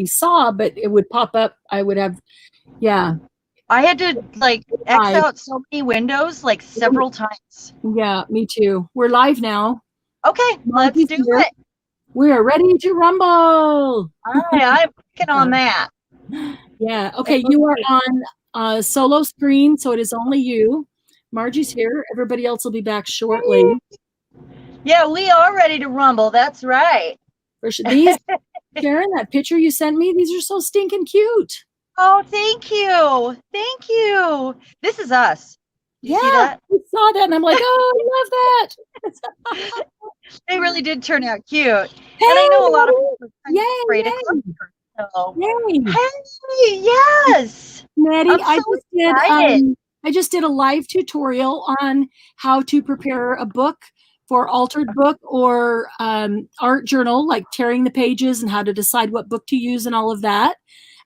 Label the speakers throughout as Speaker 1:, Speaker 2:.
Speaker 1: saw, but it would pop up. I would have, yeah.
Speaker 2: I had to like X
Speaker 1: Live.
Speaker 2: out so many windows like several times.
Speaker 1: Yeah, me too. We're live now.
Speaker 2: Okay, let's
Speaker 1: Margie's
Speaker 2: do
Speaker 1: here.
Speaker 2: it.
Speaker 1: We are ready to rumble.
Speaker 2: All right, I'm working on that.
Speaker 1: Yeah.
Speaker 2: It
Speaker 1: Okay,
Speaker 2: looks
Speaker 1: you are
Speaker 2: like,
Speaker 1: on solo screen, so it is only you. Margie's here. Everybody else will be back shortly.
Speaker 2: yeah, we are ready to rumble. That's right.
Speaker 1: These, Cheran, that picture you sent me, these are so stinking cute.
Speaker 2: Oh, thank you. Thank you. This is us. Do you
Speaker 1: Yeah,
Speaker 2: see that?
Speaker 1: I saw that and I'm like, oh, I love that.
Speaker 2: They really did turn out cute. And I
Speaker 1: Hey,
Speaker 2: know a lot of
Speaker 1: Nettie.
Speaker 2: people are kind of
Speaker 1: Yay,
Speaker 2: afraid of
Speaker 1: yay,
Speaker 2: clusters. So,
Speaker 1: yay.
Speaker 2: hey, yes.
Speaker 1: Nettie,
Speaker 2: I'm so excited.
Speaker 1: I just did a live tutorial on how to prepare a book for altered book or art journal, like tearing the pages and how to decide what book to use and all of that.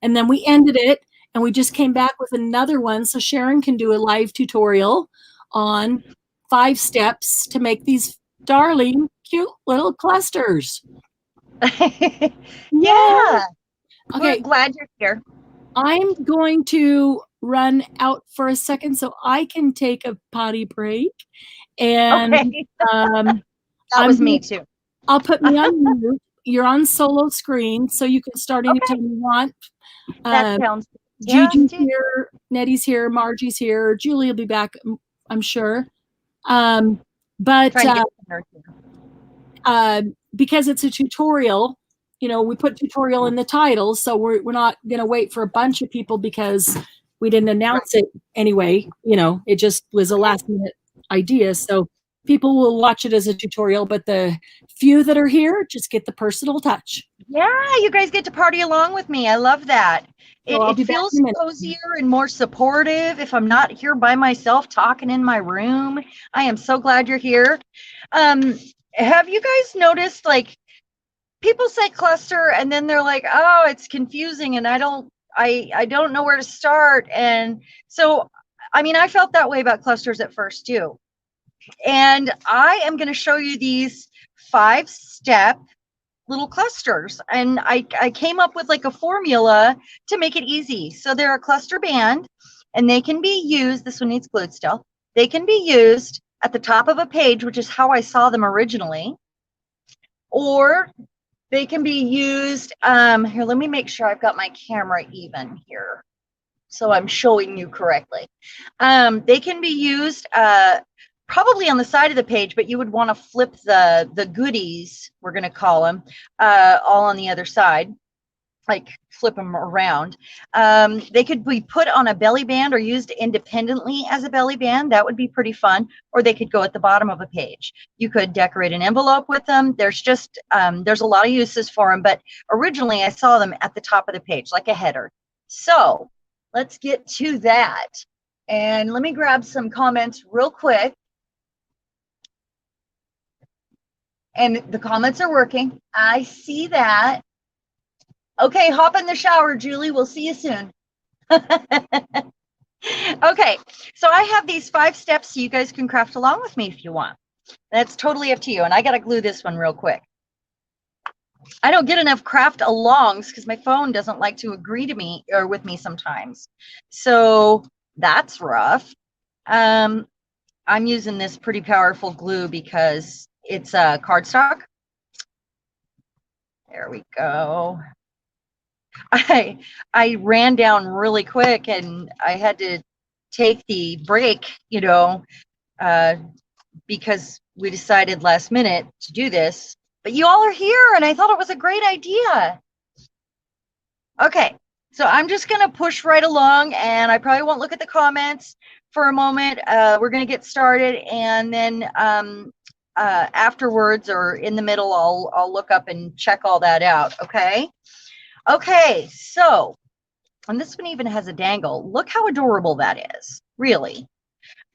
Speaker 1: And then we ended it and we just came back with another one. So Cheran can do a live tutorial on 5 steps to make these darling, cute little clusters.
Speaker 2: Yeah. We're
Speaker 1: Okay,
Speaker 2: glad you're here.
Speaker 1: I'm going to run out for a second so I can take a potty break. And
Speaker 2: Okay.
Speaker 1: um,
Speaker 2: That was me too.
Speaker 1: I'll put me on mute. You're on solo screen, so you can start anytime
Speaker 2: Okay.
Speaker 1: you want.
Speaker 2: That
Speaker 1: Uh,
Speaker 2: sounds yeah.
Speaker 1: Gigi's here, Nettie's here, Margie's here. Julie will be back, I'm sure. But
Speaker 2: Trying to get the nurse here.
Speaker 1: because it's a tutorial, you know, we put tutorial in the title, so we're not going to wait for a bunch of people because we didn't announce it anyway. You know, it just was a last minute idea. So people will watch it as a tutorial, but the few that are here just get the personal touch.
Speaker 2: Yeah, you guys get to party along with me. I love that.
Speaker 1: So I'll
Speaker 2: It
Speaker 1: be back
Speaker 2: feels
Speaker 1: in a minute.
Speaker 2: cozier and more supportive if I'm not here by myself talking in my room. I am so glad you're here. Have you guys noticed, like, people say cluster and then they're like, oh, it's confusing and I don't know where to start. And so, I mean, I felt that way about clusters at first too. And I am going to show you these 5-step little clusters. And I came up with like a formula to make it easy. So they're a cluster band and they can be used. This one needs glued still. They can be used at the top of a page, which is how I saw them originally. Or they can be used, here, let me make sure I've got my camera even here, so I'm showing you correctly. They can be used probably on the side of the page, but you would want to flip the goodies, we're going to call them, all on the other side, like flip them around. They could be put on a belly band or used independently as a belly band. That would be pretty fun. Or they could go at the bottom of a page. You could decorate an envelope with them. There's just, there's a lot of uses for them, but originally I saw them at the top of the page, like a header. So let's get to that. And let me grab some comments real quick. And the comments are working. I see that. Okay, hop in the shower, Julie. We'll see you soon. Okay, so I have these 5 steps so you guys can craft along with me if you want. That's totally up to you. And I got to glue this one real quick. I don't get enough craft alongs because my phone doesn't like to agree to me or with me sometimes. So that's rough. I'm using this pretty powerful glue because it's cardstock. There we go. I ran down really quick and I had to take the break, you know, because we decided last minute to do this. But you all are here and I thought it was a great idea. Okay, so I'm just going to push right along and I probably won't look at the comments for a moment. We're going to get started and then afterwards or in the middle, I'll look up and check all that out. Okay. Okay, so, and this one even has a dangle. Look how adorable that is, really.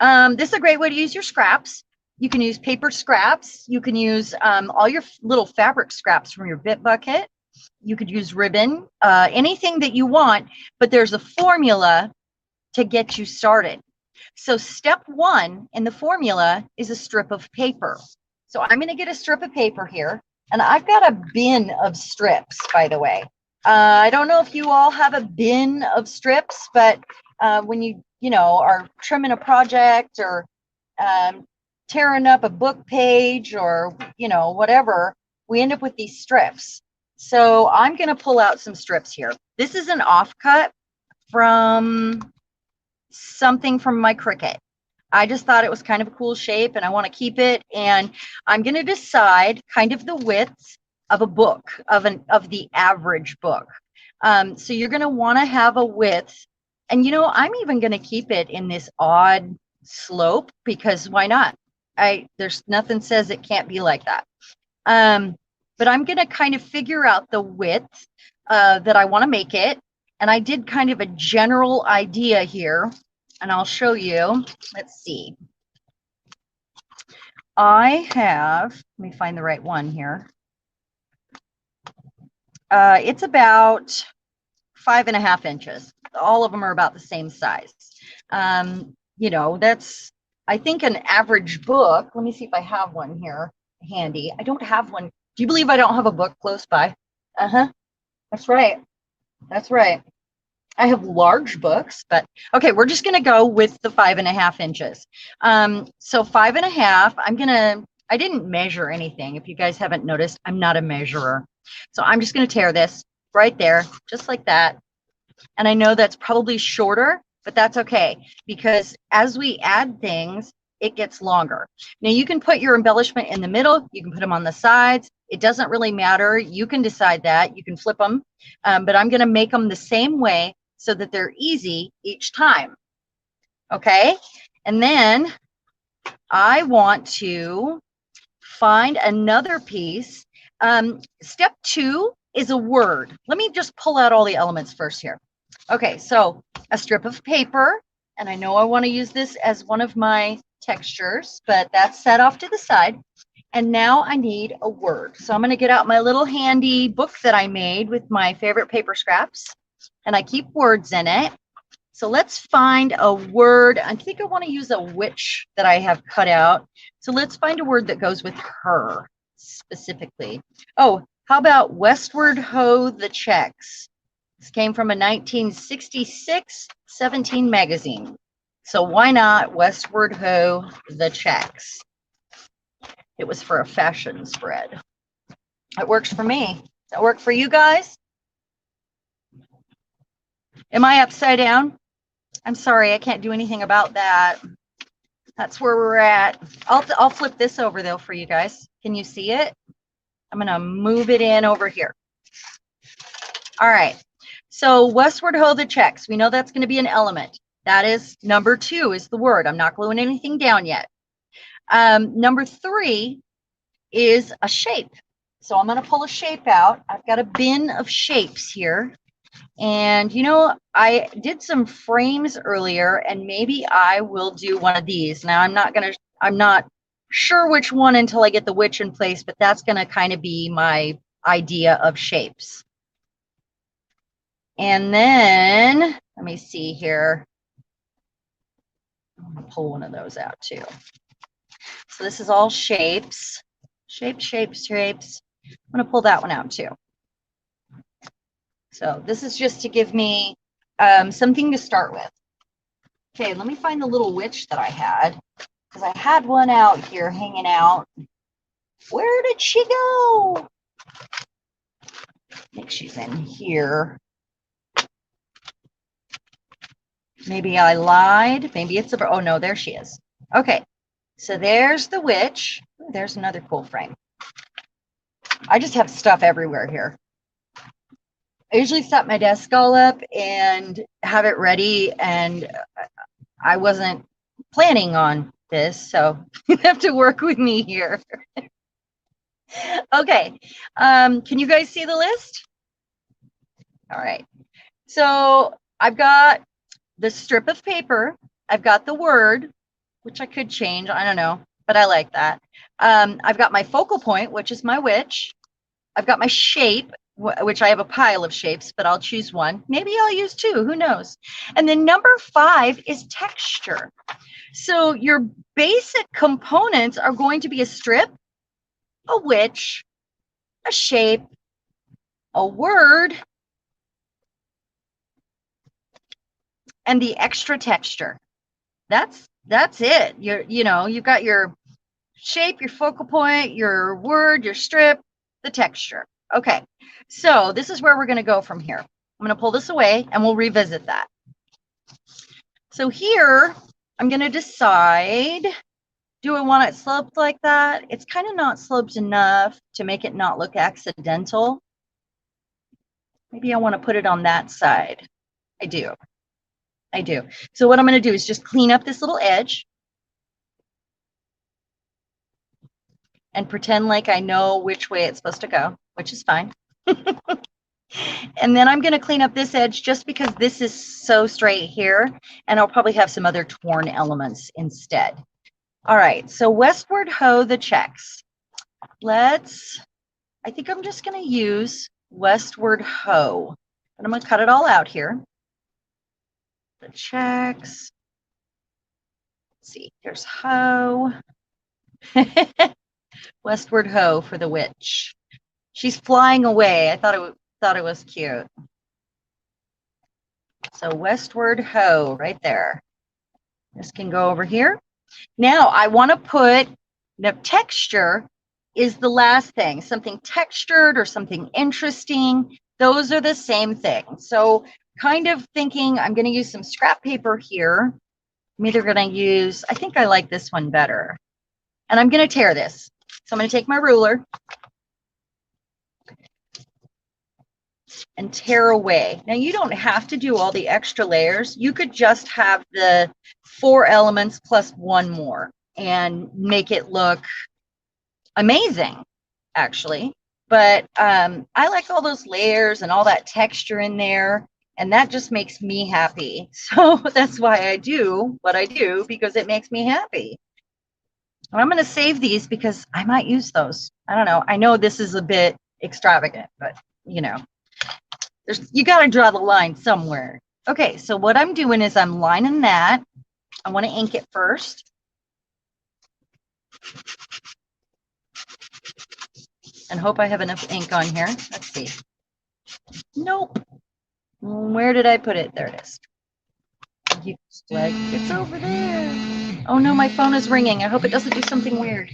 Speaker 2: This is a great way to use your scraps. You can use paper scraps. You can use all your little fabric scraps from your bit bucket. You could use ribbon, anything that you want, but there's a formula to get you started. So step 1 in the formula is a strip of paper. So I'm going to get a strip of paper here, and I've got a bin of strips, by the way. I don't know if you all have a bin of strips, but when you know, are trimming a project or tearing up a book page or, you know, whatever, we end up with these strips. So I'm going to pull out some strips here. This is an offcut from something from my Cricut. I just thought it was kind of a cool shape and I want to keep it. And I'm going to decide kind of the width of a book, of the average book. So you're going to want to have a width. And, you know, I'm even going to keep it in this odd slope because why not? There's nothing says it can't be like that. But I'm going to kind of figure out the width that I want to make it. And I did kind of a general idea here, and I'll show you. Let's see. I have, let me find the right one here. It's about 5.5 inches. All of them are about the same size. You know, that's, I think, an average book. Let me see if I have one here handy. I don't have one. Do you believe I don't have a book close by? That's right. That's right. I have large books, but okay, we're just going to go with the 5.5 inches. So 5.5, I didn't measure anything. If you guys haven't noticed, I'm not a measurer. So I'm just going to tear this right there, just like that. And I know that's probably shorter, but that's okay, because as we add things, it gets longer. Now you can put your embellishment in the middle, you can put them on the sides. It doesn't really matter. You can decide that. You can flip them, but I'm going to make them the same way so that they're easy each time. Okay. And then I want to find another piece. Step 2 is a word. Let me just pull out all the elements first here. Okay, so a strip of paper, and I know I want to use this as one of my textures, but that's set off to the side. And now I need a word. So I'm going to get out my little handy book that I made with my favorite paper scraps, and I keep words in it. So let's find a word. I think I want to use a witch that I have cut out. So let's find a word that goes with her specifically. Oh, how about Westward Ho the Checks? This came from a 1966 17 magazine. So why not Westward Ho the Checks? It was for a fashion spread. It works for me. Does that work for you guys? Am I upside down? I'm sorry, I can't do anything about that. That's where we're at. I'll flip this over though for you guys. Can you see it? I'm gonna move it in over here. All right. So Westward Ho the Checks. We know that's going to be an element. That is number 2 is the word. I'm not gluing anything down yet. Number 3 is a shape. So I'm going to pull a shape out. I've got a bin of shapes here. And, you know, I did some frames earlier, and maybe I will do one of these. Now, I'm not sure which one until I get the witch in place, but that's going to kind of be my idea of shapes. And then, let me see here. I'm going to pull one of those out too. So this is all shapes. Shapes, shapes, shapes. I'm going to pull that one out too. So this is just to give me something to start with. Okay, let me find the little witch that I had, because I had one out here hanging out. Where did she go? I think she's in here. Maybe I lied. Maybe it's a, oh no, there she is. Okay, so there's the witch. Ooh, there's another cool frame. I just have stuff everywhere here. I usually set my desk all up and have it ready, and I wasn't planning on this, so you have to work with me here. Okay, can you guys see the list? All right, so I've got the strip of paper, I've got the word, which I could change, I don't know, but I like that. I've got my focal point, which is my witch. I've got my shape, which I have a pile of shapes, but I'll choose one. Maybe I'll use 2, who knows? And then number 5 is texture. So your basic components are going to be a strip, a witch, a shape, a word, and the extra texture. That's it. You've got your shape, your focal point, your word, your strip, the texture. Okay, so this is where we're going to go from here. I'm going to pull this away and we'll revisit that. So here, I'm going to decide, do I want it sloped like that? It's kind of not sloped enough to make it not look accidental. Maybe I want to put it on that side. I do. So what I'm going to do is just clean up this little edge and pretend like I know which way it's supposed to go, which is fine. And then I'm going to clean up this edge just because this is so straight here, and I'll probably have some other torn elements instead. All right, so westward ho the checks. I think I'm just going to use westward ho, and I'm going to cut it all out here. The checks. Let's see, there's ho. Westward ho for the witch. She's flying away. I thought it was cute. So westward ho right there. This can go over here. Now I want to put the texture is the last thing, something textured or something interesting. Those are the same thing. So kind of thinking I'm going to use some scrap paper here. I'm either going to use, I think I like this one better. And I'm going to tear this. So I'm going to take my ruler and tear away. Now you don't have to do all the extra layers. You could just have the 4 elements plus 1 more and make it look amazing, actually. But I like all those layers and all that texture in there, and that just makes me happy. So that's why I do what I do, because it makes me happy. And I'm going to save these because I might use those. I don't know. I know this is a bit extravagant, but you got to draw the line somewhere. Okay, so what I'm doing is I'm lining that. I want to ink it first. And hope I have enough ink on here. Let's see. Nope. Where did I put it? There it is. It's over there. Oh no, my phone is ringing. I hope it doesn't do something weird.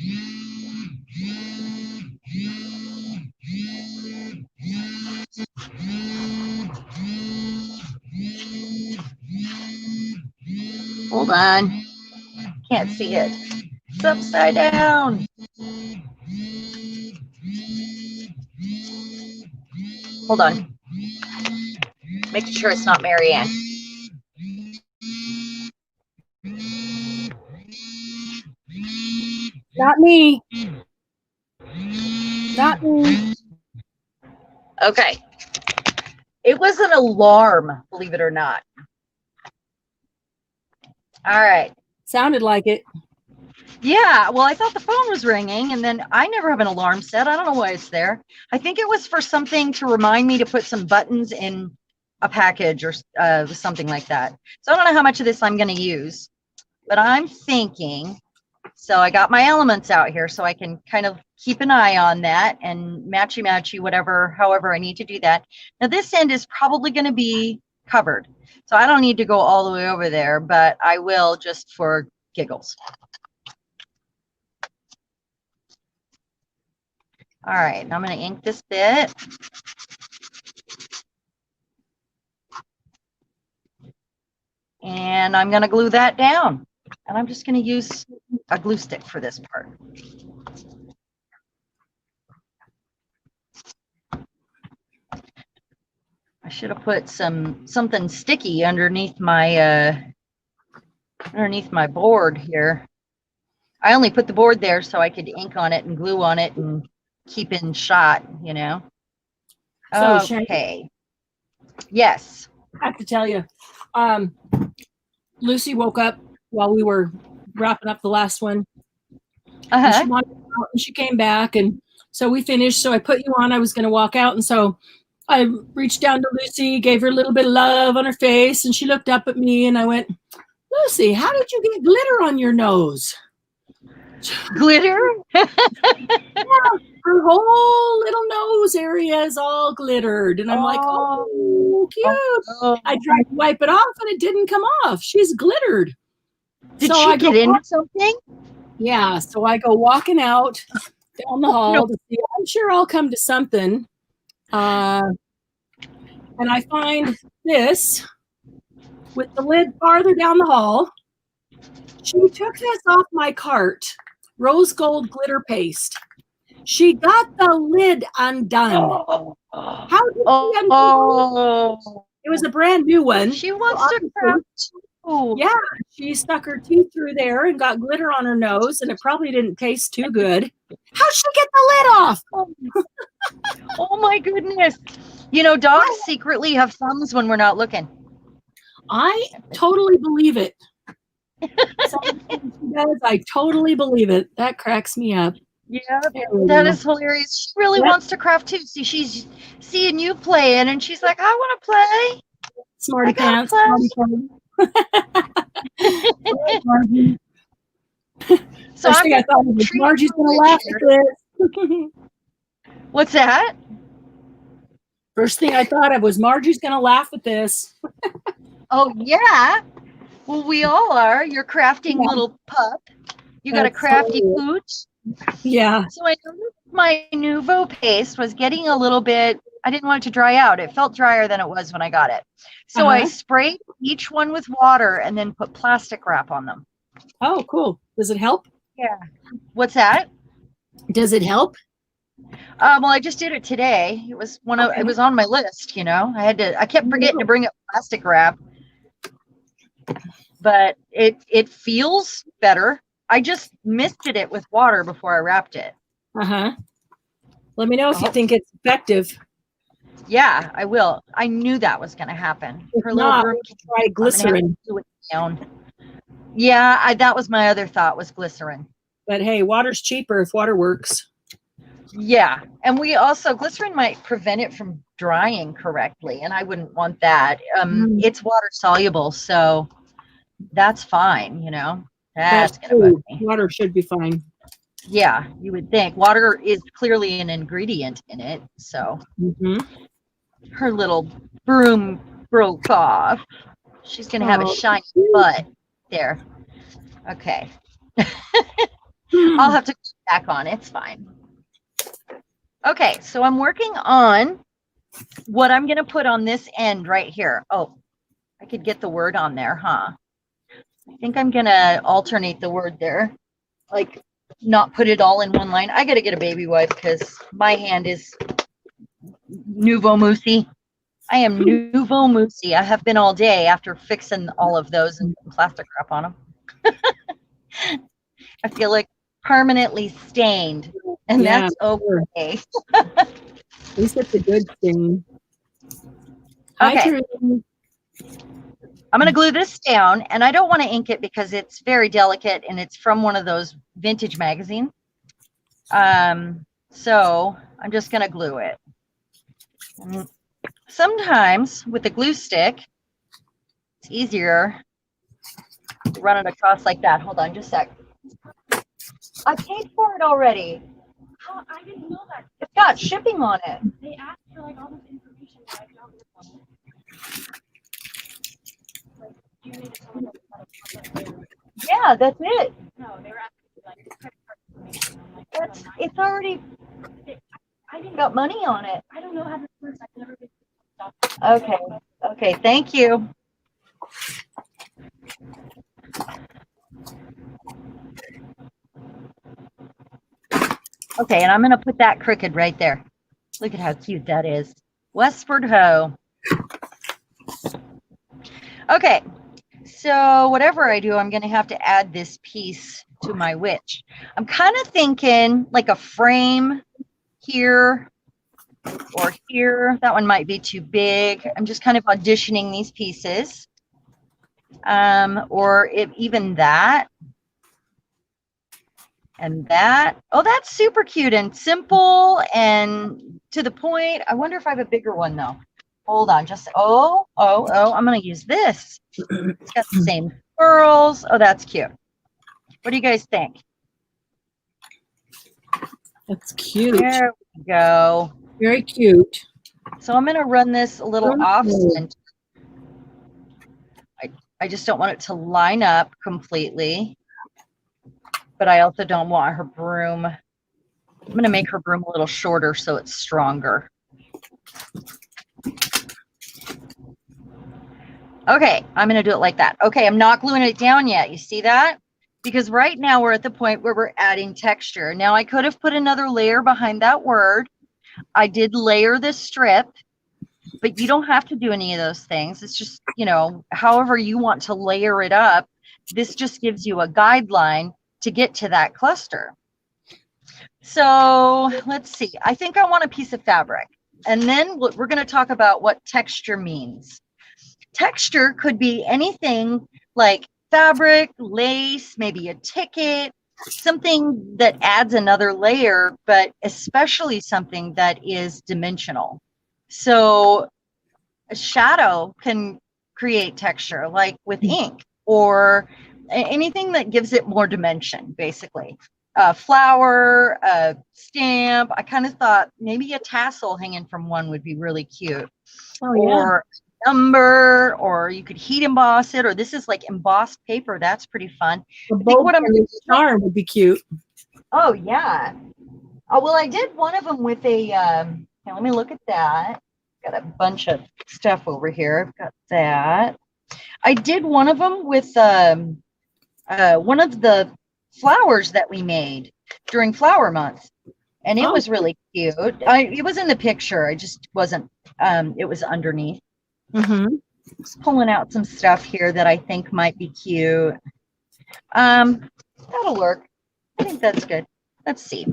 Speaker 2: Hold on. Can't see it. It's upside down. Hold on. Making sure it's not Marianne.
Speaker 1: Not me. Not me.
Speaker 2: Okay. It was an alarm, believe it or not. All right.
Speaker 1: Sounded like it.
Speaker 2: Yeah, well, I thought the phone was ringing, and then I never have an alarm set. I don't know why it's there. I think it was for something to remind me to put some buttons in a package or something like that. So I don't know how much of this I'm going to use, but I'm thinking, so I got my elements out here so I can kind of keep an eye on that and matchy, however I need to do that. Now this end is probably going to be covered, so I don't need to go all the way over there, but I will just for giggles. All right, I'm going to ink this bit. And I'm going to glue that down. And I'm just going to use a glue stick for this part. I should have put something sticky underneath my board here. I only put the board there so I could ink on it and glue on it and keep in shot,
Speaker 1: So,
Speaker 2: okay. Yes.
Speaker 1: I have to tell you, Lucy woke up while we were wrapping up the last one. And she wanted out, and she came back, and so we finished. So I put you on. I was going to walk out, and so I reached down to Lucy, gave her a little bit of love on her face, and she looked up at me, and I went, "Lucy, how did you get glitter on your nose?"
Speaker 2: Glitter?
Speaker 1: Her whole little nose area is all glittered. And I'm like,
Speaker 2: Oh,
Speaker 1: oh, cute.
Speaker 2: oh.
Speaker 1: I tried to wipe it off and it didn't come off. She's glittered.
Speaker 2: Did
Speaker 1: So
Speaker 2: she
Speaker 1: I go,
Speaker 2: get into something?
Speaker 1: yeah. So I go walking out down the hall
Speaker 2: No.
Speaker 1: to see, I'm sure I'll come to something. And I find this with the lid farther down the hall. She took this off my cart, rose gold glitter paste. She got the lid undone. How did she undo it? It was a brand new one.
Speaker 2: She wants to craft too.
Speaker 1: Yeah, she stuck her teeth through there and got glitter on her nose, and it probably didn't taste too good. How'd she get the lid off?
Speaker 2: Oh my goodness. You know, dogs secretly have thumbs when we're not looking.
Speaker 1: I totally believe it. Something she does, I totally believe it. That cracks me up.
Speaker 2: Yeah, that is hilarious. She really wants to craft too. See, she's seeing you playing, and she's like, I want to play.
Speaker 1: Smarty pants. So I thought Margie's going to laugh at this.
Speaker 2: What's that?
Speaker 1: First thing I thought of was Margie's going to laugh at this.
Speaker 2: Oh, yeah. Well, we all are. You're crafting little pup. You got a crafty pooch.
Speaker 1: Yeah.
Speaker 2: So I noticed my Nouveau paste was getting a little bit, I didn't want it to dry out. It felt drier than it was when I got it. So I sprayed each one with water and then put plastic wrap on them.
Speaker 1: Oh, cool. Does it help?
Speaker 2: Yeah. What's that?
Speaker 1: Does it help?
Speaker 2: Well, I just did it today. It was it was on my list, you know. I kept forgetting to bring up plastic wrap. But it feels better. I just misted it with water before I wrapped it.
Speaker 1: Let me know if you think it's effective.
Speaker 2: Yeah, I will. I knew that was going to happen.
Speaker 1: If not, try glycerin.
Speaker 2: Yeah, that was my other thought, was glycerin.
Speaker 1: But hey, water's cheaper if water works.
Speaker 2: Yeah, and we also, glycerin might prevent it from drying correctly, and I wouldn't want that. It's water soluble, so that's fine, you know. That's gonna work.
Speaker 1: Water should be fine.
Speaker 2: Yeah, you would think. Water is clearly an ingredient in it, so. Her little broom broke off. She's gonna have a shiny butt there. Okay. I'll have to go back on. It's fine. Okay, so I'm working on what I'm going to put on this end right here. Oh, I could get the word on there, huh? I think I'm going to alternate the word there. Like, not put it all in one line. I got to get a baby wipe because my hand is nouveau moussey. I am nouveau moussey. I have been all day after fixing all of those and plastic wrap on them. I feel like permanently stained, and that's okay.
Speaker 1: At least it's a good thing.
Speaker 2: Okay. I'm going to glue this down, and I don't want to ink it because it's very delicate, and it's from one of those vintage magazines. So I'm just going to glue it. And sometimes with a glue stick, it's easier to run it across like that. Hold on just a sec. I paid for it already. Oh, I didn't know that. It's got shipping on it. They asked for like all this information that I don't know. Like, do you need to tell them? Yeah, that's it. No, they were asking like credit card information. That's it's already. I didn't got money on it. I don't know how this works. I've never been stuff. Okay. Okay. Thank you. Okay, and I'm going to put that crooked right there. Look at how cute that is. Westward Ho. Okay, so whatever I do, I'm going to have to add this piece to my witch. I'm kind of thinking like a frame here or here. That one might be too big. I'm just kind of auditioning these pieces. Or if even that. And that, oh, that's super cute and simple and to the point. I wonder if I have a bigger one though. Hold on, just, I'm going to use this. It's got the same pearls. Oh, that's cute. What do you guys think?
Speaker 1: That's cute.
Speaker 2: There we go.
Speaker 1: Very cute.
Speaker 2: So I'm going to run this a little off
Speaker 1: Oh.
Speaker 2: center. I just don't want it to line up completely, but I also don't want her broom. I'm going to make her broom a little shorter so it's stronger. Okay, I'm going to do it like that. Okay, I'm not gluing it down yet. You see that? Because right now we're at the point where we're adding texture. Now I could have put another layer behind that word. I did layer this strip, but you don't have to do any of those things. It's just, you know, however you want to layer it up. This just gives you a guideline to get to that cluster. So let's see. I think I want a piece of fabric. And then we're going to talk about what texture means. Texture could be anything like fabric, lace, maybe a ticket, something that adds another layer, but especially something that is dimensional. So a shadow can create texture, like with ink, or anything that gives it more dimension, basically. A flower, a stamp. I kind of thought maybe a tassel hanging from one would be really cute.
Speaker 1: Oh, yeah.
Speaker 2: Or number, or you could heat emboss it, or this is like embossed paper. That's pretty fun.
Speaker 1: The bold charm would be cute.
Speaker 2: Oh, yeah. Oh, well, I did one of them with a, here, let me look at that. Got a bunch of stuff over here. I've got that. I did one of them with one of the flowers that we made during Flower Month. And it was really cute. It was in the picture. I just wasn't, it was underneath. Just pulling out some stuff here that I think might be cute. That'll work. I think that's good. Let's see.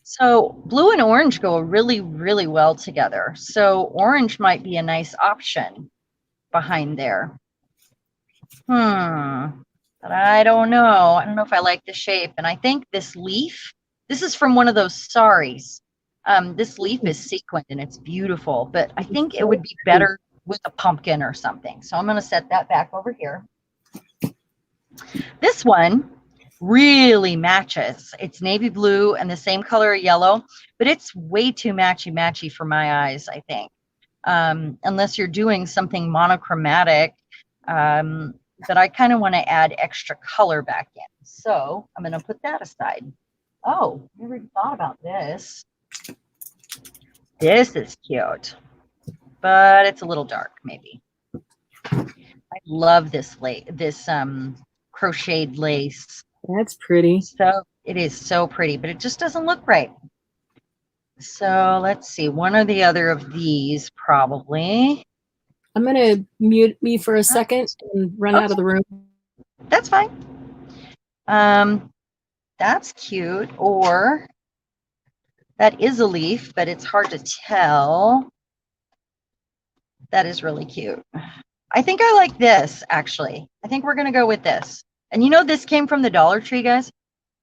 Speaker 2: So blue and orange go really, really well together. So orange might be a nice option behind there. But I don't know. I don't know if I like the shape. And I think this leaf, this is from one of those saris. This leaf is sequined and it's beautiful, but I think it would be better with a pumpkin or something. So I'm going to set that back over here. This one really matches. It's navy blue and the same color of yellow, but it's way too matchy for my eyes, I think. Unless you're doing something monochromatic, but I kind of want to add extra color back in. So I'm going to put that aside. Oh, never even thought about this. This is cute, but it's a little dark, maybe. I love this crocheted lace.
Speaker 1: That's pretty.
Speaker 2: So it is so pretty, but it just doesn't look right. So let's see, one or the other of these probably.
Speaker 1: I'm going to mute me for a second and run out of the room.
Speaker 2: That's fine. That's cute. Or that is a leaf, but it's hard to tell. That is really cute. I think I like this, actually. I think we're going to go with this. And you know, this came from the Dollar Tree, guys.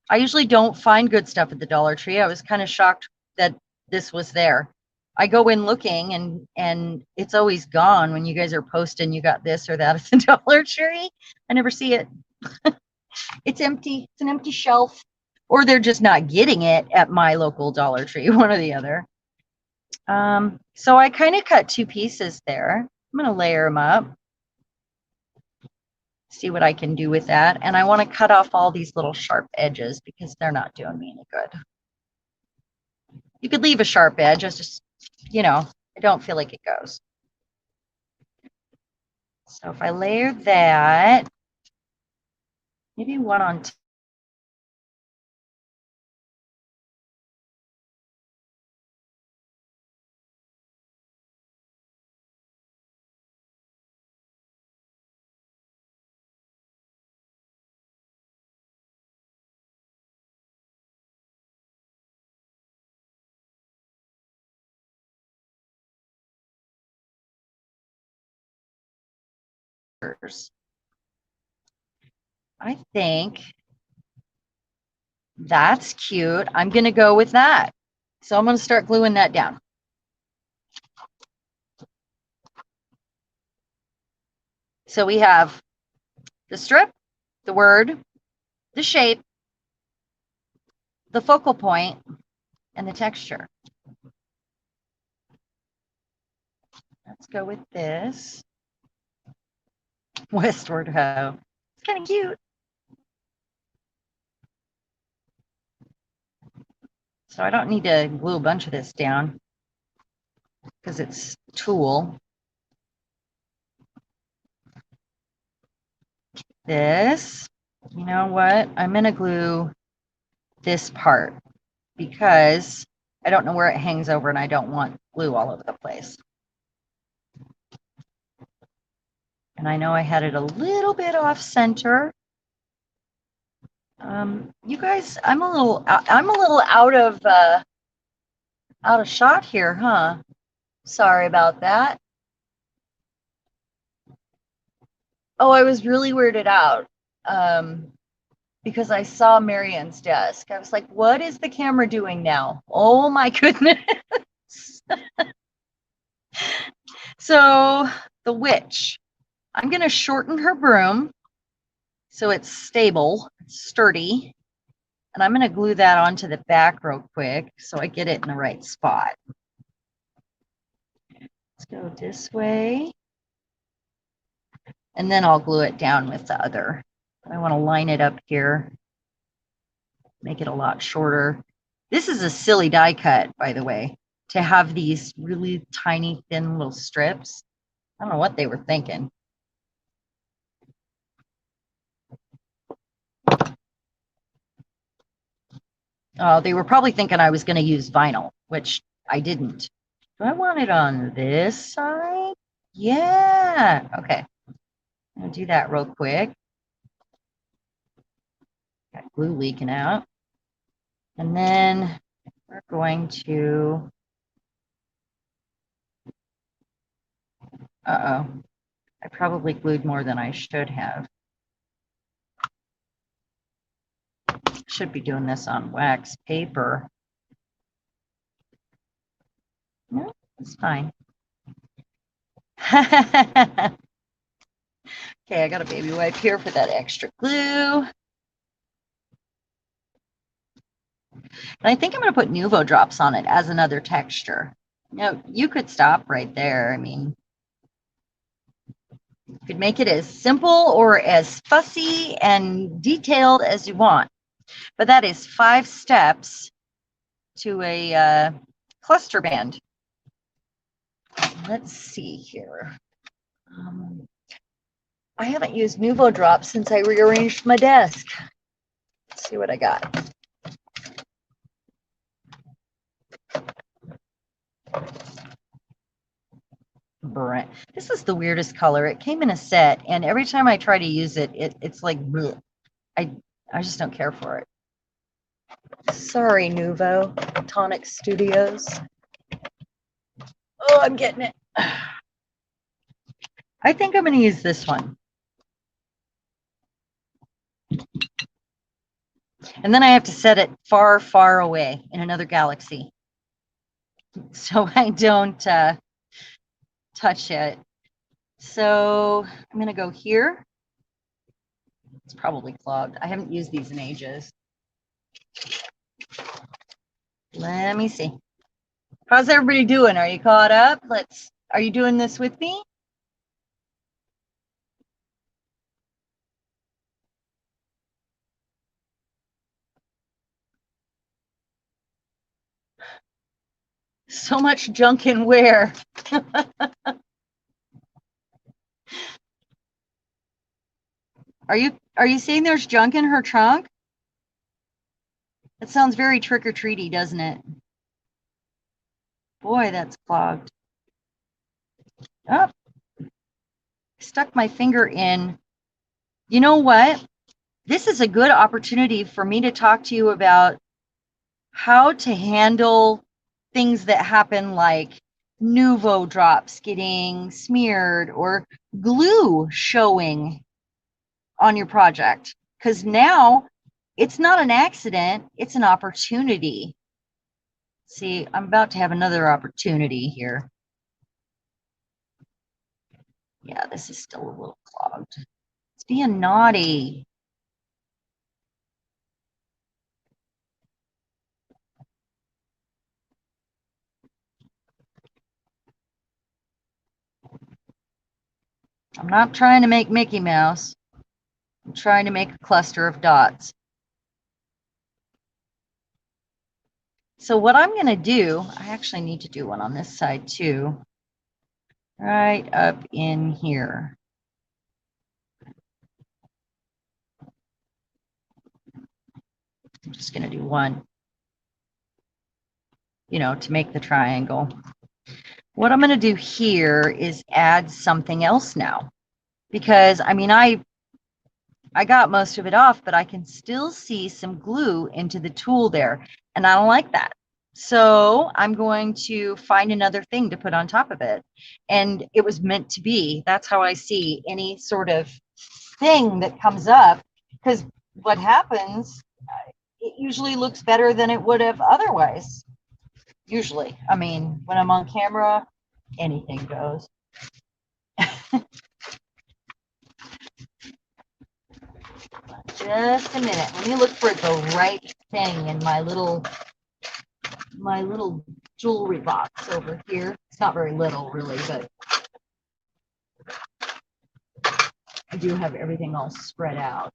Speaker 2: I usually don't find good stuff at the Dollar Tree. I was kind of shocked that this was there. I go in looking and it's always gone when you guys are posting you got this or that at the Dollar Tree. I never see it. It's empty. It's an empty shelf. Or they're just not getting it at my local Dollar Tree, one or the other. So I kind of cut two pieces there. I'm going to layer them up. See what I can do with that. And I want to cut off all these little sharp edges because they're not doing me any good. You could leave a sharp edge. It's just, you know, I don't feel like it goes. So if I layer that, maybe one on top. I think that's cute. I'm going to go with that. So I'm going to start gluing that down. So we have the strip, the word, the shape, the focal point, and the texture. Let's go with this. Westward Ho. It's kind of cute. So I don't need to glue a bunch of this down because it's tulle. This, you know what? I'm going to glue this part because I don't know where it hangs over and I don't want glue all over the place. And I know I had it a little bit off center. You guys, I'm a little out of shot here, huh? Sorry about that. Oh, I was really weirded out because I saw Marianne's desk. I was like, what is the camera doing now? Oh my goodness. So the witch, I'm going to shorten her broom so it's stable, sturdy. And I'm going to glue that onto the back real quick so I get it in the right spot. Let's go this way. And then I'll glue it down with the other. I want to line it up here, make it a lot shorter. This is a silly die cut, by the way, to have these really tiny, thin little strips. I don't know what they were thinking. Oh, they were probably thinking I was going to use vinyl, which I didn't. Do I want it on this side? Yeah. Okay. I'm going to do that real quick. Got glue leaking out. And then we're going to, I probably glued more than I should have. Should be doing this on wax paper. No, it's fine. Okay, I got a baby wipe here for that extra glue. And I think I'm going to put Nuvo drops on it as another texture. Now, you could stop right there. I mean, you could make it as simple or as fussy and detailed as you want. But that is 5 steps to a cluster band. Let's see here. I haven't used Nuvo drops since I rearranged my desk. Let's see what I got. This is the weirdest color. It came in a set, and every time I try to use it, it's like, bleh. I just don't care for it. Sorry, Nuvo, Tonic Studios. Oh, I'm getting it. I think I'm going to use this one. And then I have to set it far, far away in another galaxy, so I don't touch it. So I'm going to go here. It's probably clogged. I haven't used these in ages. Let me see. How's everybody doing? Are you caught up? Are you doing this with me? So much junk in where? Are you saying there's junk in her trunk? It sounds very trick-or-treaty, doesn't it? Boy, that's clogged. Oh, stuck my finger in. You know what? This is a good opportunity for me to talk to you about how to handle things that happen like Nuvo drops getting smeared or glue showing on your project. Because now it's not an accident, it's an opportunity. See, I'm about to have another opportunity here. Yeah, this is still a little clogged. It's being naughty. I'm not trying to make Mickey Mouse. I'm trying to make a cluster of dots. So what I'm going to do, I actually need to do one on this side too. Right up in here. I'm just going to do one, you know, to make the triangle. What I'm going to do here is add something else now, because I mean, I got most of it off, but I can still see some glue into the tool there, and I don't like that. So I'm going to find another thing to put on top of it. And it was meant to be. That's how I see any sort of thing that comes up, because what happens, it usually looks better than it would have otherwise. Usually, I mean, when I'm on camera, anything goes. Just a minute. Let me look for the right thing in my little jewelry box over here. It's not very little, really, but I do have everything all spread out.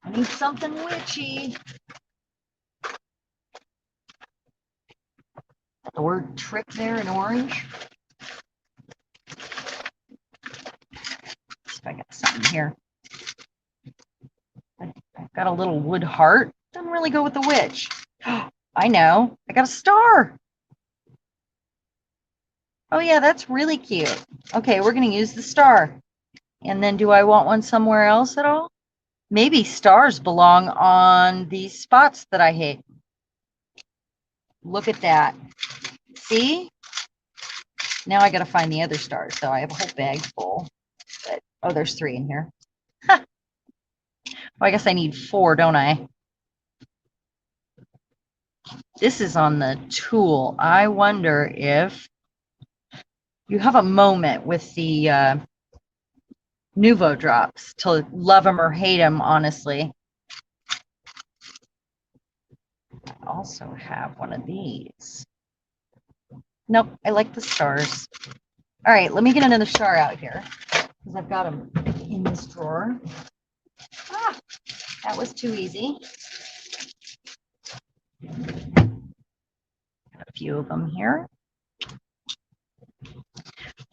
Speaker 2: I need something witchy. The word trick there in orange. See if I got something here. I've got a little wood heart. Doesn't really go with the witch. I know. I got a star. Oh yeah, that's really cute. Okay, we're going to use the star. And then do I want one somewhere else at all? Maybe stars belong on these spots that I hate. Look at that. See? Now I got to find the other stars. So I have a whole bag full. But, oh, there's 3 in here. Well, I guess I need 4, don't I? This is on the tool. I wonder if you have a moment with the Nouveau drops to love them or hate them, honestly. I also have one of these. Nope, I like the stars. All right, let me get another star out here because I've got them in this drawer. Ah, that was too easy. Got a few of them here.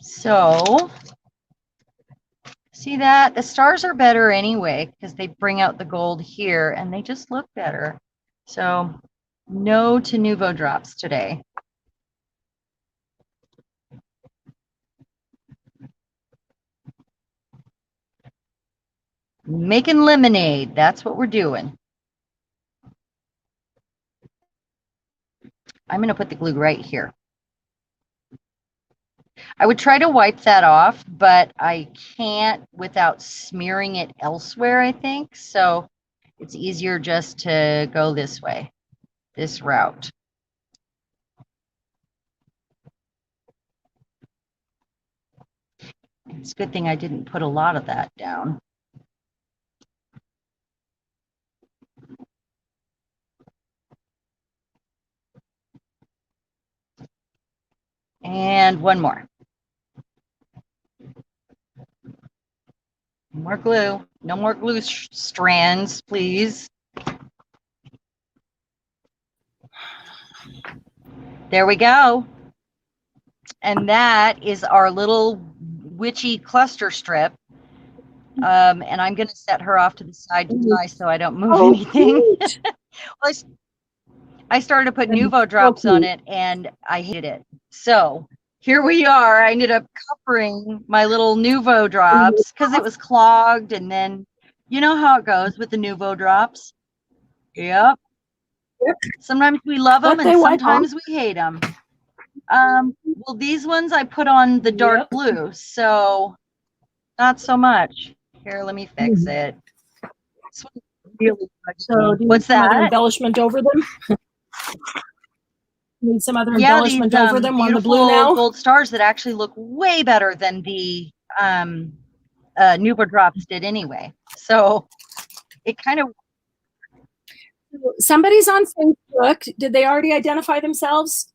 Speaker 2: So, see that? The stars are better anyway because they bring out the gold here and they just look better. So, no to Nouveau drops today. Making lemonade, that's what we're doing. I'm going to put the glue right here. I would try to wipe that off, but I can't without smearing it elsewhere, I think. So it's easier just to go this way, this route. It's a good thing I didn't put a lot of that down. And one more. More glue. No more glue strands, please. There we go. And that is our little witchy cluster strip. And I'm going to set her off to the side to dry so I don't move anything. Well, I started to put Nouveau drops on it and I hated it. So here we are. I ended up covering my little Nouveau drops because it was clogged. And then you know how it goes with the Nouveau drops. Yep. Sometimes we love them and sometimes we hate them. Well, these ones I put on the dark blue, so not so much. Here, let me fix it. Really
Speaker 1: so
Speaker 2: what's that?
Speaker 1: Other embellishment over them? Need some other embellishment over them on the blue now?
Speaker 2: Gold stars that actually look way better than the Nouveau drops did anyway. So it kind of.
Speaker 1: Somebody's on Facebook. Did they already identify themselves?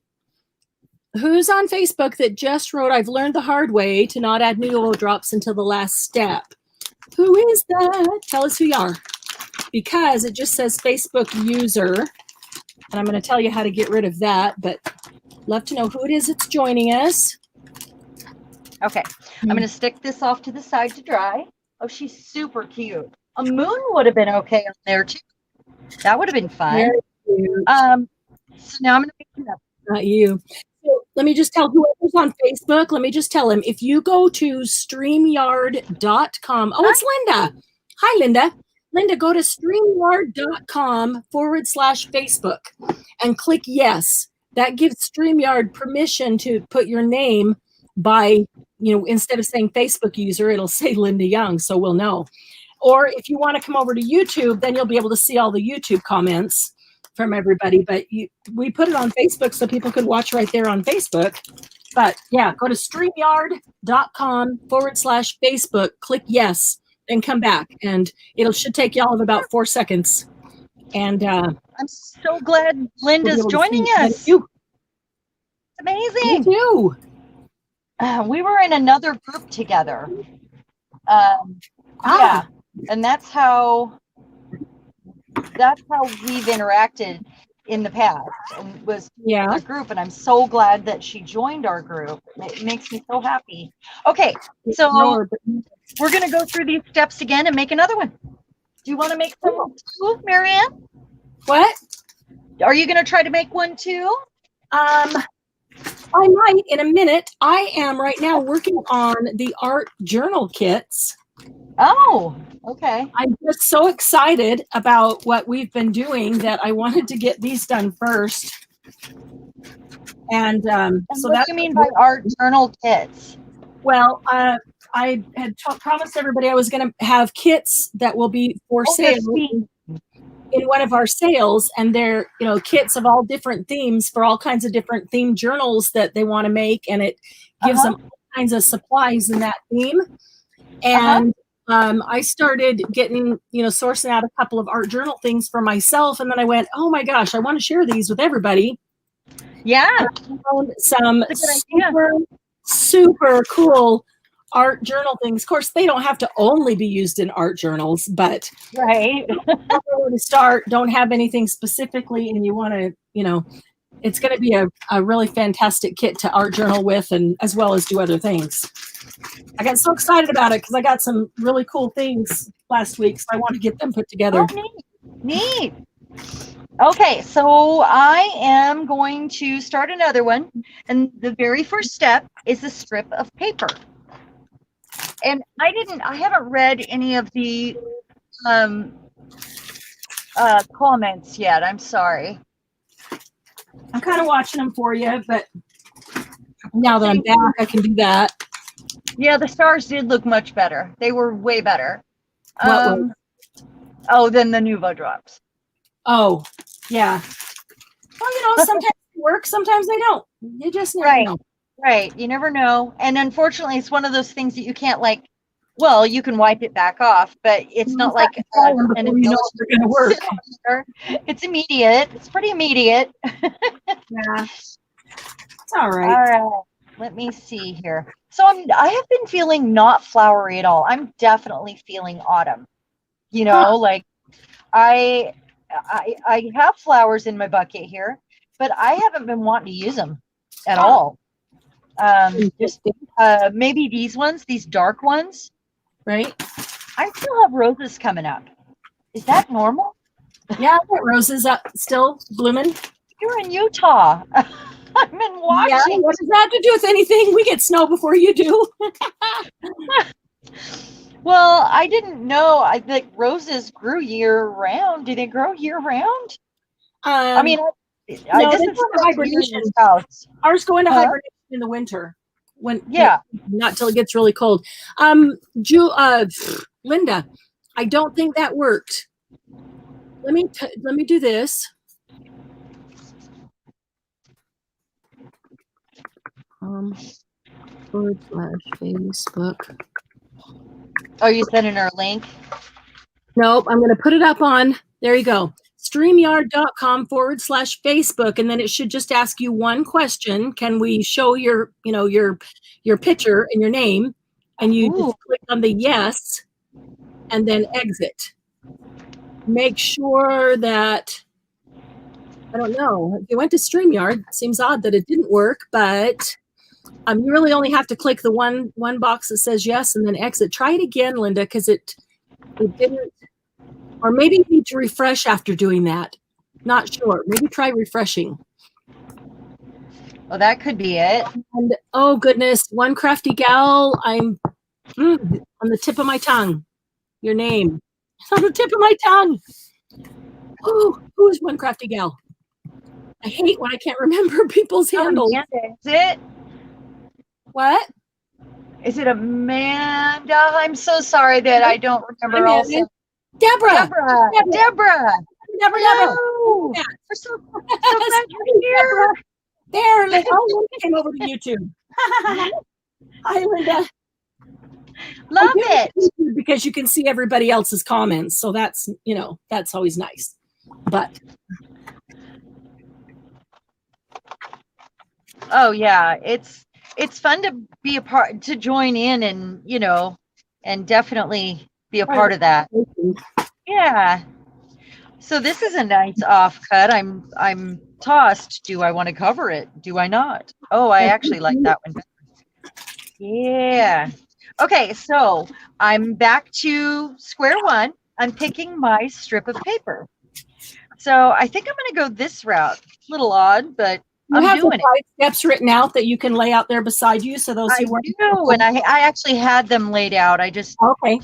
Speaker 1: Who's on Facebook that just wrote, I've learned the hard way to not add new drops until the last step? Who is that? Tell us who you are. Because it just says Facebook user. And I'm going to tell you how to get rid of that. But love to know who it is that's joining us.
Speaker 2: Okay. I'm going to stick this off to the side to dry. Oh, she's super cute. A moon would have been okay on there, too. That would have been fun.
Speaker 1: Very cute.
Speaker 2: So now I'm going to make it up.
Speaker 1: Not you. So let me just tell whoever's on Facebook, let me just tell him, if you go to StreamYard.com. Oh, it's Linda. Hi, Linda. Linda, go to StreamYard.com/Facebook and click yes. That gives StreamYard permission to put your name by, instead of saying Facebook user, it'll say Linda Young, so we'll know. Or if you want to come over to YouTube, then you'll be able to see all the YouTube comments from everybody. But we put it on Facebook so people could watch right there on Facebook. But yeah, go to StreamYard.com/Facebook, click yes, and come back. And it should take y'all of about 4 seconds. And
Speaker 2: I'm so glad Linda's joining us.
Speaker 1: You.
Speaker 2: It's amazing.
Speaker 1: Me too.
Speaker 2: We were in another group together. Yeah, and that's how we've interacted in the past, and was a group. And I'm so glad that she joined our group. It makes me so happy. Okay, so we're gonna go through these steps again and make another one. Do you want to make some too, Marianne?
Speaker 1: What?
Speaker 2: Are you gonna try to make one too?
Speaker 1: I might in a minute. I am right now working on the art journal kits.
Speaker 2: Oh, okay.
Speaker 1: I'm just so excited about what we've been doing that I wanted to get these done first. And so
Speaker 2: what do you mean by art journal kits?
Speaker 1: Well, I had promised everybody I was going to have kits that will be for sale in one of our sales, and they're kits of all different themes for all kinds of different theme journals that they want to make, and it gives them all kinds of supplies in that theme. And I started getting sourcing out a couple of art journal things for myself, and then I went, oh my gosh, I want to share these with everybody.
Speaker 2: Yeah,
Speaker 1: I found some super cool art journal things. Of course, they don't have to only be used in art journals, but
Speaker 2: right.
Speaker 1: to start, don't have anything specifically, and you want to, it's going to be a really fantastic kit to art journal with, and as well as do other things. I got so excited about it because I got some really cool things last week, so I want to get them put together.
Speaker 2: Oh, neat. Okay, so I am going to start another one, and the very first step is a strip of paper. And I haven't read any of the comments yet. I'm sorry.
Speaker 1: I'm kind of watching them for you, but now that I'm back, I can do that.
Speaker 2: Yeah, the stars did look much better. They were way better.
Speaker 1: Than
Speaker 2: the Nuvo drops.
Speaker 1: Oh, yeah. Well, sometimes they work, sometimes they don't. You just never know.
Speaker 2: Right. You never know. And unfortunately, it's one of those things that you can't you can wipe it back off, but it's not like
Speaker 1: they're going to work.
Speaker 2: It's immediate. It's pretty immediate.
Speaker 1: Yeah. It's all right.
Speaker 2: All right. Let me see here. So I have been feeling not flowery at all. I'm definitely feeling autumn. I have flowers in my bucket here, but I haven't been wanting to use them at all. Maybe these dark ones.
Speaker 1: Right.
Speaker 2: I still have roses coming up. Is that normal?
Speaker 1: Yeah, I've got roses up still blooming.
Speaker 2: You're in Utah. I'm in Washington.
Speaker 1: Yeah, what does that have to do with anything? We get snow before you do.
Speaker 2: Well, I didn't know. I think roses grew year round. Do they grow year round? I mean,
Speaker 1: no,
Speaker 2: this is hibernation.
Speaker 1: Ours go into hibernation in the winter. Not till it gets really cold. Linda, I don't think that worked. Let me do this. /Facebook.
Speaker 2: Are you sending her a link?
Speaker 1: Nope, I'm going to put it up on. There you go. streamyard.com/Facebook, and then it should just ask you one question. Can we show your, your picture and your name? And you
Speaker 2: Ooh.
Speaker 1: just click on the yes and then exit. Make sure that, I don't know, if you went to StreamYard, it seems odd that it didn't work, but you really only have to click the one box that says yes and then exit. Try it again, Linda, because it didn't, or maybe you need to refresh after doing that. Not sure. Maybe try refreshing.
Speaker 2: Well, that could be it.
Speaker 1: And oh goodness, one crafty gal, I'm on the tip of my tongue. Your name. It's on the tip of my tongue. Who is one crafty gal? I hate when I can't remember people's handles.
Speaker 2: Amanda, is it?
Speaker 1: What?
Speaker 2: Is it Amanda? I'm so sorry that I don't remember. Also,
Speaker 1: Deborah.
Speaker 2: Deborah.
Speaker 1: Hello.
Speaker 2: Yeah. We're so glad you're here.
Speaker 1: There, Linda came over to YouTube. Hi, Linda.
Speaker 2: Love it.
Speaker 1: Because you can see everybody else's comments. So that's, that's always nice. But
Speaker 2: oh yeah, it's fun to be a part, to join in, and and definitely be a part of that. Yeah. So this is a nice offcut. I'm tossed. Do I want to cover it? Do I not? Oh, I actually like that one better. Yeah. Okay, so I'm back to square one. I'm picking my strip of paper. So I think I'm going to go this route. A little odd, but I'm doing it.
Speaker 1: 5 steps written out that you can lay out there beside you, so those who
Speaker 2: I do, and I actually had them laid out. I just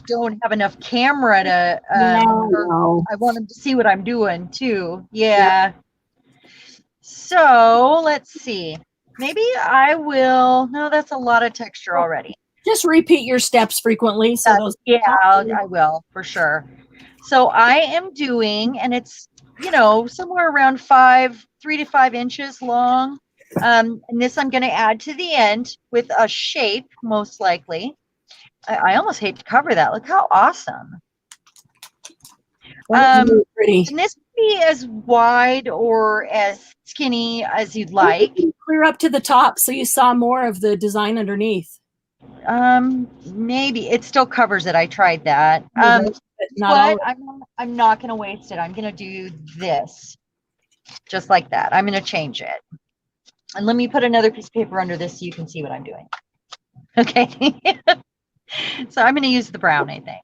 Speaker 2: don't have enough camera to.
Speaker 1: No.
Speaker 2: I want them to see what I'm doing too. Yeah. Yep. So let's see. Maybe I will. No, that's a lot of texture already.
Speaker 1: Just repeat your steps frequently. So
Speaker 2: I will for sure. So I am doing, and it's somewhere around 3 to 5 inches long. And this I'm going to add to the end with a shape, most likely. I almost hate to cover that. Look how awesome.
Speaker 1: Pretty.
Speaker 2: And this can be as wide or as skinny as you'd like.
Speaker 1: Clear up to the top so you saw more of the design underneath.
Speaker 2: Maybe it still covers it. I tried that. But I'm not going to waste it. I'm going to do this just like that. I'm going to change it. And let me put another piece of paper under this so you can see what I'm doing. Okay. So I'm going to use the brown, I think.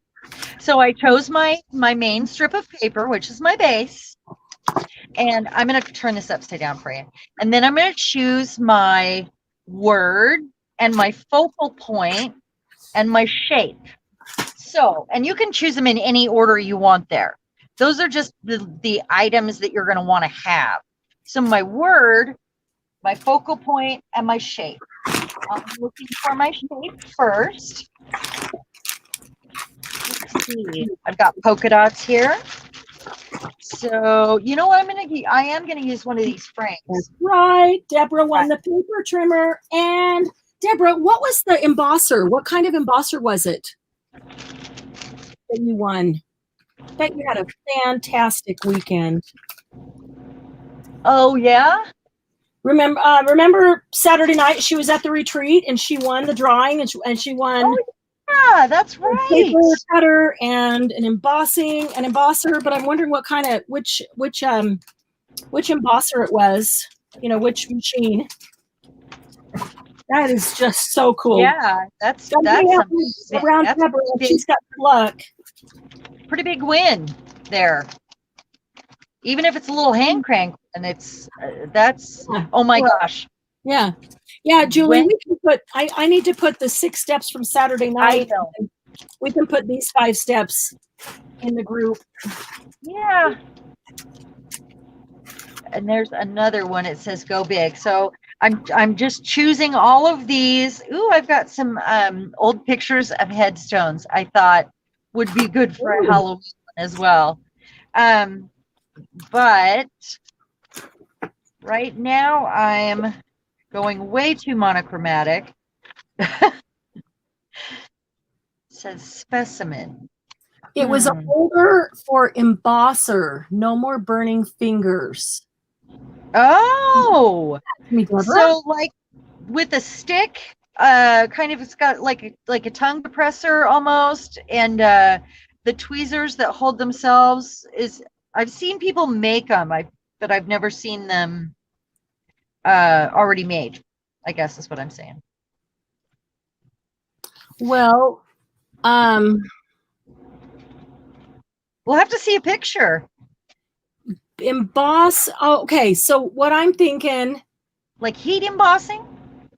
Speaker 2: So I chose my main strip of paper, which is my base. And I'm going to turn this upside down for you. And then I'm going to choose my word and my focal point and my shape. So, and you can choose them in any order you want there. Those are just the items that you're going to want to have. So my word, my focal point, and my shape. I'm looking for my shape first. Let's see. I've got polka dots here. So you know what I am going to use one of these frames.
Speaker 1: That's right. Deborah won the paper trimmer. And Deborah, what was the embosser? What kind of embosser was it that you won? I bet you had a fantastic weekend.
Speaker 2: Oh yeah.
Speaker 1: Remember Saturday night she was at the retreat and she won the drawing and she won.
Speaker 2: Oh, yeah, that's right.
Speaker 1: A paper cutter and an embosser. But I'm wondering what kind of which embosser it was. Which machine. That is just so cool.
Speaker 2: Yeah, that's
Speaker 1: around Deborah. She's got good luck.
Speaker 2: Pretty big win there. Even if it's a little hand crank, and that's oh my gosh.
Speaker 1: Yeah, Julie. We can put. I need to put the 6 steps from Saturday night.
Speaker 2: I know.
Speaker 1: We can put these 5 steps in the group.
Speaker 2: Yeah. And there's another one. It says "Go Big." So I'm just choosing all of these. Ooh, I've got some old pictures of headstones I thought would be good for a Halloween as well. But right now I'm going way too monochromatic. It says specimen.
Speaker 1: It was a holder for embosser. No more burning fingers.
Speaker 2: Oh,
Speaker 1: Me, Deborah.
Speaker 2: so like with a stick, kind of, it's got like a tongue depressor almost, and the tweezers that hold themselves is. I've seen people make them, but I've never seen them already made. I guess is what I'm saying.
Speaker 1: Well,
Speaker 2: we'll have to see a picture.
Speaker 1: Emboss. Oh, okay, so what I'm thinking,
Speaker 2: like heat embossing.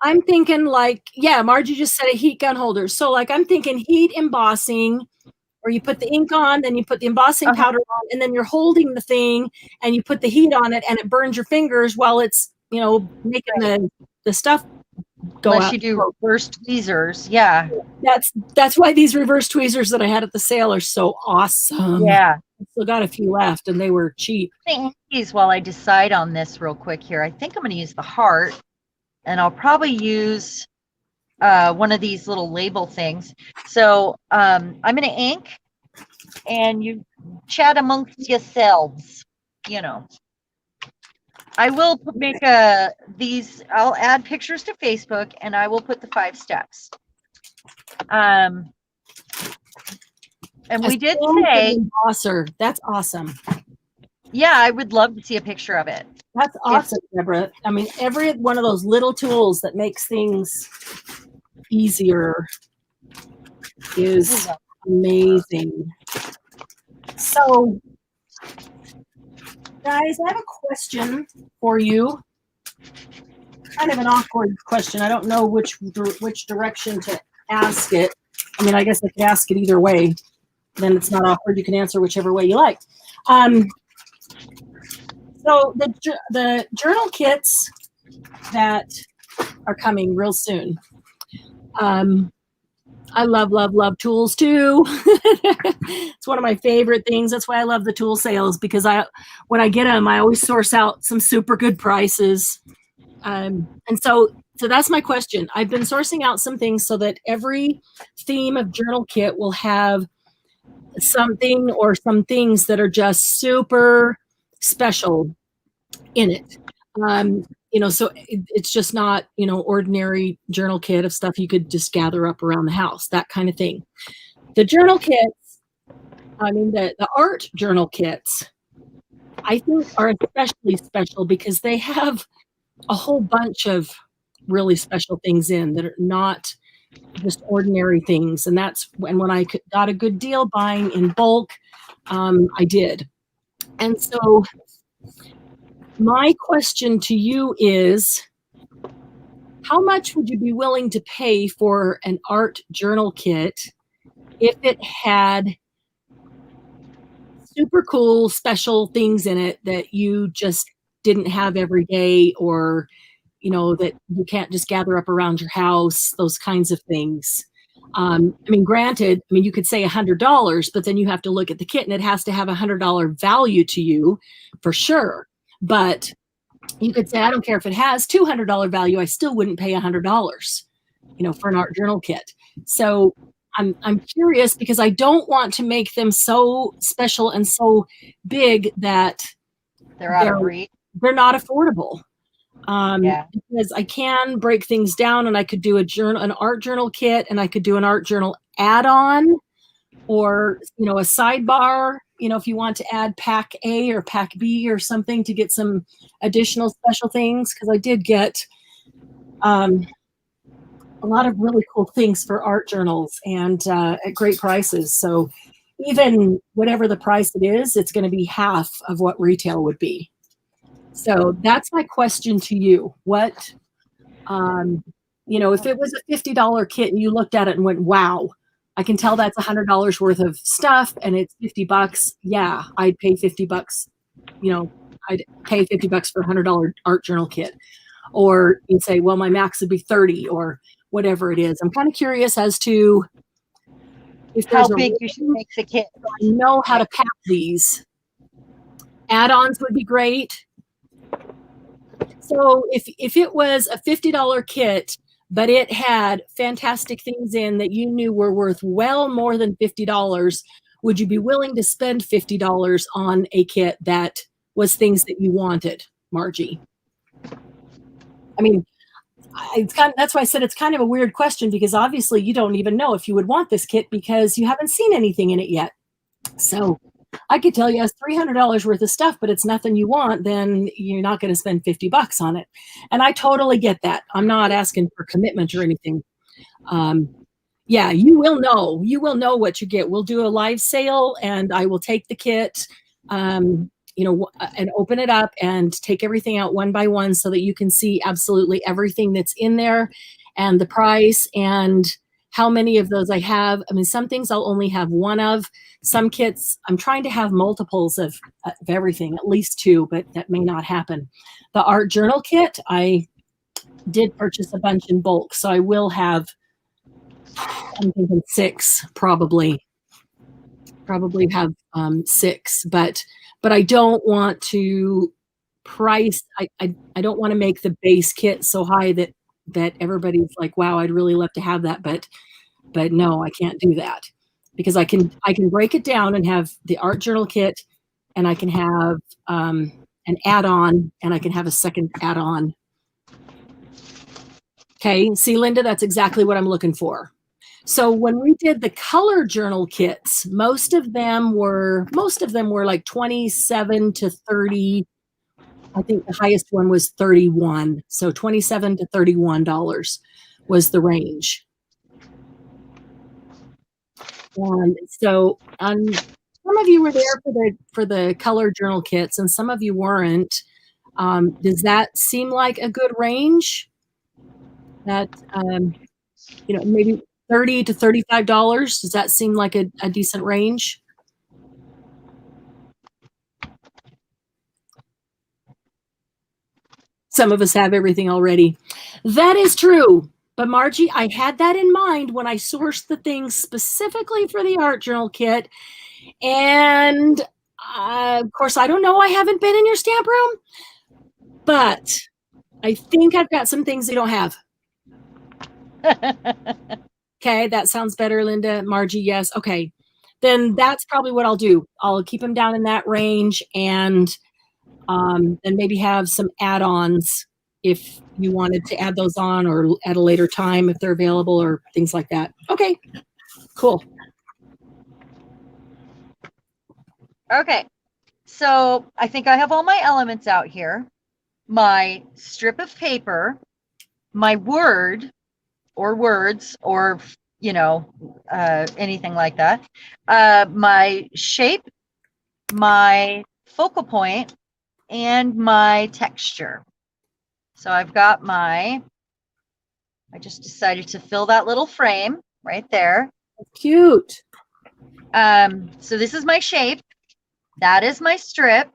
Speaker 1: I'm thinking like, yeah, Margie just said a heat gun holder. So like I'm thinking heat embossing, where you put the ink on, then you put the embossing powder on, and then you're holding the thing and you put the heat on it and it burns your fingers while it's, making the stuff go
Speaker 2: Unless
Speaker 1: out.
Speaker 2: you do reverse tweezers. Yeah.
Speaker 1: That's why these reverse tweezers that I had at the sale are so awesome.
Speaker 2: Yeah.
Speaker 1: I still got a few left and they were cheap.
Speaker 2: While I decide on this real quick here, I think I'm going to use the heart, and I'll probably use one of these little label things. So I'm going to ink, and you chat amongst yourselves. I will make I'll add pictures to Facebook, and I will put the 5 steps. And we did say
Speaker 1: embosser. That's awesome.
Speaker 2: Yeah, I would love to see a picture of it.
Speaker 1: That's awesome, Deborah. I mean, every one of those little tools that makes things easier is amazing. So, guys, I have a question for you. Kind of an awkward question. I don't know which direction to ask it. I mean, I guess I could ask it either way. Then it's not awkward. You can answer whichever way you like. So the journal kits that are coming real soon. I love tools too. It's one of my favorite things. That's why I love the tool sales, because when I get them, I always source out some super good prices. And so that's my question. I've been sourcing out some things so that every theme of journal kit will have something or some things that are just super special in it. So it's just not, ordinary journal kit of stuff you could just gather up around the house, that kind of thing. The journal kits, the art journal kits, I think are especially special because they have a whole bunch of really special things in that are not just ordinary things. And that's when I got a good deal buying in bulk, I did. And so my question to you is, how much would you be willing to pay for an art journal kit if it had super cool, special things in it that you just didn't have every day, or, that you can't just gather up around your house, those kinds of things? Granted, you could say $100, but then you have to look at the kit and it has to have $100 value to you for sure. But you could say, I don't care if it has $200 value, I still wouldn't pay $100, for an art journal kit. So I'm curious, because I don't want to make them so special and so big that
Speaker 2: they're out of reach.
Speaker 1: They're not affordable. Because I can break things down, and I could do an art journal kit, and I could do an art journal add-on, or a sidebar, if you want to add pack A or pack B or something to get some additional special things, because I did get a lot of really cool things for art journals, and at great prices. So even whatever the price it is, it's going to be half of what retail would be. So that's my question to you. What, if it was a $50 kit and you looked at it and went, wow, I can tell that's $100 worth of stuff and it's $50. Yeah, I'd pay $50. I'd pay $50 for a $100 art journal kit. Or you'd say, well, my max would be 30 or whatever it is. I'm kind of curious as to if
Speaker 2: how big you should make the kit.
Speaker 1: I know how to pack these. Add-ons would be great. So if it was a $50 kit, but it had fantastic things in that you knew were worth well more than $50, would you be willing to spend $50 on a kit that was things that you wanted, Margie? I mean, that's why I said it's kind of a weird question, because obviously you don't even know if you would want this kit because you haven't seen anything in it yet. So I could tell you it's $300 worth of stuff, but it's nothing you want, then you're not going to spend $50 on it. And I totally get that. I'm not asking for commitment or anything. Yeah, you will know. You will know what you get. We'll do a live sale, and I will take the kit, and open it up and take everything out one by one so that you can see absolutely everything that's in there and the price and how many of those I have. I mean, some things I'll only have one of. Some kits, I'm trying to have multiples of everything, at least 2, but that may not happen. The art journal kit, I did purchase a bunch in bulk, so I will have, I'm thinking 6 probably have 6, but I don't want to price. I don't want to make the base kit so high that everybody's like, wow, I'd really love to have that, but no, I can't do that, because I can break it down and have the art journal kit, and I can have an add-on, and I can have a second add-on. Okay, see, Linda, that's exactly what I'm looking for. So when we did the color journal kits, most of them were like 27 to 30. I think the highest one was 31. So $27 to $31 was the range. And so some of you were there for the color journal kits, and some of you weren't. Does that seem like a good range? That maybe $30 to $35. Does that seem like a decent range? Some of us have everything already. That is true. But Margie, I had that in mind when I sourced the things specifically for the art journal kit. And of course, I don't know. I haven't been in your stamp room, but I think I've got some things you don't have. Okay, that sounds better, Linda. Margie, yes. Okay, then that's probably what I'll do. I'll keep them down in that range, and maybe have some add-ons if you wanted to add those on, or at a later time if they're available, or things like that. Okay, cool.
Speaker 2: Okay, so I think I have all my elements out here. My strip of paper, my word or words, or anything like that, my shape, my focal point, and my texture. So I've got I just decided to fill that little frame right there.
Speaker 1: Cute.
Speaker 2: So this is my shape. That is my strip.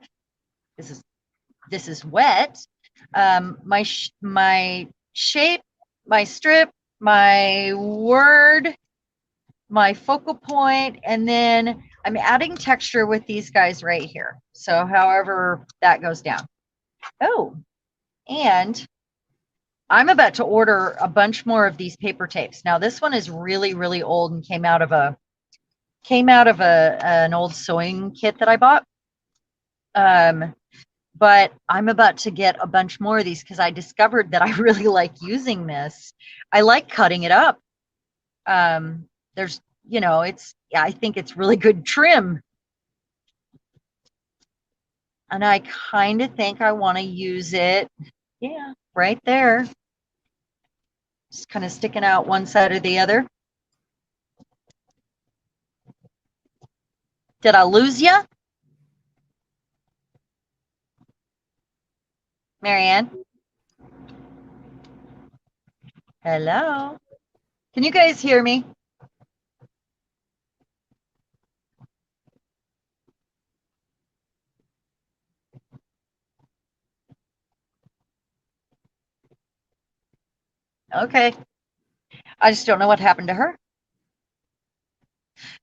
Speaker 2: This is wet. My shape, my strip, my word, my focal point, and then I'm adding texture with these guys right here. So however that goes down. Oh, and I'm about to order a bunch more of these paper tapes. Now this one is really, really old and came out of an old sewing kit that I bought. But I'm about to get a bunch more of these because I discovered that I really like using this. I like cutting it up. There's, I think it's really good trim. And I kind of think I want to use it. Yeah, right there. Just kind of sticking out one side or the other. Did I lose you? Marianne? Hello? Can you guys hear me? Okay. I just don't know what happened to her.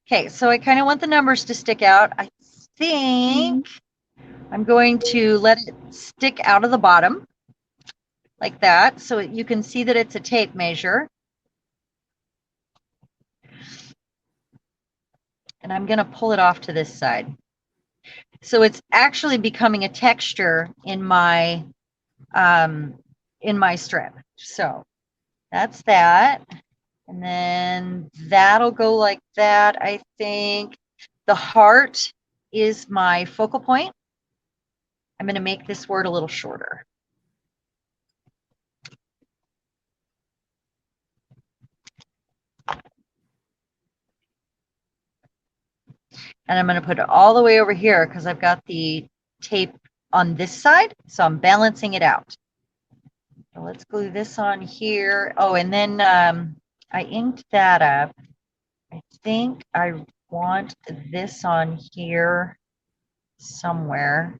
Speaker 2: Okay, so I kind of want the numbers to stick out. I think I'm going to let it stick out of the bottom like that so you can see that it's a tape measure. and I'm going to pull it off to this side. So it's actually becoming a texture in my strip. So that's that. And then that'll go like that. I think the heart is my focal point. I'm going to make this word a little shorter. And I'm going to put it all the way over here because I've got the tape on this side. So I'm balancing it out. So let's glue this on here. Oh, and then I inked that up. I think I want this on here somewhere.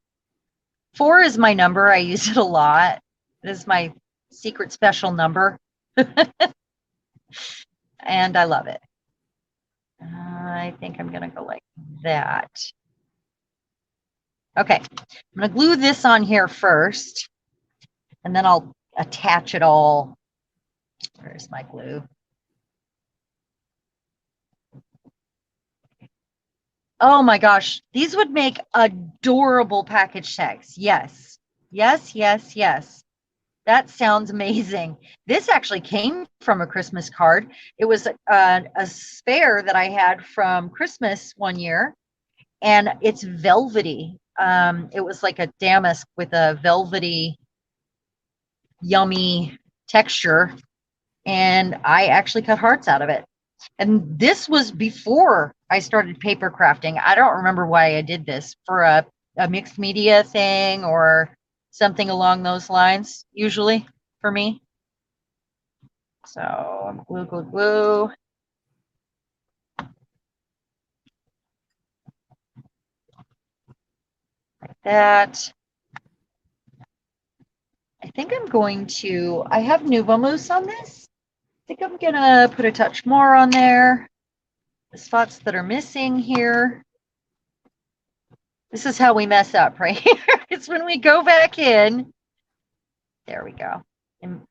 Speaker 2: 4 is my number. I use it a lot. It is my secret special number. And I love it. I think I'm going to go like that. Okay, I'm going to glue this on here first, and then I'll attach it all. Where's my glue? Oh my gosh, these would make adorable package tags. Yes, yes, yes, yes. That sounds amazing. This actually came from a Christmas card. It was a spare that I had from Christmas one year, and it's velvety. It was like a damask with a velvety, yummy texture, and I actually cut hearts out of it. And this was before I started paper crafting. I don't remember why I did this, for a mixed media thing or something along those lines, usually for me. So glue, glue, glue. Like that. I think I'm going to, I have Nuvo Mousse on this. I think I'm gonna put a touch more on there. The spots that are missing here. This is how we mess up right here. It's when we go back in. There we go. And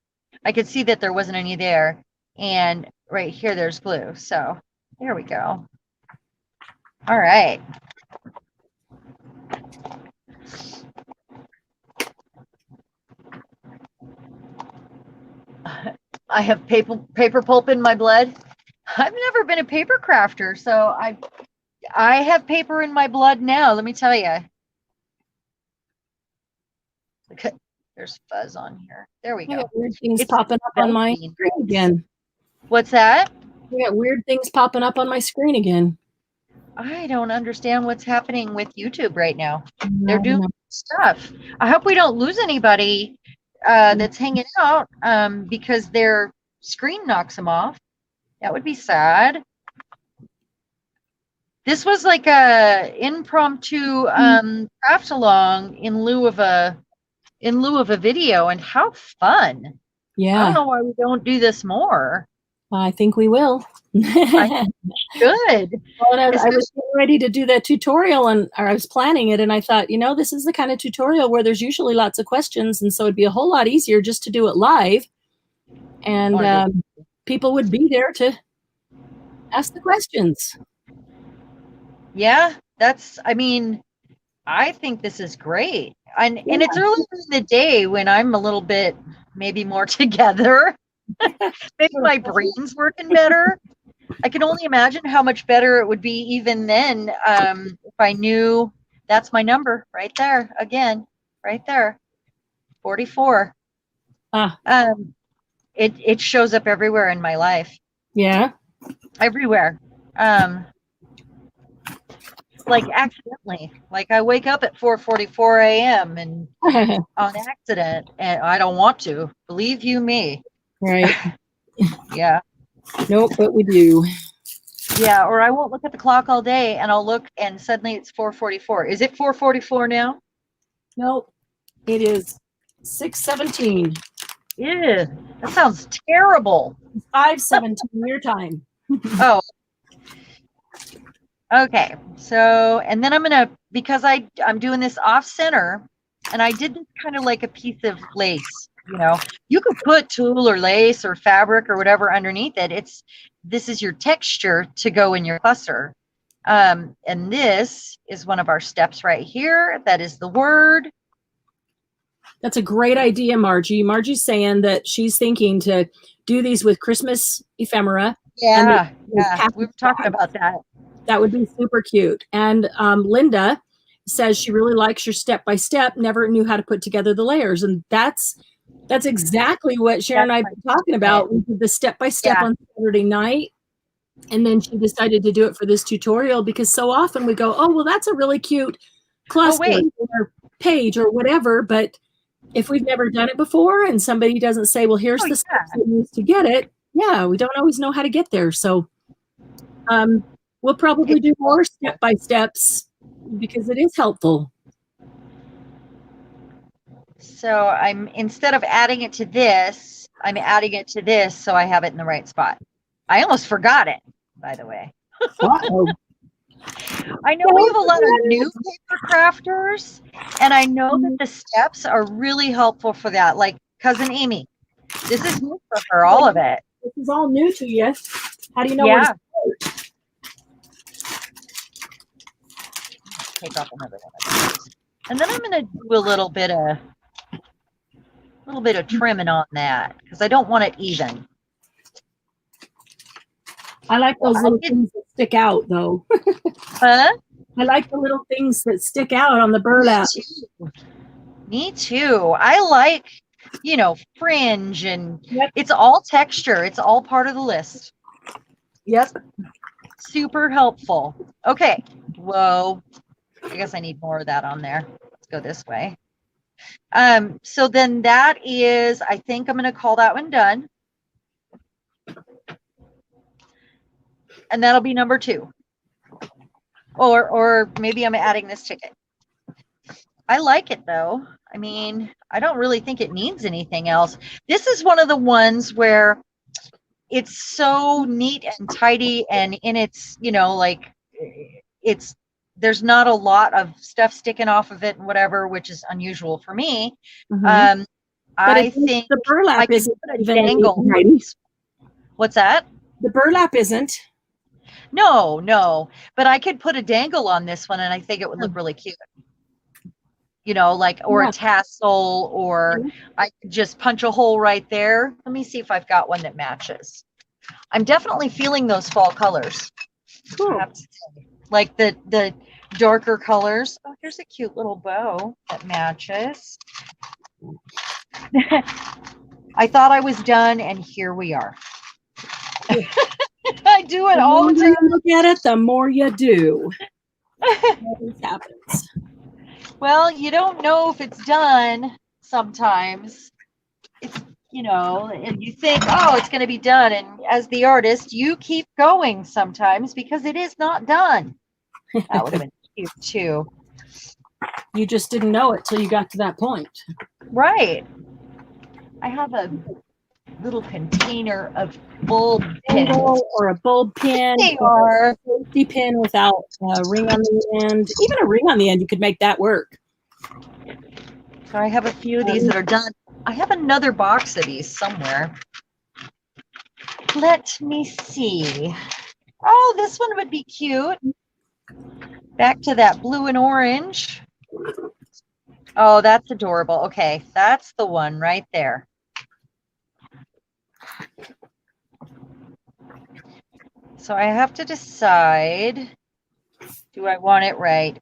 Speaker 2: I could see that there wasn't any there. And right here, there's glue. So there we go. All right. I have paper pulp in my blood. I've never been a paper crafter, so I have paper in my blood now, let me tell you. There's fuzz on here. There we go.
Speaker 1: I got weird things popping up on my screen again.
Speaker 2: What's that?
Speaker 1: I got weird things popping up on my screen again.
Speaker 2: I don't understand what's happening with YouTube right now. They're doing stuff. I hope we don't lose anybody that's hanging out because their screen knocks them off. That would be sad. This was like a impromptu craft along in lieu of a video, and how fun.
Speaker 1: Yeah.
Speaker 2: I don't know why we don't do this more.
Speaker 1: I think we will.
Speaker 2: I good.
Speaker 1: Well, I was getting ready to do that tutorial, or I was planning it, and I thought, this is the kind of tutorial where there's usually lots of questions, and so it'd be a whole lot easier just to do it live, and people would be there to ask the questions.
Speaker 2: Yeah, I think this is great. And it's early in the day when I'm a little bit maybe more together. Maybe my brain's working better. I can only imagine how much better it would be even then if I knew that's my number right there. Again, right there, 44. It shows up everywhere in my life.
Speaker 1: Yeah,
Speaker 2: everywhere. Like accidentally, like I wake up at 4:44 a.m. and on accident, and I don't want to. Believe you me.
Speaker 1: Right.
Speaker 2: Yeah.
Speaker 1: Nope, but we do.
Speaker 2: Yeah, or I won't look at the clock all day, and I'll look, and suddenly it's 4:44. Is it 4:44 now?
Speaker 1: Nope, it is 6:17.
Speaker 2: Yeah, that sounds terrible.
Speaker 1: 5:17 your time.
Speaker 2: Oh. Okay, so, and then I'm gonna, because I'm doing this off center, and I did this kind of like a piece of lace. You could put tulle or lace or fabric or whatever underneath it. This is your texture to go in your cluster. And this is one of our steps right here. That is the word.
Speaker 1: That's a great idea, Margie. Margie's saying that she's thinking to do these with Christmas ephemera.
Speaker 2: Yeah, we were talking about that.
Speaker 1: That would be super cute. And Linda says she really likes your step by step, never knew how to put together the layers. And that's exactly what Cheran and I have been talking about. We did the step by step on Saturday night. And then she decided to do it for this tutorial because so often we go, oh, well, that's a really cute cluster or page or whatever. But if we've never done it before and somebody doesn't say, well, here's the steps that you use to get it. Yeah, we don't always know how to get there. So we'll probably do more step-by-steps because it is helpful.
Speaker 2: So instead of adding it to this, I'm adding it to this so I have it in the right spot. I almost forgot it, by the way. I know we have a lot of new paper crafters, and I know that the steps are really helpful for that. Like Cousin Amy, this is new for her, all of it.
Speaker 1: This is all new to you. How do you know where to start?
Speaker 2: Take off another one of those. And then I'm going to do a little bit of trimming on that because I don't want it even.
Speaker 1: I like those little things that stick out, though.
Speaker 2: Huh?
Speaker 1: I like the little things that stick out on the burlap.
Speaker 2: Me too. I like, fringe, and it's all texture. It's all part of the list.
Speaker 1: Yep.
Speaker 2: Super helpful. Okay. Whoa. I guess I need more of that on there. Let's go this way. So then that is, I think I'm going to call that one done. And that'll be number 2. Or maybe I'm adding this ticket. I like it though. I mean, I don't really think it needs anything else. This is one of the ones where it's so neat and tidy, and in its, there's not a lot of stuff sticking off of it and whatever, which is unusual for me.
Speaker 1: Mm-hmm.
Speaker 2: I think
Speaker 1: the burlap
Speaker 2: is a dangle. What's that?
Speaker 1: The burlap isn't.
Speaker 2: No, but I could put a dangle on this one and I think it would look really cute. Or a tassel, or I could just punch a hole right there. Let me see if I've got one that matches. I'm definitely feeling those fall colors.
Speaker 1: Cool.
Speaker 2: Like the darker colors. Oh, here's a cute little bow that matches. I thought I was done, and here we are. I do it all the time.
Speaker 1: The more you look at it, the more you do. What happens?
Speaker 2: Well, you don't know if it's done sometimes. It's, and you think, oh, it's going to be done. And as the artist, you keep going sometimes because it is not done. That would have been cute too.
Speaker 1: You just didn't know it till you got to that point.
Speaker 2: Right. I have a little container of bulb pins.
Speaker 1: Or a bulb pin.
Speaker 2: They are.
Speaker 1: A safety pin without a ring on the end. Even a ring on the end, you could make that work.
Speaker 2: So I have a few of these that are done. I have another box of these somewhere. Let me see. Oh, this one would be cute. Back to that blue and orange. Oh, that's adorable. Okay, that's the one right there. So I have to decide, do I want it right?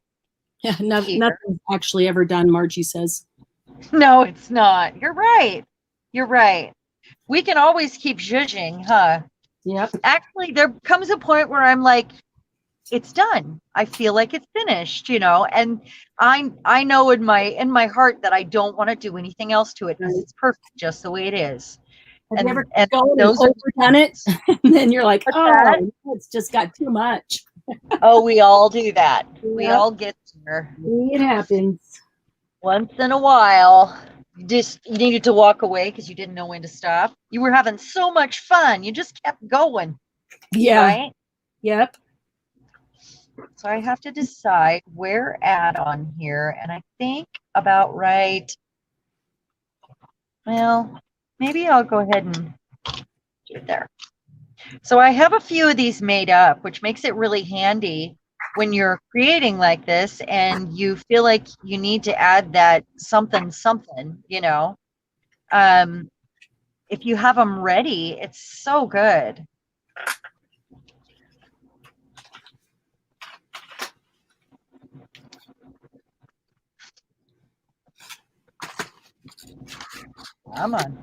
Speaker 1: Yeah, nothing's actually ever done, Margie says.
Speaker 2: No, it's not. You're right. You're right. We can always keep judging, huh?
Speaker 1: Yep.
Speaker 2: Actually, there comes a point where I'm like, it's done. I feel like it's finished, and I know in my heart that I don't want to do anything else to it because it's perfect just the way it is.
Speaker 1: Have you ever overdone it? And then you're like, oh, it's just got too much.
Speaker 2: Oh, we all do that. Yep. We all get there.
Speaker 1: It happens.
Speaker 2: Once in a while, you needed to walk away because you didn't know when to stop. You were having so much fun. You just kept going.
Speaker 1: Yeah.
Speaker 2: Right?
Speaker 1: Yep.
Speaker 2: So I have to decide where at on here. And I think about right. Well, maybe I'll go ahead and do it there. So I have a few of these made up, which makes it really handy when you're creating like this and you feel like you need to add that something, you know, if you have them ready, it's so good. Come on.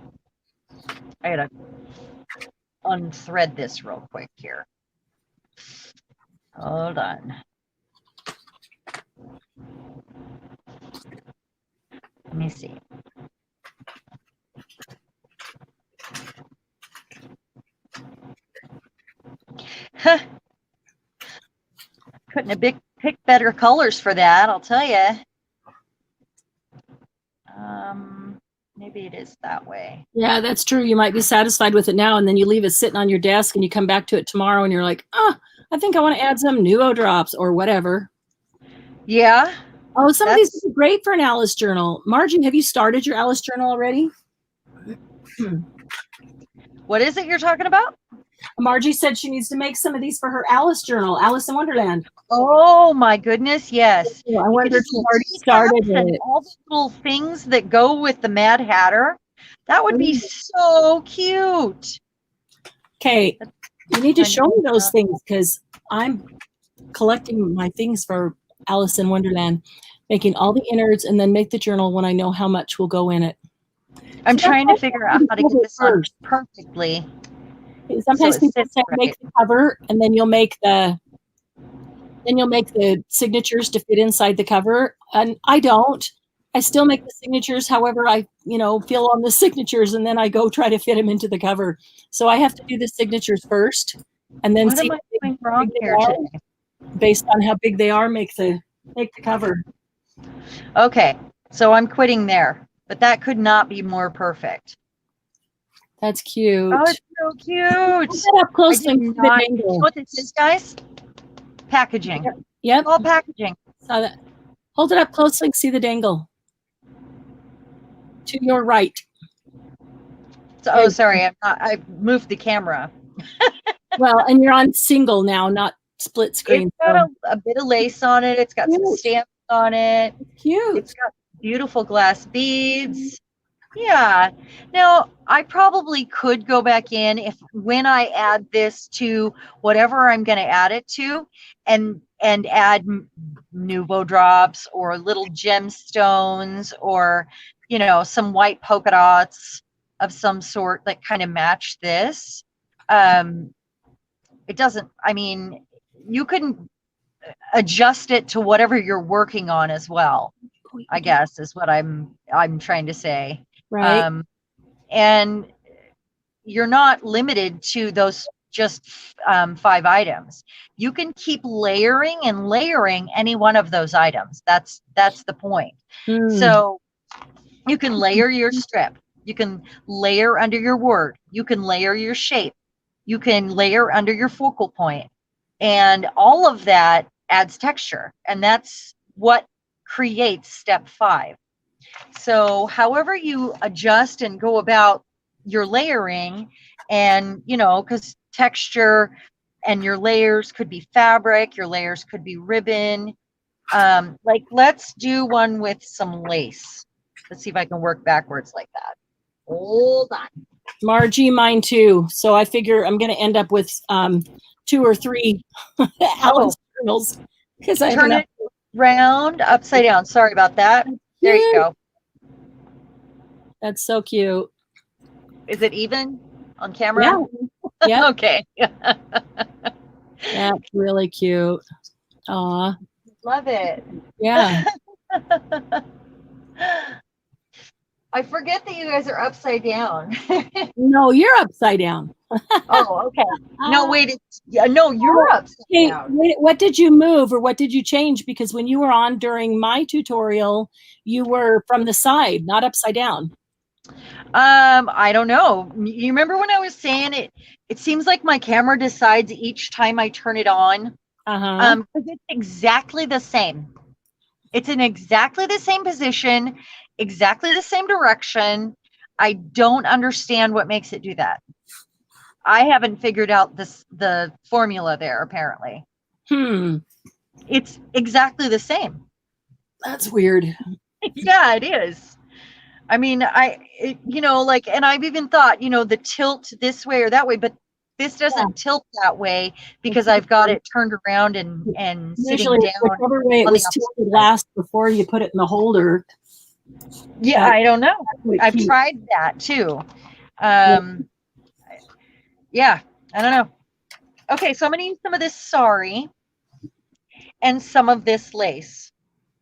Speaker 2: I gotta unthread this real quick here. Hold on. Let me see. Couldn't have picked better colors for that, I'll tell you. Maybe it is that way.
Speaker 1: Yeah, that's true. You might be satisfied with it now, and then you leave it sitting on your desk, and you come back to it tomorrow, and you're like, oh, I think I want to add some Nuvo drops or whatever.
Speaker 2: Yeah.
Speaker 1: Oh, some of these would be great for an Alice journal. Margie, have you started your Alice journal already?
Speaker 2: What is it you're talking about?
Speaker 1: Margie said she needs to make some of these for her Alice journal, Alice in Wonderland.
Speaker 2: Oh my goodness, yes.
Speaker 1: I wonder if you've already started it.
Speaker 2: All the little things that go with the Mad Hatter. That would be so cute.
Speaker 1: Okay, you need to show me those things because I'm collecting my things for Alice in Wonderland, making all the innards and then make the journal when I know how much will go in it.
Speaker 2: I'm trying to figure out how to get this on perfectly.
Speaker 1: Sometimes people say make the cover and then you'll make the signatures to fit inside the cover. And I don't. I still make the signatures however I, feel on the signatures, and then I go try to fit them into the cover. So I have to do the signatures first and then see
Speaker 2: what am I doing wrong here today?
Speaker 1: Based on how big they are, make the cover.
Speaker 2: Okay, so I'm quitting there, but that could not be more perfect.
Speaker 1: That's cute.
Speaker 2: Oh, it's so cute.
Speaker 1: Hold up close to
Speaker 2: you know what this is, guys? Packaging.
Speaker 1: Yep.
Speaker 2: All packaging.
Speaker 1: Saw that. Hold it up closely and see the dangle. To your right.
Speaker 2: So, sorry, I moved the camera.
Speaker 1: Well, and you're on single now, not split screen.
Speaker 2: It's got a bit of lace on it. It's got some stamps on it.
Speaker 1: Cute.
Speaker 2: It's got beautiful glass beads. Yeah. Now, I probably could go back in when I add this to whatever I'm going to add it to and add Nuvo drops or little gemstones or, some white polka dots of some sort that kind of match this. It doesn't, you can adjust it to whatever you're working on as well, I guess is what I'm trying to say.
Speaker 1: Right.
Speaker 2: And you're not limited to those just 5 items. You can keep layering and layering any one of those items. That's the point. So you can layer your strip. You can layer under your word. You can layer your shape. You can layer under your focal point. And all of that adds texture. And that's what creates step 5. So however you adjust and go about your layering, and, because texture and your layers could be fabric, your layers could be ribbon. Like, let's do one with some lace. Let's see if I can work backwards like that. Hold on.
Speaker 1: Margie, mine too. So I figure I'm going to end up with 2 or 3 Alice journals because I
Speaker 2: turn it round upside down. Sorry about that. There you go.
Speaker 1: That's so cute.
Speaker 2: Is it even on camera?
Speaker 1: Yeah.
Speaker 2: Okay.
Speaker 1: That's really cute. Aw.
Speaker 2: Love it.
Speaker 1: Yeah.
Speaker 2: I forget that you guys are upside down.
Speaker 1: No, you're upside down.
Speaker 2: Oh, okay. No, wait. No, you're upside down.
Speaker 1: What did you move or what did you change? Because when you were on during my tutorial, you were from the side, not upside down.
Speaker 2: I don't know. You remember when I was saying it? It seems like my camera decides each time I turn it on. Because it's exactly the same. It's in exactly the same position, exactly the same direction. I don't understand what makes it do that. I haven't figured out the formula there, apparently. It's exactly the same.
Speaker 1: That's weird.
Speaker 2: Yeah, it is. I mean, like, and I've even thought, the tilt this way or that way, but this
Speaker 1: Yeah.
Speaker 2: doesn't tilt that way because
Speaker 1: It's
Speaker 2: I've got it turned around and sitting
Speaker 1: usually
Speaker 2: down
Speaker 1: whichever way it
Speaker 2: on the
Speaker 1: was
Speaker 2: opposite
Speaker 1: tilted
Speaker 2: side.
Speaker 1: last before you put it in the holder.
Speaker 2: Yeah,
Speaker 1: That
Speaker 2: I don't know.
Speaker 1: would
Speaker 2: I've
Speaker 1: keep.
Speaker 2: tried that too.
Speaker 1: Yeah.
Speaker 2: Yeah, I don't know. Okay, so I'm gonna use some of this sari and some of this lace.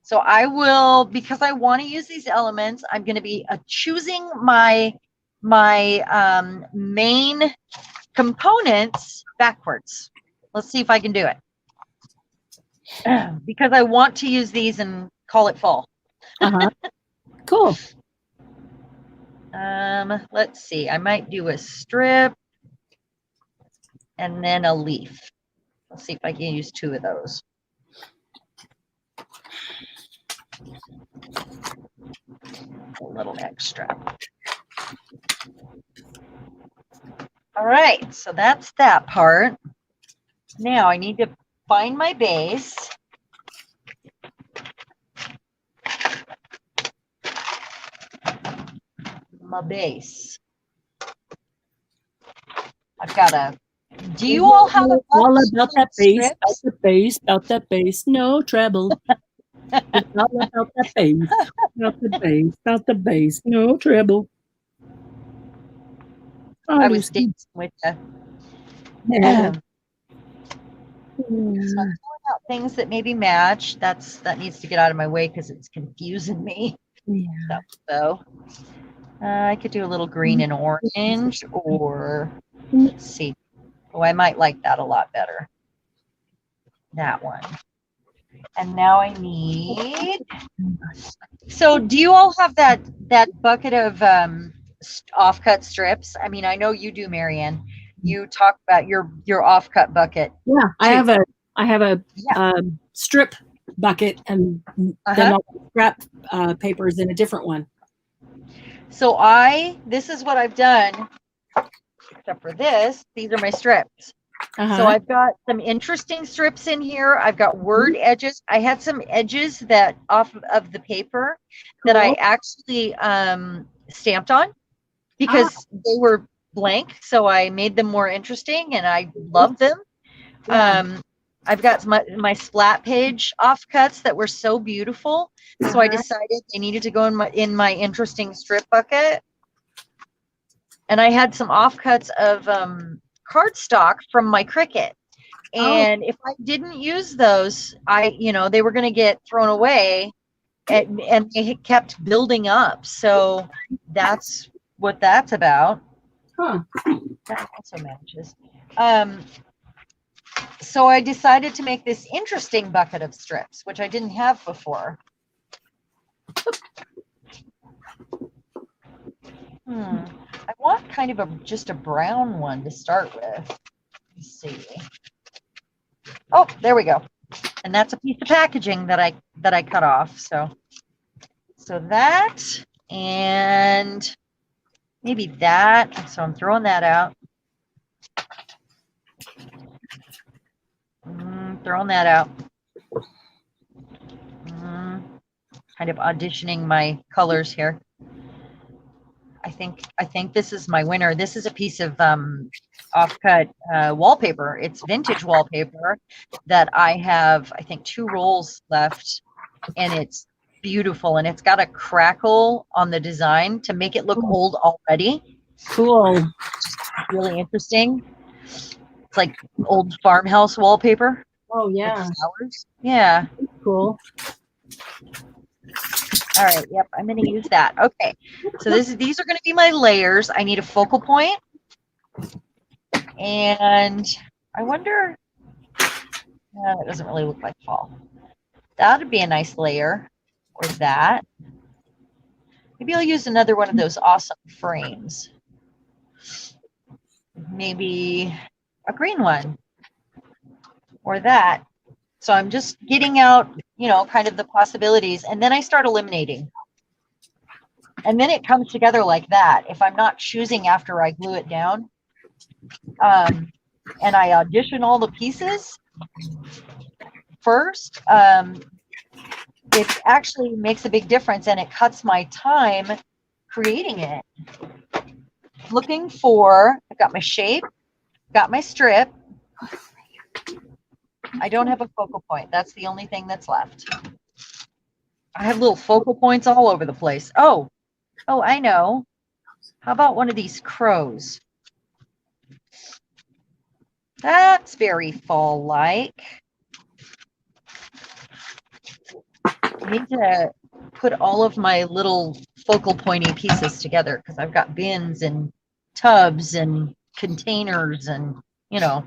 Speaker 2: So I will, because I want to use these elements, I'm going to be choosing my main components backwards. Let's see if I can do it. Because I want to use these and call it fall.
Speaker 1: Cool.
Speaker 2: Let's see. I might do a strip and then a leaf. Let's see if I can use 2 of those. A little extra. All right, so that's that part. Now I need to find my base. My base. I've got a. Do you all have a
Speaker 1: all about that bass? About
Speaker 2: strips?
Speaker 1: the bass? About that bass? No treble. It's all about that bass. About the bass. About the bass. No treble. Oh,
Speaker 2: I was
Speaker 1: Lucy.
Speaker 2: dancing with you.
Speaker 1: Yeah.
Speaker 2: So I'm pulling out things that maybe match. That needs to get out of my way because it's confusing me.
Speaker 1: Yeah.
Speaker 2: So I could do a little green and orange, or let's see. Oh, I might like that a lot better. That one. And now I need. So do you all have that bucket of offcut strips? I mean, I know you do, Marianne. You talk about your offcut bucket.
Speaker 1: Yeah, I have a
Speaker 2: Yeah.
Speaker 1: strip bucket, and then I'll scrap papers in a different one.
Speaker 2: So this is what I've done, except for this. These are my strips. So I've got some interesting strips in here. I've got word edges. I had some edges that off of the paper that I actually stamped on because they were blank. So I made them more interesting and I love them. I've got my splat page offcuts that were so beautiful. So I decided they needed to go in my interesting strip bucket. And I had some offcuts of cardstock from my Cricut. And if I didn't use those, they were going to get thrown away, and they kept building up. So that's what that's about. That also matches. So I decided to make this interesting bucket of strips, which I didn't have before. I want kind of just a brown one to start with. Let's see. Oh, there we go. And that's a piece of packaging that I cut off. So that, and maybe that. So I'm throwing that out. Throwing that out. Kind of auditioning my colors here. I think this is my winner. This is a piece of offcut wallpaper. It's vintage wallpaper that I have, I think, 2 rolls left, and it's beautiful, and it's got a crackle on the design to make it look old already.
Speaker 1: Cool.
Speaker 2: Really interesting. It's like old farmhouse wallpaper.
Speaker 1: Oh yeah.
Speaker 2: Flowers. Yeah.
Speaker 1: Cool.
Speaker 2: All right. Yep. I'm going to use that. Okay. So these are going to be my layers. I need a focal point. And I wonder, that doesn't really look like fall. That would be a nice layer, or that. Maybe I'll use another one of those awesome frames. Maybe a green one, or that. So I'm just getting out, kind of the possibilities, and then I start eliminating. And then it comes together like that. If I'm not choosing after I glue it down, and I audition all the pieces, first, it actually makes a big difference, and it cuts my time creating it. Looking for, I've got my shape, got my strip. I don't have a focal point. That's the only thing that's left. I have little focal points all over the place. Oh, I know. How about one of these crows? That's very fall-like. I need to put all of my little focal pointy pieces together because I've got bins and tubs and containers and, you know,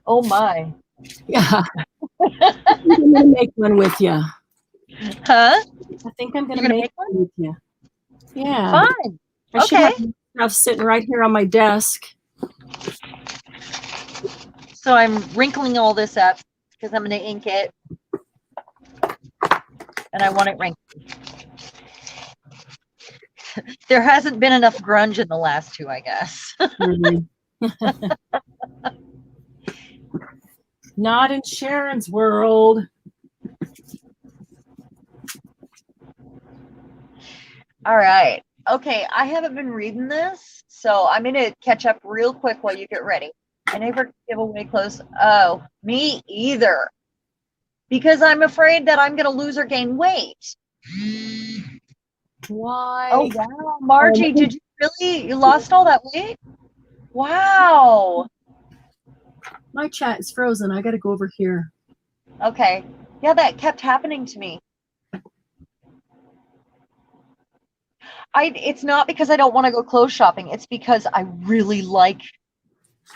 Speaker 2: oh my.
Speaker 1: Yeah. I'm going to make one with you.
Speaker 2: Huh?
Speaker 1: I think I'm going to make one with you. Yeah.
Speaker 2: Fun.
Speaker 1: I should have stuff sitting right here on my desk.
Speaker 2: So I'm wrinkling all this up because I'm going to ink it. And I want it wrinkled. There hasn't been enough grunge in the last two, I guess.
Speaker 1: Not in Cheran's world.
Speaker 2: All right. Okay, I haven't been reading this, so I'm going to catch up real quick while you get ready. I never give away clothes. Oh, me either. Because I'm afraid that I'm going to lose or gain weight.
Speaker 1: Why?
Speaker 2: Oh, wow. Margie, did you really? You lost all that weight? Wow.
Speaker 1: My chat is frozen. I got to go over here.
Speaker 2: Okay. Yeah, that kept happening to me. It's not because I don't want to go clothes shopping. It's because I really like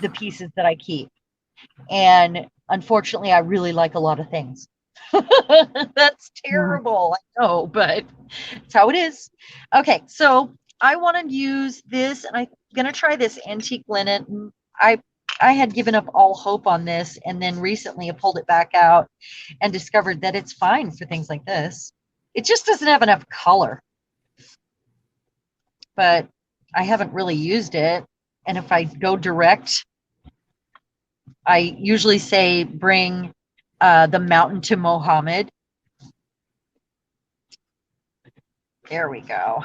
Speaker 2: the pieces that I keep. And unfortunately, I really like a lot of things. That's terrible. I know, but it's how it is. Okay, so I want to use this, and I'm going to try this antique linen. I had given up all hope on this, and then recently I pulled it back out and discovered that it's fine for things like this. It just doesn't have enough color. But I haven't really used it. And if I go direct, I usually say bring the mountain to Mohammed. There we go.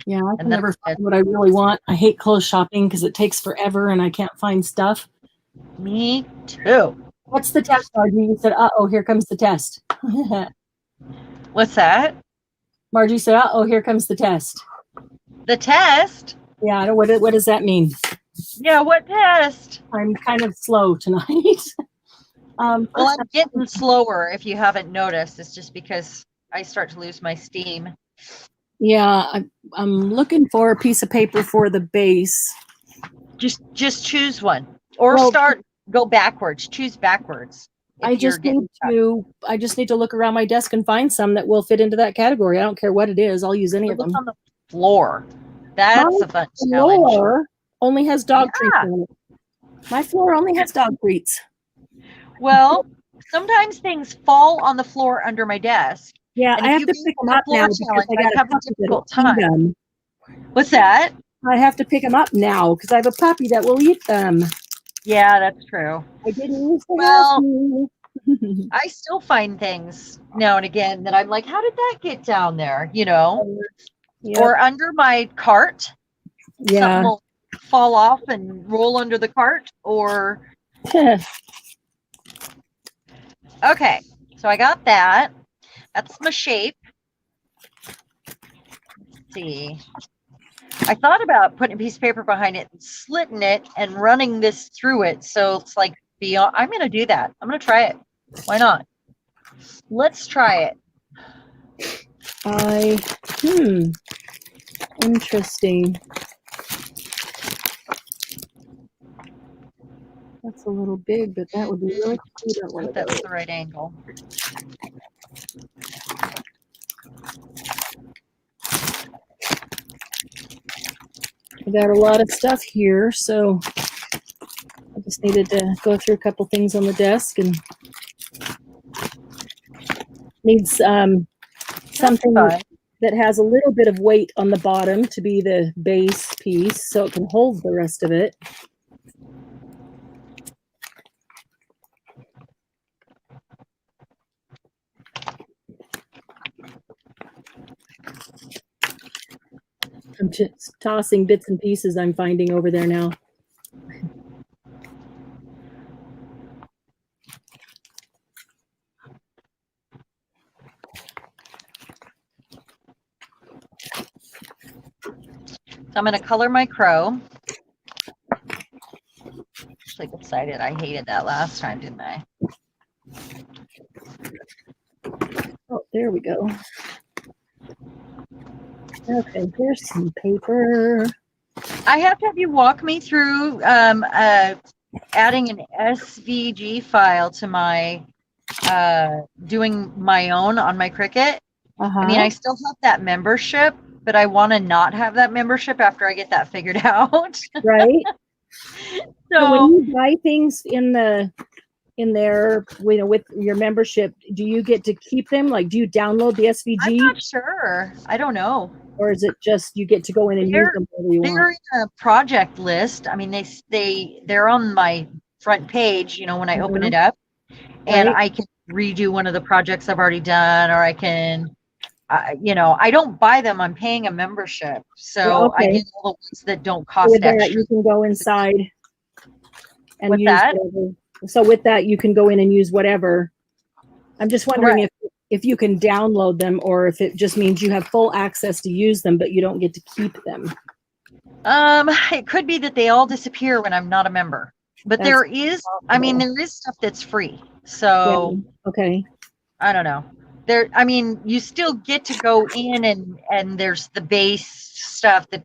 Speaker 1: Yeah, I can never find what I really want. I hate clothes shopping because it takes forever and I can't find stuff.
Speaker 2: Me too.
Speaker 1: What's the test, Margie? You said, uh-oh, here comes the test.
Speaker 2: What's that?
Speaker 1: Margie said, uh-oh, here comes the test.
Speaker 2: The test?
Speaker 1: Yeah, what does that mean?
Speaker 2: Yeah, what test?
Speaker 1: I'm kind of slow tonight.
Speaker 2: Well, I'm getting slower if you haven't noticed. It's just because I start to lose my steam.
Speaker 1: Yeah, I'm looking for a piece of paper for the base.
Speaker 2: Just choose one. Or go backwards. Choose backwards.
Speaker 1: I just need to look around my desk and find some that will fit into that category. I don't care what it is. I'll use any of them.
Speaker 2: On the floor. That's a fun challenge.
Speaker 1: My floor only has dog treats on it. My floor only has dog treats.
Speaker 2: Well, sometimes things fall on the floor under my desk.
Speaker 1: Yeah, I have to pick them up now because I have a difficult time.
Speaker 2: What's that?
Speaker 1: I have to pick them up now because I have a puppy that will eat them.
Speaker 2: Yeah, that's true.
Speaker 1: I didn't use the
Speaker 2: I still find things now and again that I'm like, how did that get down there? You know, or under my cart. Yeah, something will fall off and roll under the cart. Or okay, so I got that. That's my shape. Let's see. I thought about putting a piece of paper behind it and slitting it and running this through it. So it's like beyond. I'm going to do that. I'm going to try it. Why not? Let's try
Speaker 1: it. Interesting. That's a little big, but that would be really cool.
Speaker 2: That's the right angle.
Speaker 1: I got a lot of stuff here, so I just needed to go through a couple things on the desk and needs something that has a little bit of weight on the bottom to be the base piece so it can hold the rest of it. I'm just tossing bits and pieces I'm finding over there now.
Speaker 2: So I'm going to color my crow. Like excited. I hated that last time, didn't I?
Speaker 1: Oh, there we go. Okay, here's some paper.
Speaker 2: I have to have you walk me through adding an SVG file to my doing my own on my Cricut. I mean, I still have that membership, but I want to not have that membership after I get that figured out.
Speaker 1: Right.
Speaker 2: So
Speaker 1: when you buy things in there, with your membership, do you get to keep them? Like, do you download the SVG?
Speaker 2: I'm not sure. I don't know.
Speaker 1: Or is it just you get to go in and use them whenever you want?
Speaker 2: They're in a project list. I mean, they're on my front page, when I open it up, and I can redo one of the projects I've already done, or I can, I don't buy them. I'm paying a membership, so I get all the ones that don't cost
Speaker 1: with
Speaker 2: extra.
Speaker 1: that, you can go inside and
Speaker 2: with
Speaker 1: use
Speaker 2: that.
Speaker 1: Whatever. So with that, you can go in and use whatever. I'm just wondering if you can download them, or if it just means you have full access to use them, but you don't get to keep them.
Speaker 2: It could be that they all disappear when I'm not a member, but there is stuff that's free. So
Speaker 1: okay,
Speaker 2: I don't know. I mean, you still get to go in and there's the base stuff that,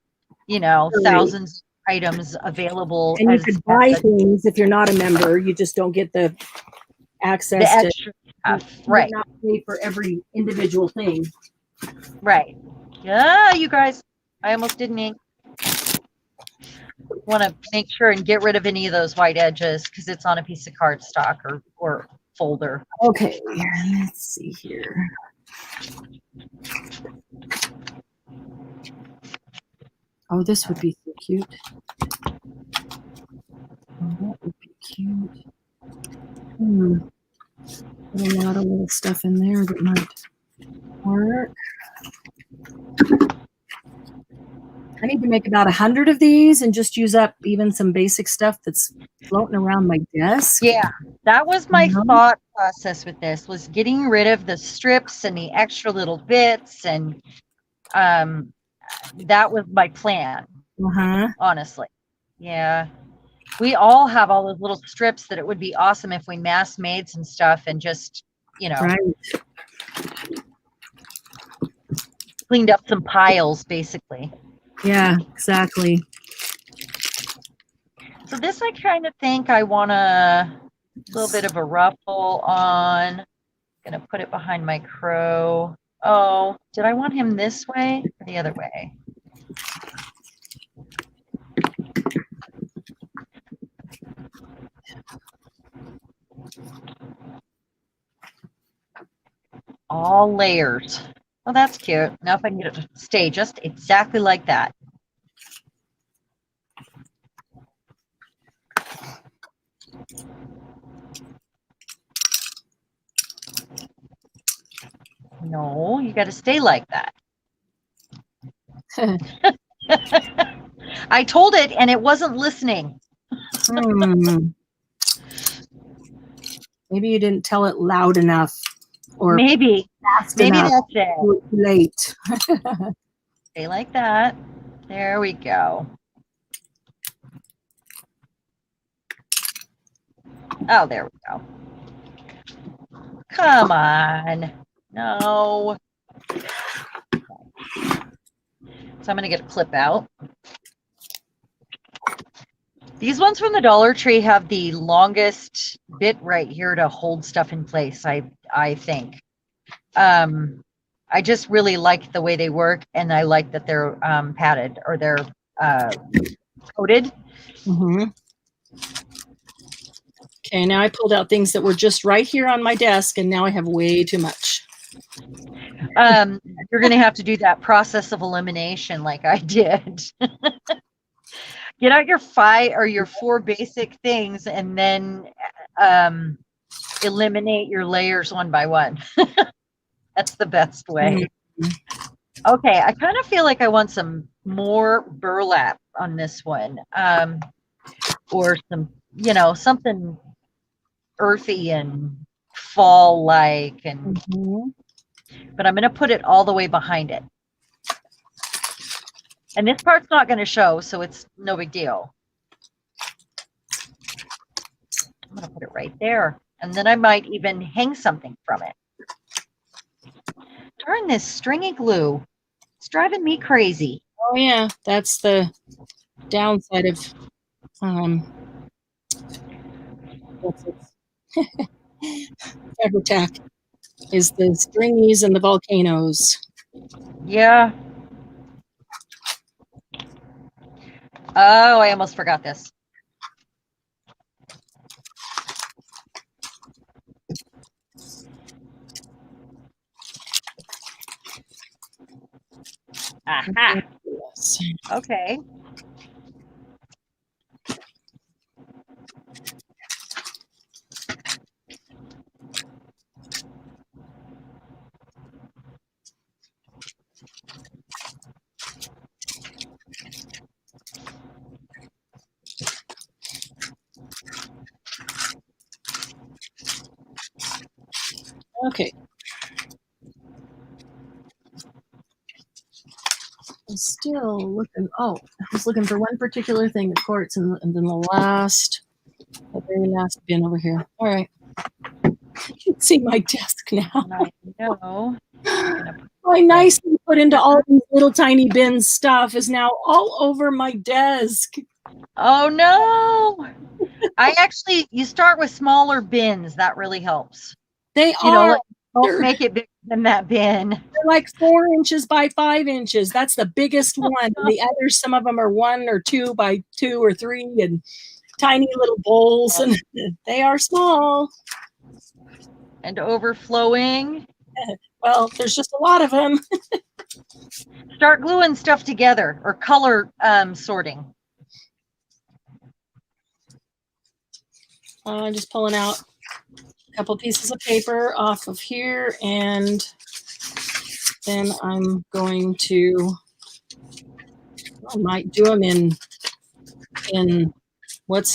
Speaker 2: thousands of items available.
Speaker 1: And you could buy things if you're not a member. You just don't get the access
Speaker 2: the extra stuff. Right.
Speaker 1: Not pay for every individual thing.
Speaker 2: Right. Yeah, you guys, I almost didn't ink. Want to make sure and get rid of any of those white edges because it's on a piece of cardstock or folder.
Speaker 1: Okay, let's see here. Oh, this would be so cute. Oh, that would be cute. There's a lot of little stuff in there that might work. I need to make about 100 of these and just use up even some basic stuff that's floating around my desk.
Speaker 2: Yeah, that was my thought process with this, was getting rid of the strips and the extra little bits, and that was my plan. Honestly. Yeah. We all have all those little strips that it would be awesome if we mass made some stuff and just, cleaned up some piles, basically.
Speaker 1: Yeah, exactly.
Speaker 2: So this, I kind of think I want a little bit of a ruffle on. Gonna put it behind my crow. Oh, did I want him this way or the other way? All layers. Oh, that's cute. Now if I can get it to stay just exactly like that. No, you got to stay like that. I told it and it wasn't listening.
Speaker 1: Maybe you didn't tell it loud enough, or
Speaker 2: maybe
Speaker 1: fast enough.
Speaker 2: That's it.
Speaker 1: Late.
Speaker 2: Stay like that. There we go. Oh, there we go. Come on. No. So I'm going to get a clip out. These ones from the Dollar Tree have the longest bit right here to hold stuff in place, I think. I just really like the way they work, and I like that they're padded, or they're coated. Okay, now I pulled out things that were just right here on my desk, and now I have way too much. You're going to have to do that process of elimination like I did. Get out your 5 or your 4 basic things, and then eliminate your layers one by one. That's the best way. Okay, I kind of feel like I want some more burlap on this one, or some, something earthy and fall like, and but I'm going to put it all the way behind it. And this part's not going to show, so it's no big deal. I'm going to put it right there. And then I might even hang something from it. Darn this stringy glue. It's driving me crazy.
Speaker 1: Oh yeah, that's the downside of what's it? Fabri-Tac is the stringies and the volcanoes.
Speaker 2: Yeah. Oh, I almost forgot this. Aha.
Speaker 1: Yes.
Speaker 2: Okay.
Speaker 1: Okay. I'm still looking. Oh, I was looking for one particular thing, of course, and then the very last bin over here. All right. You can see my desk now.
Speaker 2: I know.
Speaker 1: I nicely put into all these little tiny bins stuff is now all over my desk.
Speaker 2: Oh no. You start with smaller bins. That really helps.
Speaker 1: They are.
Speaker 2: Don't make it bigger than that bin.
Speaker 1: They're like 4 inches by 5 inches. That's the biggest one. And the others, some of them are 1 or 2 by 2 or 3 and tiny little bowls. And they are small.
Speaker 2: And overflowing.
Speaker 1: Well, there's just a lot of them.
Speaker 2: Start gluing stuff together or color sorting.
Speaker 1: I'm just pulling out a couple pieces of paper off of here, and then I'm going to, I might do them in what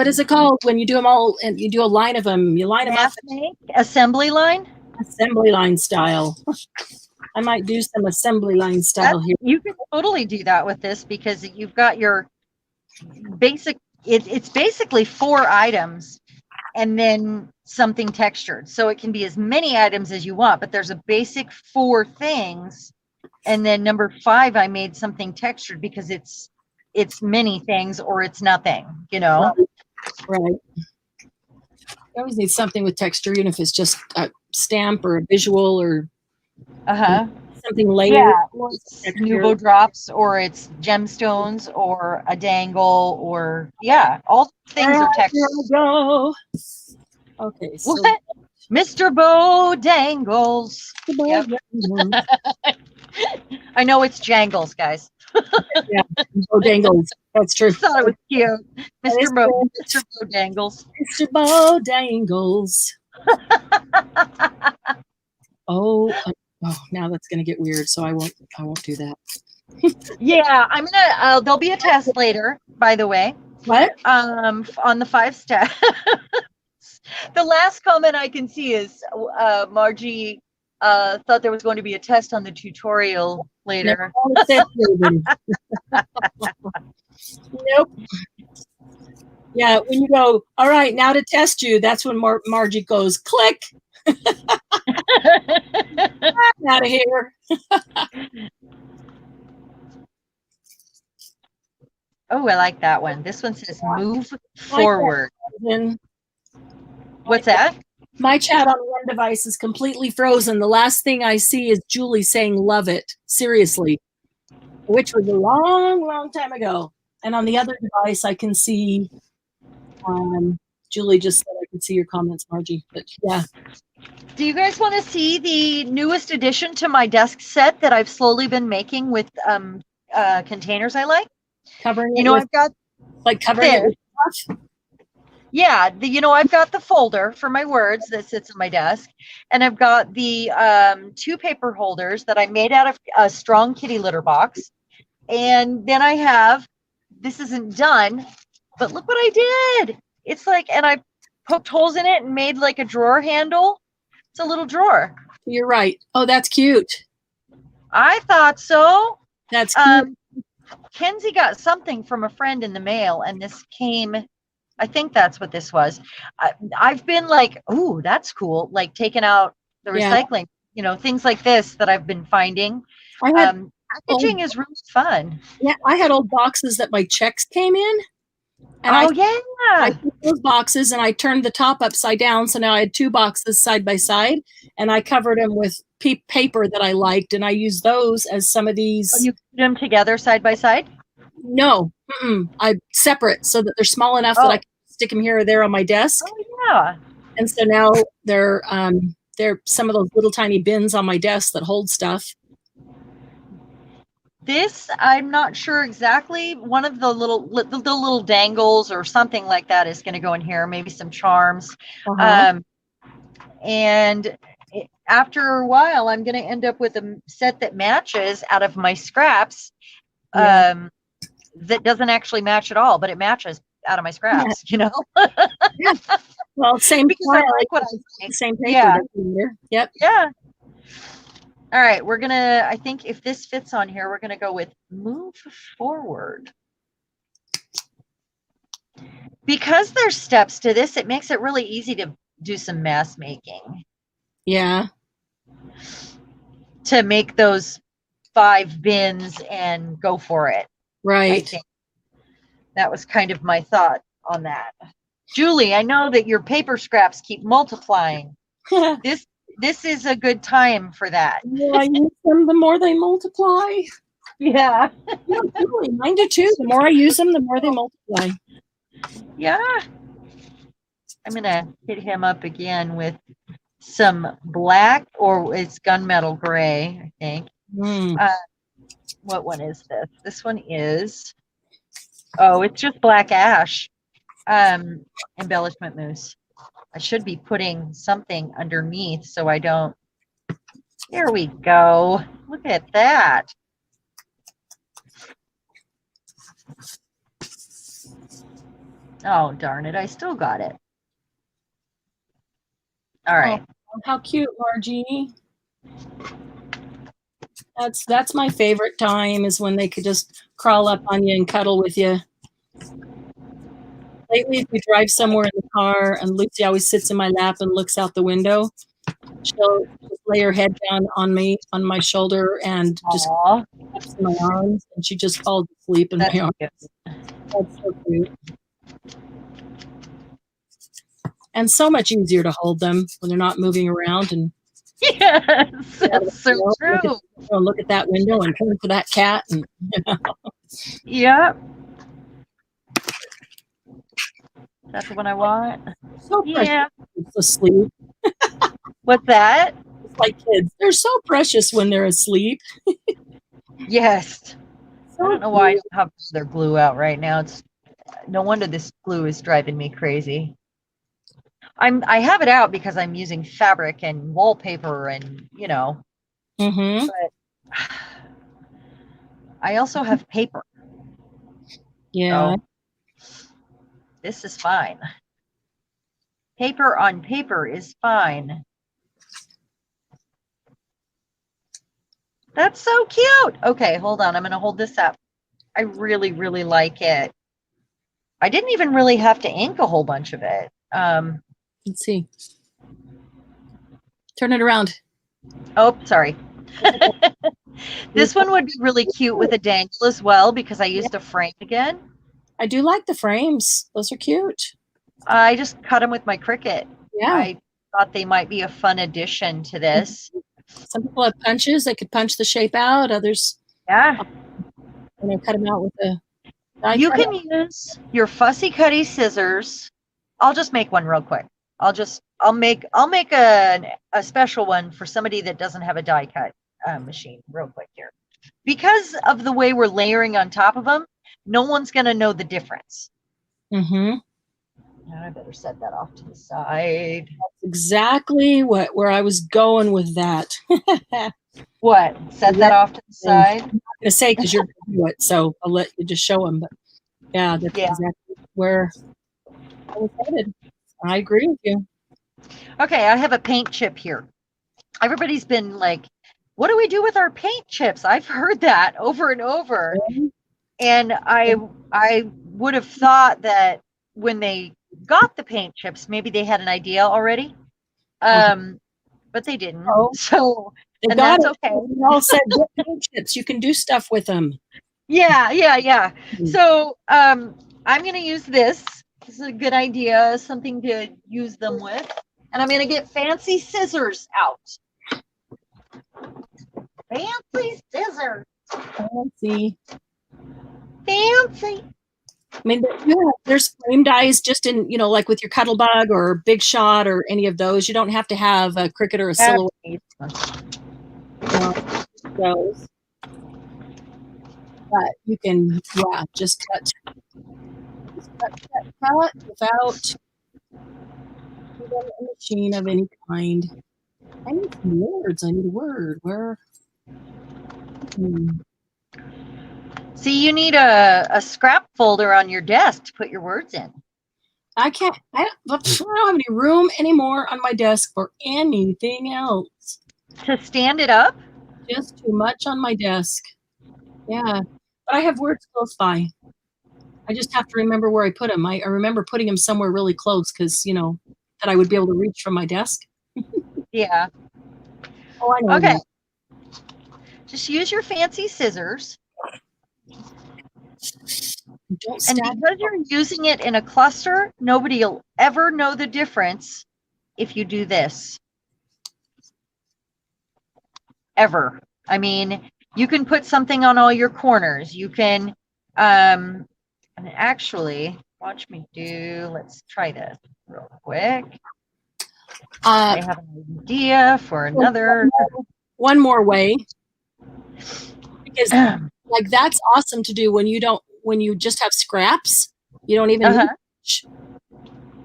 Speaker 1: is it called when you do them all and you do a line of them? You line them up.
Speaker 2: Assembly line?
Speaker 1: Assembly line style. I might do some assembly line style here.
Speaker 2: You can totally do that with this because you've got your basic, it's basically 4 items and then something textured. So it can be as many items as you want, but there's a basic 4 things. And then number 5, I made something textured because it's many things or it's nothing,
Speaker 1: Right. You always need something with texture, even if it's just a stamp or a visual or something layered.
Speaker 2: Yeah, it's Nuvo drops or it's gemstones or a dangle or all things are textured.
Speaker 1: Here we go. Okay. So
Speaker 2: what? Mr. Bo Dangles. Yep. I know it's Jangles, guys.
Speaker 1: Yeah, Bo Dangles. That's true.
Speaker 2: I thought it was cute. Mr. Bo Dangles.
Speaker 1: Mr. Bo Dangles. Oh, now that's gonna get weird. So I won't do that.
Speaker 2: Yeah, I'm gonna. There'll be a test later, by the way.
Speaker 1: What?
Speaker 2: On the 5 steps. The last comment I can see is Margie thought there was going to be a test on the tutorial later.
Speaker 1: Nope. Yeah, when you go, all right, now to test you, that's when Margie goes, click. I'm out of here.
Speaker 2: Oh, I like that one. This one says move forward. What's that?
Speaker 1: My chat on one device is completely frozen. The last thing I see is Julie saying, love it. Seriously. Which was a long, long time ago. And on the other device, I can see, Julie just said I can see your comments, Margie. But yeah.
Speaker 2: Do you guys want to see the newest addition to my desk set that I've slowly been making with containers I like?
Speaker 1: Covering
Speaker 2: I've got
Speaker 1: like covering it with stuff?
Speaker 2: Yeah, I've got the folder for my words that sits on my desk, and I've got the 2 paper holders that I made out of a strong kitty litter box. And then I have, this isn't done, but look what I did. It's like, and I poked holes in it and made like a drawer handle. It's a little drawer.
Speaker 1: You're right. Oh, that's cute.
Speaker 2: I thought so.
Speaker 1: That's cute.
Speaker 2: Kenzie got something from a friend in the mail, and this came, I think that's what this was. I've been like, ooh, that's cool. Like taking out the recycling, things like this that I've been finding. Packaging is really fun.
Speaker 1: Yeah, I had old boxes that my checks came in. And I took those boxes and I turned the top upside down. So now I had 2 boxes side by side, and I covered them with paper that I liked. And I used those as some of these.
Speaker 2: You put them together side by side?
Speaker 1: No, I separate so that they're small enough that I can stick them here or there on my desk.
Speaker 2: Oh yeah.
Speaker 1: And so now they're some of those little tiny bins on my desk that hold stuff.
Speaker 2: This, I'm not sure exactly. One of the little dangles or something like that is going to go in here. Maybe some charms. And after a while, I'm going to end up with a set that matches out of my scraps. That doesn't actually match at all, but it matches out of my scraps.
Speaker 1: Yeah. Well, same because I like what I like. Same paper.
Speaker 2: Yeah.
Speaker 1: Yep.
Speaker 2: Yeah. All right, I think if this fits on here, we're gonna go with move forward. Because there's steps to this, it makes it really easy to do some mask making.
Speaker 1: Yeah.
Speaker 2: To make those 5 bins and go for it.
Speaker 1: Right.
Speaker 2: I think that was kind of my thought on that. Julie, I know that your paper scraps keep multiplying. This is a good time for that.
Speaker 1: The more I use them, the more they multiply.
Speaker 2: Yeah.
Speaker 1: Really, mine do too. The more I use them, the more they multiply.
Speaker 2: Yeah. I'm going to hit him up again with some black, or it's gunmetal gray, I think. What one is this? This one is, it's just black ash embellishment mousse. I should be putting something underneath so I don't. Here we go. Look at that. Oh, darn it. I still got it. All right.
Speaker 1: Oh, how cute, Margie. That's my favorite time, is when they could just crawl up on you and cuddle with you. Lately, if we drive somewhere in the car and Lucy always sits in my lap and looks out the window, she'll just lay her head down on my shoulder and just in my arms, and she just falls asleep in my arms. That's so cute. And so much easier to hold them when they're not moving around. And
Speaker 2: yes, that's so true.
Speaker 1: Look at that window and turn for that cat. And
Speaker 2: yeah. That's the one I want.
Speaker 1: So precious asleep.
Speaker 2: What's that?
Speaker 1: It's like kids. They're so precious when they're asleep.
Speaker 2: Yes. So I don't know why I don't have their glue out right now. It's no wonder this glue is driving me crazy. I have it out because I'm using fabric and wallpaper and but I also have paper.
Speaker 1: Yeah.
Speaker 2: So this is fine. Paper on paper is fine. That's so cute. Okay, hold on. I'm going to hold this up. I really, really like it. I didn't even really have to ink a whole bunch of it.
Speaker 1: Let's see. Turn it around.
Speaker 2: Oh, sorry. This one would be really cute with a dangle as well, because I used a frame again.
Speaker 1: I do like the frames. Those are cute.
Speaker 2: I just cut them with my Cricut.
Speaker 1: Yeah.
Speaker 2: I thought they might be a fun addition to this.
Speaker 1: Some people have punches. They could punch the shape out. Others,
Speaker 2: cut
Speaker 1: them out with a.
Speaker 2: You can use your fussy cutty scissors. I'll just make one real quick. I'll make a special one for somebody that doesn't have a die cut machine real quick here. Because of the way we're layering on top of them, no one's going to know the difference.
Speaker 1: Mm-hmm.
Speaker 2: Now I better set that off to the side.
Speaker 1: Exactly where I was going with that.
Speaker 2: What? Set that
Speaker 1: Yeah,
Speaker 2: off to the
Speaker 1: I'm not
Speaker 2: side?
Speaker 1: gonna say because you're gonna do it, so I'll let you just show them. But yeah, that's
Speaker 2: Yeah.
Speaker 1: exactly where I was headed. I agree with you.
Speaker 2: Okay, I have a paint chip here. Everybody's been like, what do we do with our paint chips? I've heard that over and over. And I would have thought that when they got the paint chips, maybe they had an idea already. But they didn't.
Speaker 1: Oh,
Speaker 2: So,
Speaker 1: they
Speaker 2: and
Speaker 1: got
Speaker 2: that's
Speaker 1: it.
Speaker 2: okay.
Speaker 1: We all said get paint chips. You can do stuff with them.
Speaker 2: Yeah. So, I'm going to use this. This is a good idea, something to use them with. And I'm going to get fancy scissors out. Fancy scissors.
Speaker 1: Fancy.
Speaker 2: Fancy.
Speaker 1: I mean, there's frame dies just in, like with your Cuttlebug or Big Shot or any of those. You don't have to have a Cricut or a Silhouette. Those. But you can, just cut without a machine of any kind. I need some words. I need a word. Where?
Speaker 2: See, you need a scrap folder on your desk to put your words in.
Speaker 1: I don't have any room anymore on my desk for anything else.
Speaker 2: To stand it up?
Speaker 1: Just too much on my desk. Yeah. But I have words close by. I just have to remember where I put them. I remember putting them somewhere really close because, that I would be able to reach from my desk.
Speaker 2: Yeah.
Speaker 1: Oh, I know.
Speaker 2: Okay.
Speaker 1: That.
Speaker 2: Just use your fancy scissors.
Speaker 1: Don't
Speaker 2: and because you're using it in a cluster, nobody will ever know the difference if you do this. Ever. I mean, you can put something on all your corners. You can, and actually, watch me do, let's try this real quick. I have an idea for another.
Speaker 1: One more way. Because like that's awesome to do when you just have scraps. You don't even need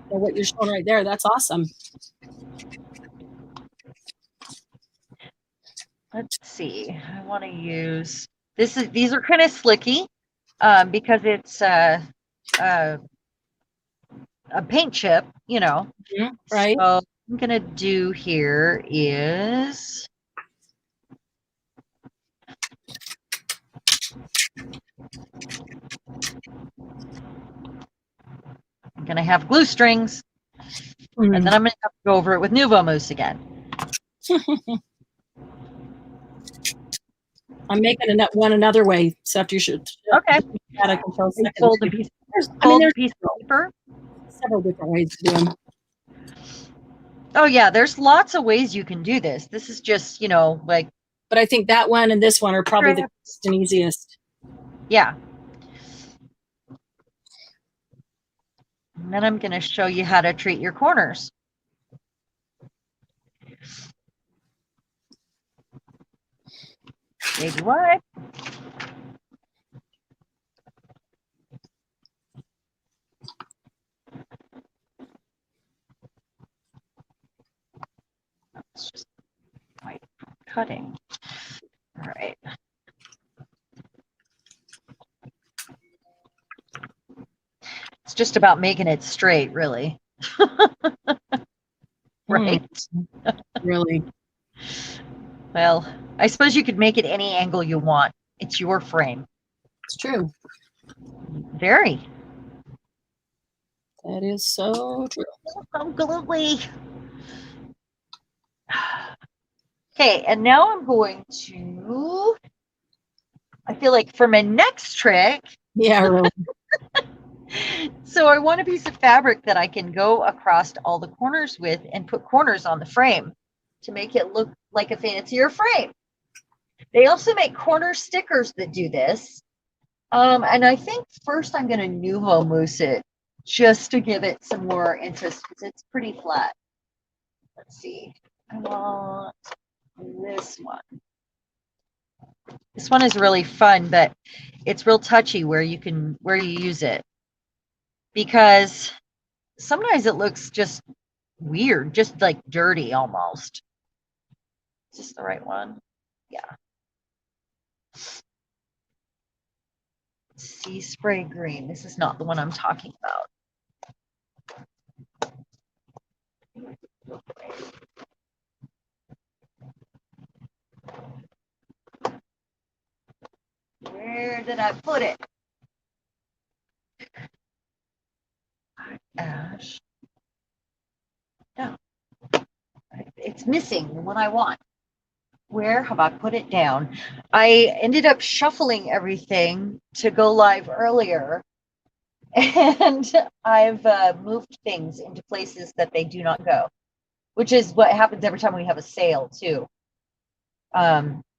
Speaker 1: what you're showing right there. That's awesome.
Speaker 2: Let's see. I want to use these are kind of slicky because it's a paint chip,
Speaker 1: right?
Speaker 2: So I'm gonna do here is I'm gonna have glue strings, and then I'm gonna have to go over it with Nuvo Mousse again.
Speaker 1: I'm making one another way, so after you should.
Speaker 2: Okay.
Speaker 1: I can show
Speaker 2: fold a piece. There's piece of paper.
Speaker 1: Several different ways to do them.
Speaker 2: Oh yeah, there's lots of ways you can do this. This is just, like.
Speaker 1: But I think that one and this one are probably the best and easiest.
Speaker 2: Yeah. And then I'm going to show you how to treat your corners. Baby wipe. It's just white cutting. All right. It's just about making it straight, really. Right?
Speaker 1: Really?
Speaker 2: Well, I suppose you could make it any angle you want. It's your frame.
Speaker 1: It's true.
Speaker 2: Very.
Speaker 1: That is so true.
Speaker 2: Absolutely. Okay, and now I'm going to, I feel like for my next trick.
Speaker 1: Yeah, really.
Speaker 2: So I want a piece of fabric that I can go across all the corners with and put corners on the frame to make it look like a fancier frame. They also make corner stickers that do this. And I think first I'm going to Nuvo Mousse it just to give it some more interest because it's pretty flat. Let's see. I want this one. This one is really fun, but it's real touchy where you use it. Because sometimes it looks just weird, just like dirty almost. Is this the right one? Yeah. Sea spray green. This is not the one I'm talking about. Where did I put it? Ash. No. It's missing the one I want. Where have I put it down? I ended up shuffling everything to go live earlier, and I've moved things into places that they do not go, which is what happens every time we have a sale too.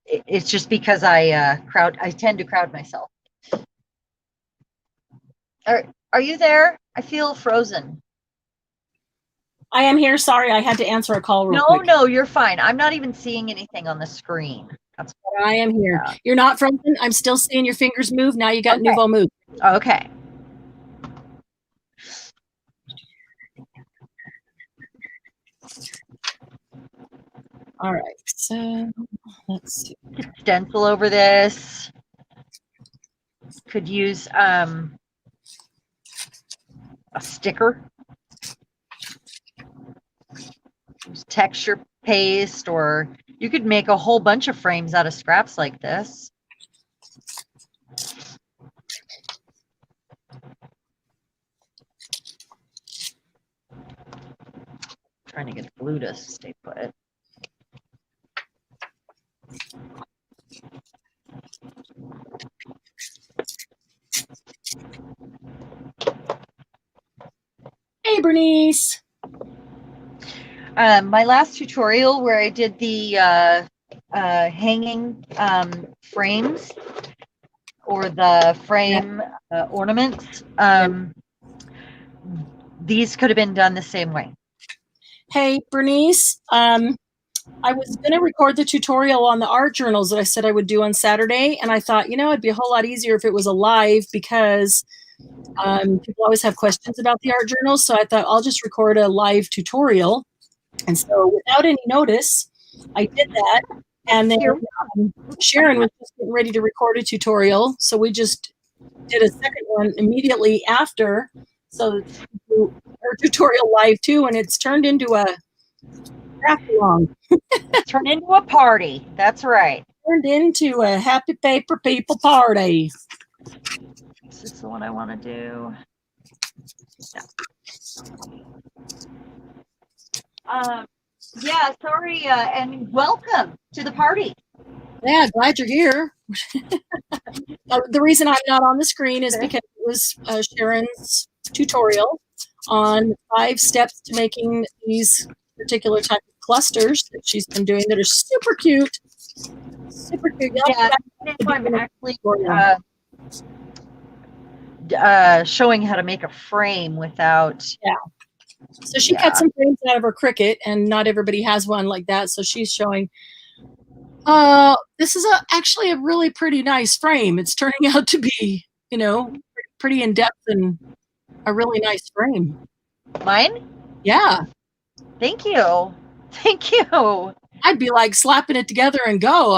Speaker 2: It's just because I tend to crowd myself. Are you there? I feel frozen.
Speaker 1: I am here. Sorry, I had to answer a call real quick.
Speaker 2: No, you're fine. I'm not even seeing anything on the screen.
Speaker 1: That's what I am here. Yeah. You're not frozen. I'm still seeing your fingers move. Now you got
Speaker 2: okay.
Speaker 1: Nouveau move.
Speaker 2: Okay.
Speaker 1: All right. So let's see.
Speaker 2: Stencil over this. Could use a sticker. Use texture paste, or you could make a whole bunch of frames out of scraps like this. Trying to get the glue to stay put.
Speaker 1: Hey, Bernice.
Speaker 2: My last tutorial where I did the hanging frames or the frame ornaments, these could have been done the same way.
Speaker 1: Hey, Bernice, I was going to record the tutorial on the art journals that I said I would do on Saturday, and I thought, it'd be a whole lot easier if it was a live because people always have questions about the art journals, so I thought I'll just record a live tutorial. And so without any notice, I did that, and then Cheran was just getting ready to record a tutorial, so we just did a second one immediately after, so her tutorial live too, and it's turned into a craft along.
Speaker 2: Turned into a party. That's right.
Speaker 1: Turned into a happy paper people party.
Speaker 2: This is the one I want to do. Yeah, sorry, and welcome to the party.
Speaker 1: Yeah, glad you're here. The reason I'm not on the screen is because it was Cheran's tutorial on 5 steps to making these particular type of clusters that she's been doing that are super cute. Super cute.
Speaker 2: Yeah, I'm actually showing how to make a frame without.
Speaker 1: Yeah. So she cut some frames out of her Cricut, and not everybody has one like that. So she's showing. This is actually a really pretty nice frame. It's turning out to be, pretty in depth and a really nice frame.
Speaker 2: Mine?
Speaker 1: Yeah.
Speaker 2: Thank you. Thank you.
Speaker 1: I'd be like slapping it together and go.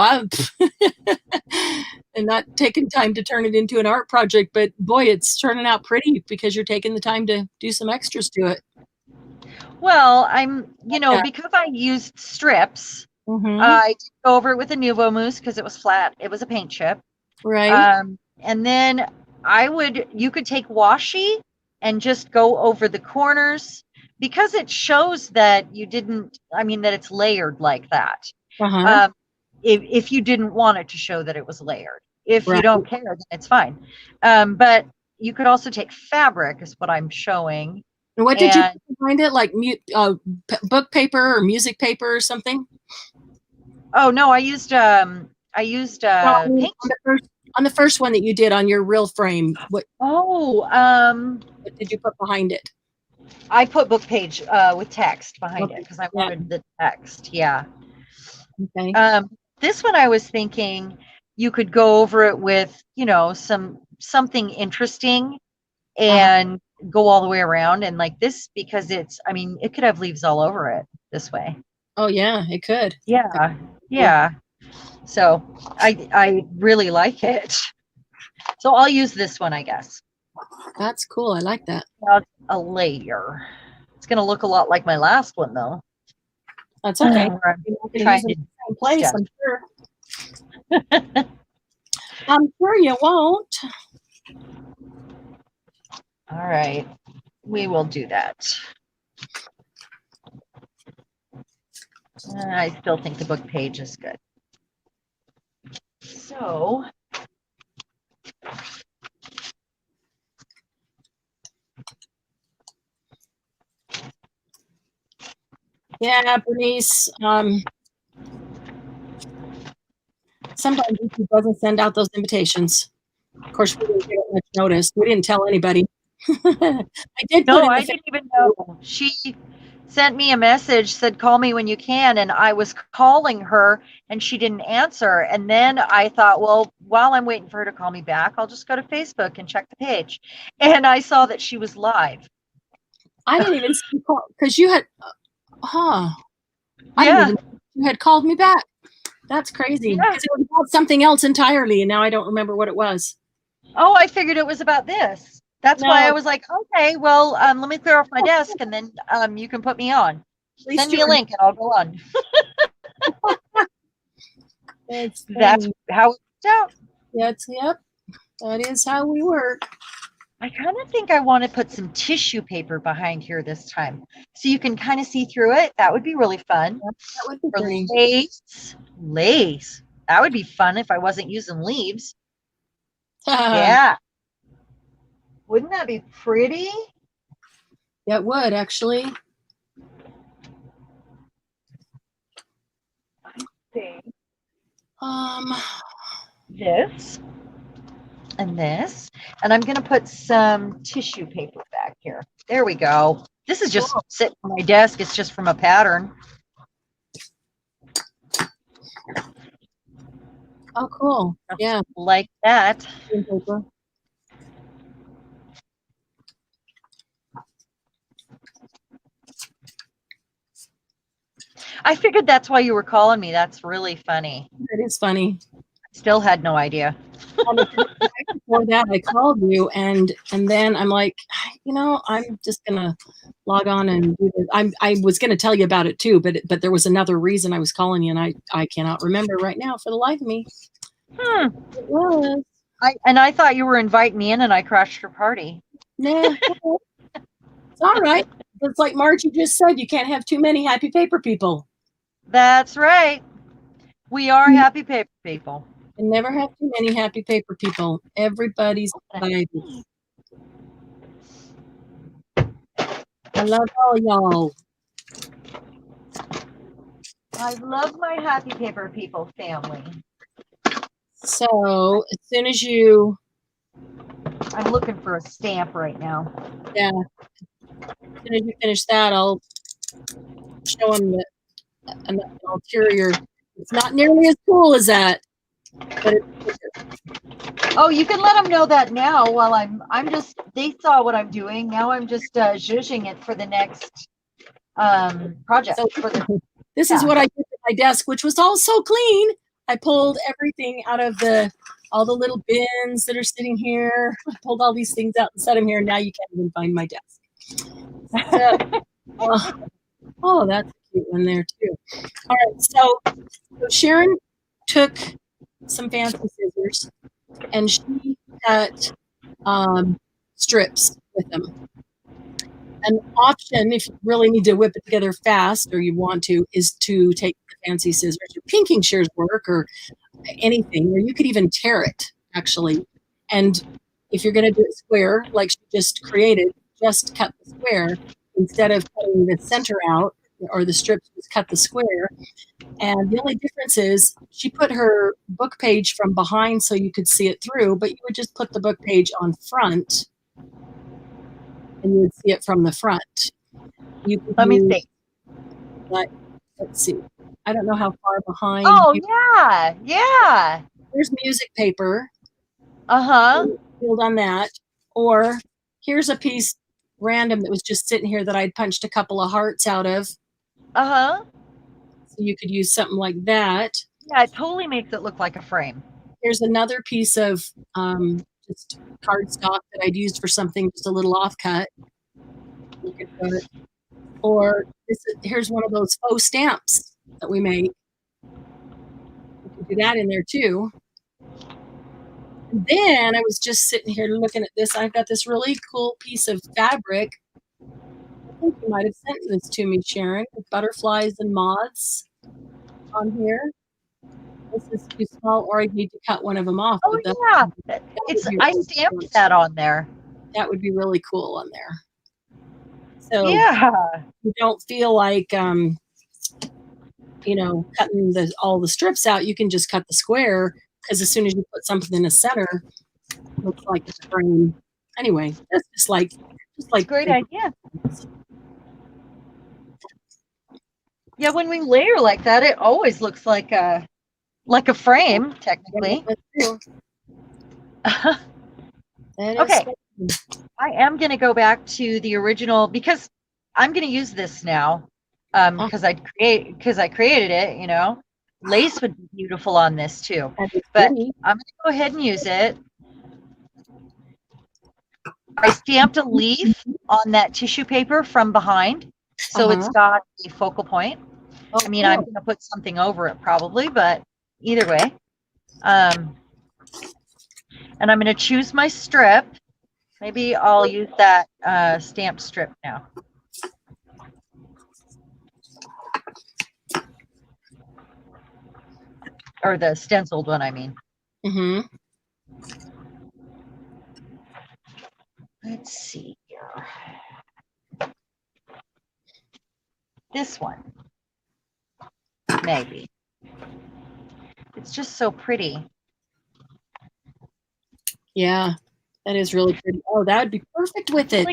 Speaker 1: And not taking time to turn it into an art project, but boy, it's turning out pretty because you're taking the time to do some extras to it.
Speaker 2: Well, I'm, because I used strips, I did go over it with a Nouveau mousse because it was flat. It was a paint chip.
Speaker 1: Right.
Speaker 2: And then you could take washi and just go over the corners because it shows that that it's layered like that. If you didn't want it to show that it was layered. If you don't care, then it's fine. But you could also take fabric is what I'm showing.
Speaker 1: And what did you find it? Like book paper or music paper or something?
Speaker 2: Oh no, I used paint.
Speaker 1: On the first one that you did on your real frame. What did you put behind it?
Speaker 2: I put book page with text behind it because I wanted the text. Yeah.
Speaker 1: Okay.
Speaker 2: This one I was thinking you could go over it with, something interesting and go all the way around, and like this, because I mean, it could have leaves all over it this way.
Speaker 1: Oh yeah, it could.
Speaker 2: Yeah. Yeah. So I really like it. So I'll use this one, I guess.
Speaker 1: That's cool. I like that.
Speaker 2: Now a layer. It's going to look a lot like my last one, though.
Speaker 1: That's okay.
Speaker 2: Where I'm
Speaker 1: You're not going to
Speaker 2: trying
Speaker 1: use it
Speaker 2: to
Speaker 1: in the same place,
Speaker 2: step.
Speaker 1: I'm sure. I'm sure you won't.
Speaker 2: All right. We will do that. I still think the book page is good. So
Speaker 1: Yeah, Bernice. Sometimes YouTube doesn't send out those invitations. Of course, we didn't get much notice. We didn't tell anybody. I did
Speaker 2: no,
Speaker 1: put in
Speaker 2: I
Speaker 1: the
Speaker 2: didn't even know. She sent me a message, said, call me when you can. And I was calling her and she didn't answer. And then I thought, well, while I'm waiting for her to call me back, I'll just go to Facebook and check the page. And I saw that she was live.
Speaker 1: I didn't even see because you had, I
Speaker 2: Yeah.
Speaker 1: didn't even know you had called me back. That's crazy.
Speaker 2: Yeah.
Speaker 1: Because it was about something else entirely, and now I don't remember what it was.
Speaker 2: Oh, I figured it was about this. That's why I was like, okay, well, let me clear off my desk and then you can put me on. Send me a link and I'll go on. That's how it worked out.
Speaker 1: Yep. That is how we work.
Speaker 2: I kind of think I want to put some tissue paper behind here this time so you can kind of see through it. That would be really fun.
Speaker 1: That would be pretty.
Speaker 2: Lace. That would be fun if I wasn't using leaves. Yeah. Wouldn't that be pretty?
Speaker 1: It would, actually.
Speaker 2: I think. This and this, and I'm going to put some tissue paper back here. There we go. This is just sitting on my desk. It's just from a pattern.
Speaker 1: Oh, cool. Yeah.
Speaker 2: Like that. I figured that's why you were calling me. That's really funny.
Speaker 1: It is funny.
Speaker 2: Still had no idea.
Speaker 1: Before that, I called you, and then I'm like, I'm just gonna log on and do this. I was gonna tell you about it too, but there was another reason I was calling you, and I cannot remember right now for the life of me. It was.
Speaker 2: I thought you were inviting me in, and I crashed your party.
Speaker 1: Nah, it's all right. It's like Margie just said, you can't have too many happy paper people.
Speaker 2: That's right. We are happy paper people.
Speaker 1: And never have too many happy paper people. Everybody's baby. I love all y'all.
Speaker 2: I love my happy paper people family.
Speaker 1: So as soon as you...
Speaker 2: I'm looking for a stamp right now.
Speaker 1: Yeah. As soon as you finish that, I'll show them that an ulterior. It's not nearly as cool as that. But
Speaker 2: oh, you can let them know that now while I'm just, they saw what I'm doing. Now I'm just zhuzhing it for the next project.
Speaker 1: So this is what I did at my desk, which was all so clean. I pulled everything out of all the little bins that are sitting here. I pulled all these things out and set them here. And now you can't even find my desk. So, oh, that's a cute one there too. All right, so Cheran took some fancy scissors and she cut strips with them. An option, if you really need to whip it together fast or you want to, is to take the fancy scissors. Your pinking shears work or anything, or you could even tear it, actually. And if you're going to do it square, like she just created, just cut the square instead of cutting the center out or the strips, just cut the square. And the only difference is she put her book page from behind so you could see it through, but you would just put the book page on front and you would see it from the front.
Speaker 2: Let me see.
Speaker 1: Let's see. I don't know how far behind.
Speaker 2: Oh, yeah.
Speaker 1: There's music paper.
Speaker 2: Uh-huh.
Speaker 1: Build on that. Or here's a piece random that was just sitting here that I'd punched a couple of hearts out of.
Speaker 2: Uh-huh.
Speaker 1: So you could use something like that.
Speaker 2: Yeah, it totally makes it look like a frame.
Speaker 1: Here's another piece of just cardstock that I'd used for something just a little offcut. You could put, or here's one of those faux stamps that we make. You could do that in there too. And then I was just sitting here looking at this. I've got this really cool piece of fabric. I think you might have sent this to me, Cheran, with butterflies and moths on here. This is too small, or I need to cut one of them off.
Speaker 2: Oh yeah, I stamped that on there.
Speaker 1: That would be really cool on there. So
Speaker 2: yeah,
Speaker 1: you don't feel like cutting all the strips out. You can just cut the square, because as soon as you put something in the center, it looks like it's a frame. Anyway, that's just like
Speaker 2: great idea. Yeah, when we layer like that, it always looks like a frame, technically. Okay, I am going to go back to the original because I'm going to use this now because I created it. Lace would be beautiful on this too, but I'm going to go ahead and use it. I stamped a leaf on that tissue paper from behind, so it's got a focal point. I mean, I'm going to put something over it probably, but either way. And I'm going to choose my strip. Maybe I'll use that stamped strip now. Or the stenciled one, I mean.
Speaker 1: Mm-hmm.
Speaker 2: Let's see here. This one. Maybe. It's just so pretty.
Speaker 1: Yeah, that is really pretty. Oh, that would be perfect with it.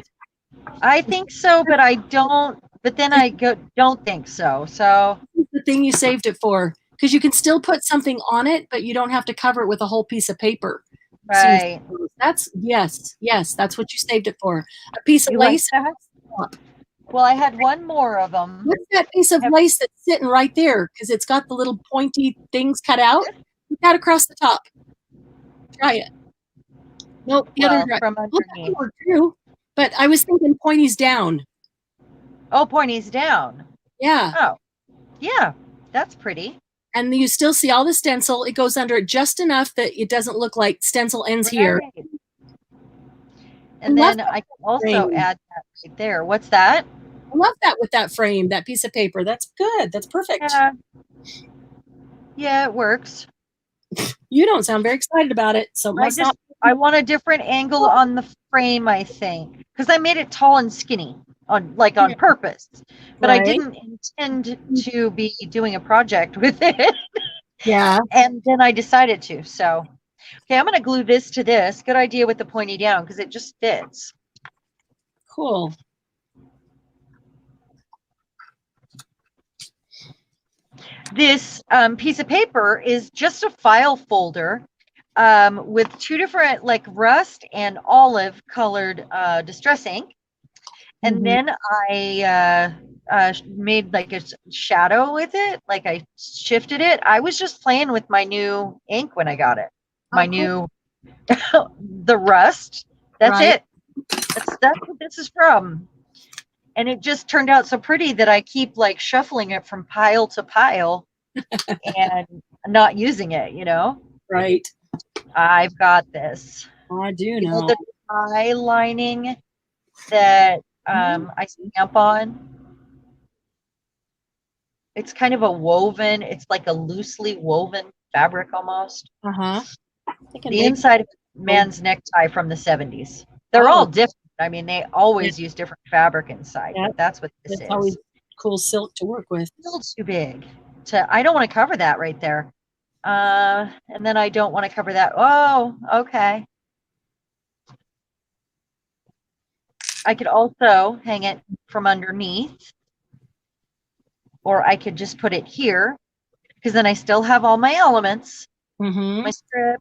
Speaker 2: I think so, but I don't. But then I don't think so. So
Speaker 1: the thing you saved it for, because you can still put something on it, but you don't have to cover it with a whole piece of paper.
Speaker 2: Right.
Speaker 1: So that's yes, that's what you saved it for. A piece of lace.
Speaker 2: Well, I had one more of them.
Speaker 1: What's that piece of lace that's sitting right there? Because it's got the little pointy things cut out. Put that across the top. Try it. Nope, the other direction.
Speaker 2: From underneath.
Speaker 1: True, but I was thinking pointies down.
Speaker 2: Oh, pointies down.
Speaker 1: Yeah.
Speaker 2: Oh, yeah, that's pretty.
Speaker 1: And you still see all the stencil. It goes under it just enough that it doesn't look like stencil ends here.
Speaker 2: And then I can also add that right there. What's that?
Speaker 1: I love that with that frame, that piece of paper. That's good. That's perfect.
Speaker 2: Yeah, it works.
Speaker 1: You don't sound very excited about it. So
Speaker 2: I want a different angle on the frame, I think, because I made it tall and skinny on purpose, but I didn't intend to be doing a project with it.
Speaker 1: Yeah.
Speaker 2: And then I decided to. So, okay, I'm going to glue this to this. Good idea with the pointy down because it just fits.
Speaker 1: Cool.
Speaker 2: This piece of paper is just a file folder with two different rust and olive colored distress ink. And then I made a shadow with it. I shifted it. I was just playing with my new ink when I got it. The rust. That's it. That's what this is from. And it just turned out so pretty that I keep shuffling it from pile to pile and not using it,
Speaker 1: Right.
Speaker 2: I've got this.
Speaker 1: I do know.
Speaker 2: The tie lining that I stamp on. It's kind of a woven, it's like a loosely woven fabric almost. The inside of a man's necktie from the 70s. They're all different. I mean, they always use different fabric inside, but that's what this is.
Speaker 1: It's always cool silk to work with.
Speaker 2: Still too big. I don't want to cover that right there. And then I don't want to cover that. Oh, okay. I could also hang it from underneath, or I could just put it here, because then I still have all my elements, my strip,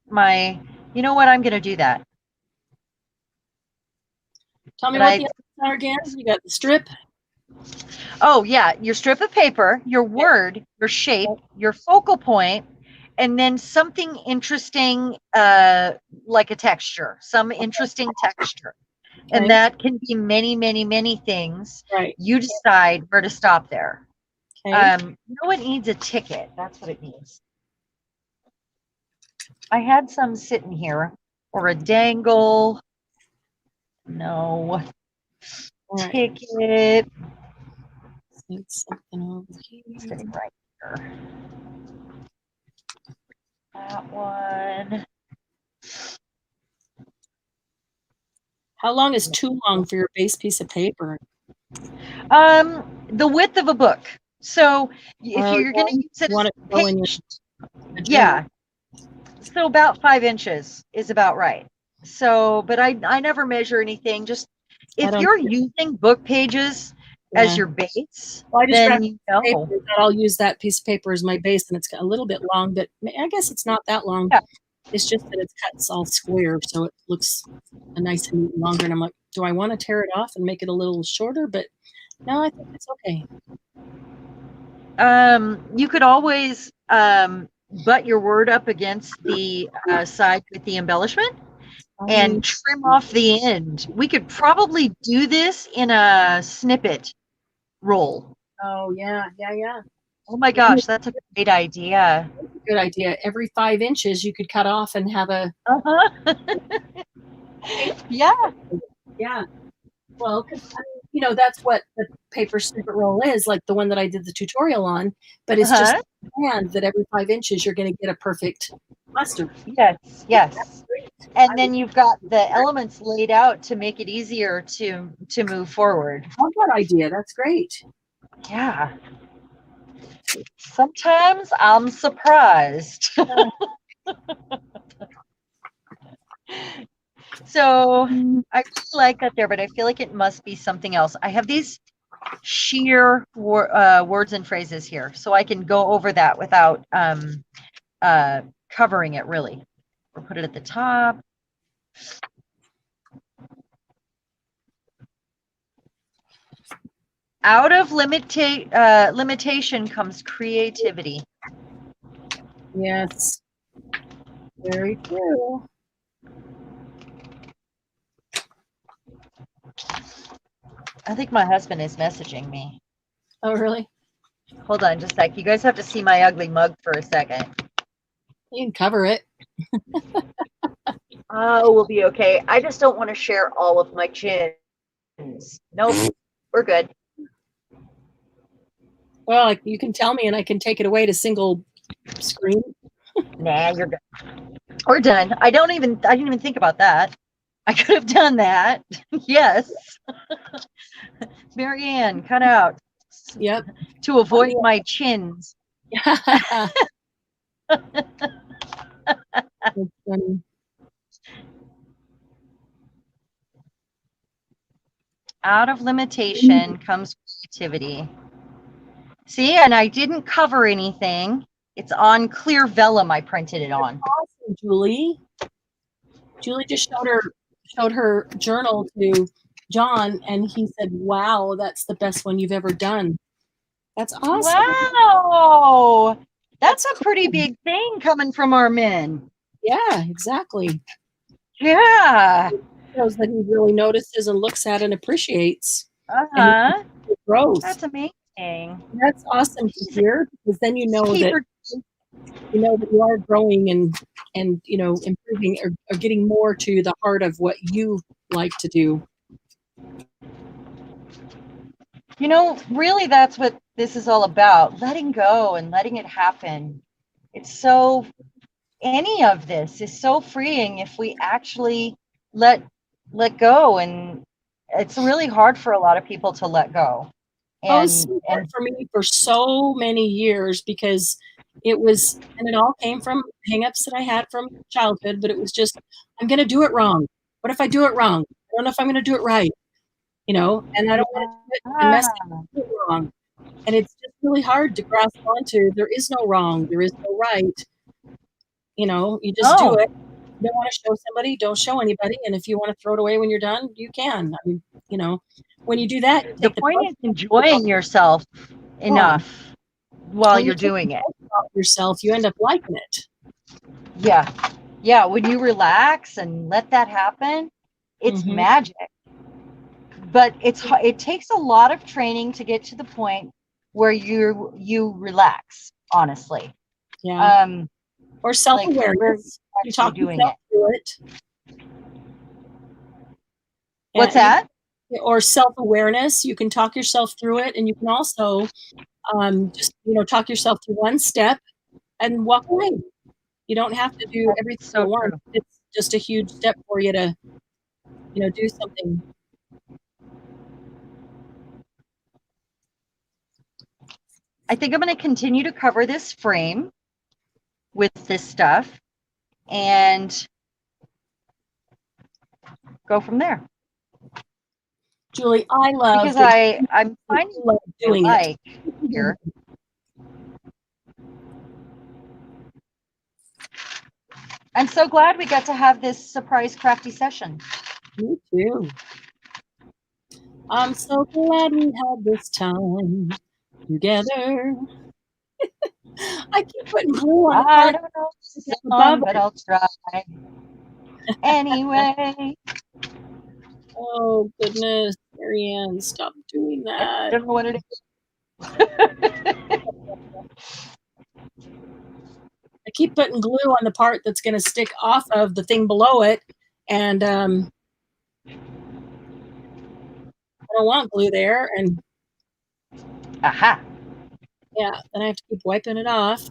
Speaker 2: you know what? I'm going to do that.
Speaker 1: Tell me
Speaker 2: But
Speaker 1: what the elements are again. You got the strip.
Speaker 2: Oh yeah, your strip of paper, your word, your shape, your focal point, and then something interesting, like a texture, some interesting texture. And
Speaker 1: Okay.
Speaker 2: that can be many, many, many things.
Speaker 1: Right.
Speaker 2: You decide where to stop there.
Speaker 1: Okay.
Speaker 2: You know what needs a ticket? That's what it needs. I had some sitting here, or a dangle. No.
Speaker 1: All right.
Speaker 2: Ticket.
Speaker 1: Need something over here.
Speaker 2: Sitting right here. That one.
Speaker 1: How long is too long for your base piece of paper?
Speaker 2: The width of a book. So if you're going to use it
Speaker 1: want
Speaker 2: as
Speaker 1: it to go in your
Speaker 2: yeah. So about 5 inches is about right. So, but I never measure anything. Just if you're using book pages as your base,
Speaker 1: well, I just
Speaker 2: then you know.
Speaker 1: paper, I'll use that piece of paper as my base, and it's a little bit long, but I guess it's not that long.
Speaker 2: Yeah.
Speaker 1: It's just that it's cut all square, so it looks nice and longer. And I'm like, do I want to tear it off and make it a little shorter? But no, I think it's okay.
Speaker 2: You could always butt your word up against the side with the embellishment and trim off the end. We could probably do this in a snippet roll.
Speaker 1: Oh, yeah.
Speaker 2: Oh my gosh, that's a great idea.
Speaker 1: Good idea. Every 5 inches you could cut off and have a...
Speaker 2: Yeah.
Speaker 1: Yeah. Well, because, you know, that's what the paper snippet roll is, like the one that I did the tutorial on, but it's just planned that every 5 inches you're going to get a perfect cluster.
Speaker 2: Yes. And then you've got the elements laid out to make it easier to move forward.
Speaker 1: I love that idea. That's great.
Speaker 2: Yeah. Sometimes I'm surprised. So I really like that there, but I feel like it must be something else. I have these sheer words and phrases here, so I can go over that without covering it really. Or put it at the top. Out of limitation comes creativity.
Speaker 1: Yes. Very true.
Speaker 2: I think my husband is messaging me.
Speaker 1: Oh, really?
Speaker 2: Hold on just a sec. You guys have to see my ugly mug for a second.
Speaker 1: You can cover it.
Speaker 2: Oh, we'll be okay. I just don't want to share all of my chins. Nope, we're good.
Speaker 1: Well, you can tell me and I can take it away to single screen.
Speaker 2: Nah, you're good. We're done. I didn't even think about that. I could have done that. Yes. Marianne, cut out.
Speaker 1: Yep.
Speaker 2: To avoid my chins. Out of limitation comes creativity. See, and I didn't cover anything. It's on clear vellum. I printed it on.
Speaker 1: Awesome, Julie. Julie just showed her journal to John, and he said, "Wow, that's the best one you've ever done." That's awesome.
Speaker 2: Wow, that's a pretty big thing coming from our men.
Speaker 1: Yeah, exactly.
Speaker 2: Yeah,
Speaker 1: it shows that he really notices and looks at and appreciates.
Speaker 2: And
Speaker 1: growth.
Speaker 2: That's amazing.
Speaker 1: That's awesome to hear, because then you know that you are growing and you know, improving or getting more to the heart of what you like to do.
Speaker 2: You know, really, that's what this is all about, letting go and letting it happen. It's so, any of this is so freeing if we actually let go. And it's really hard for a lot of people to let go.
Speaker 1: And for me for so many years, because it all came from hangups that I had from childhood, but it was just, I'm going to do it wrong. What if I do it wrong? I don't know if I'm going to do it right, you know, and I don't want to do it and mess it wrong. And it's just really hard to grasp onto. There is no wrong. There is no right. You know, you just do it. you don't want to show somebody, don't show anybody. And if you want to throw it away when you're done, you can. I mean, when you do that, you
Speaker 2: The
Speaker 1: take the
Speaker 2: point
Speaker 1: part
Speaker 2: is enjoying yourself enough while
Speaker 1: when you
Speaker 2: you're
Speaker 1: take
Speaker 2: doing
Speaker 1: the
Speaker 2: it.
Speaker 1: part about yourself, you end up liking it.
Speaker 2: Yeah. Yeah. When you relax and let that happen, it's magic. But it takes a lot of training to get to the point where you relax, honestly.
Speaker 1: Yeah. Or
Speaker 2: Like where
Speaker 1: self-awareness.
Speaker 2: you're
Speaker 1: You
Speaker 2: actually
Speaker 1: talk
Speaker 2: doing
Speaker 1: yourself
Speaker 2: it.
Speaker 1: through it.
Speaker 2: What's
Speaker 1: And
Speaker 2: that?
Speaker 1: or self-awareness. You can talk yourself through it, and you can also just talk yourself through one step and walk away. You don't have to do
Speaker 2: That's
Speaker 1: everything
Speaker 2: so
Speaker 1: at once.
Speaker 2: true.
Speaker 1: It's just a huge step for you to do something.
Speaker 2: I think I'm going to continue to cover this frame with this stuff and go from there.
Speaker 1: Julie, I love
Speaker 2: Because
Speaker 1: that
Speaker 2: I'm finding
Speaker 1: you
Speaker 2: what
Speaker 1: love doing
Speaker 2: I
Speaker 1: it.
Speaker 2: like here. I'm so glad we got to have this surprise crafty session.
Speaker 1: Me too. I'm so glad we had this time together. I keep putting glue on the
Speaker 2: I
Speaker 1: part
Speaker 2: don't know this
Speaker 1: above
Speaker 2: song, but
Speaker 1: it.
Speaker 2: I'll try anyway.
Speaker 1: Oh goodness, Marianne, stop doing
Speaker 2: I
Speaker 1: that.
Speaker 2: don't know what it is.
Speaker 1: I keep putting glue on the part that's going to stick off of the thing below it, and I don't want glue there. And
Speaker 2: Aha!
Speaker 1: yeah, then I have to keep wiping it off.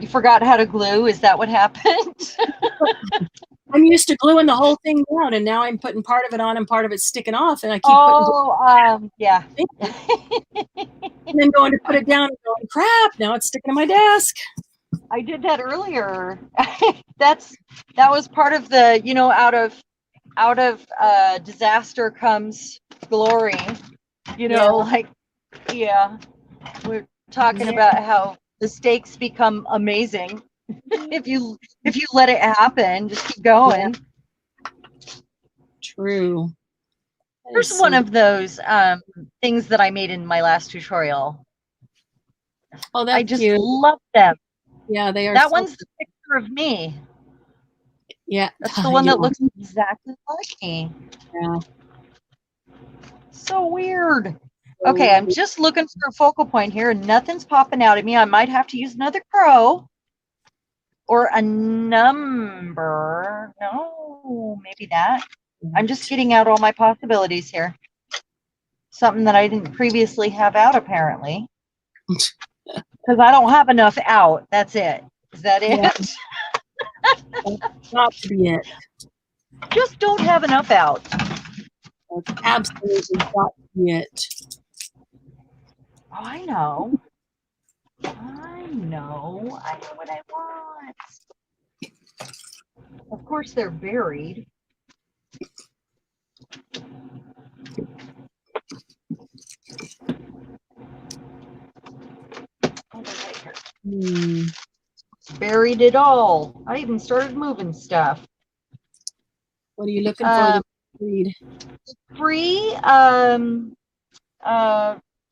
Speaker 2: You forgot how to glue? Is that what happened?
Speaker 1: I'm used to gluing the whole thing down, and now I'm putting part of it on and part of it's sticking off, and I keep putting glue.
Speaker 2: Yeah.
Speaker 1: And then going to put it down and going, crap, now it's sticking to my desk.
Speaker 2: I did that earlier. That was part of the, out of disaster comes glory. Like, yeah, we're talking about how mistakes become amazing if you let it happen. Just keep going.
Speaker 1: Yeah. True.
Speaker 2: Here's one of those things that I made in my last tutorial.
Speaker 1: Oh, that's
Speaker 2: I just
Speaker 1: cute.
Speaker 2: love them.
Speaker 1: Yeah, they are.
Speaker 2: That one's the picture of me.
Speaker 1: Yeah,
Speaker 2: that's the one that looks exactly like me.
Speaker 1: Yeah.
Speaker 2: So weird. Okay, I'm just looking for a focal point here, and nothing's popping out at me. I might have to use another crow or a number. No, maybe that. I'm just getting out all my possibilities here. Something that I didn't previously have out, apparently. Because I don't have enough out. That's it. Is that it?
Speaker 1: Yeah. That's got to be it.
Speaker 2: Just don't have enough out.
Speaker 1: That's absolutely got to be it.
Speaker 2: Oh, I know. I know what I want. Of course, they're buried. Buried it all. I even started moving stuff.
Speaker 1: What are you looking for? The read?
Speaker 2: Free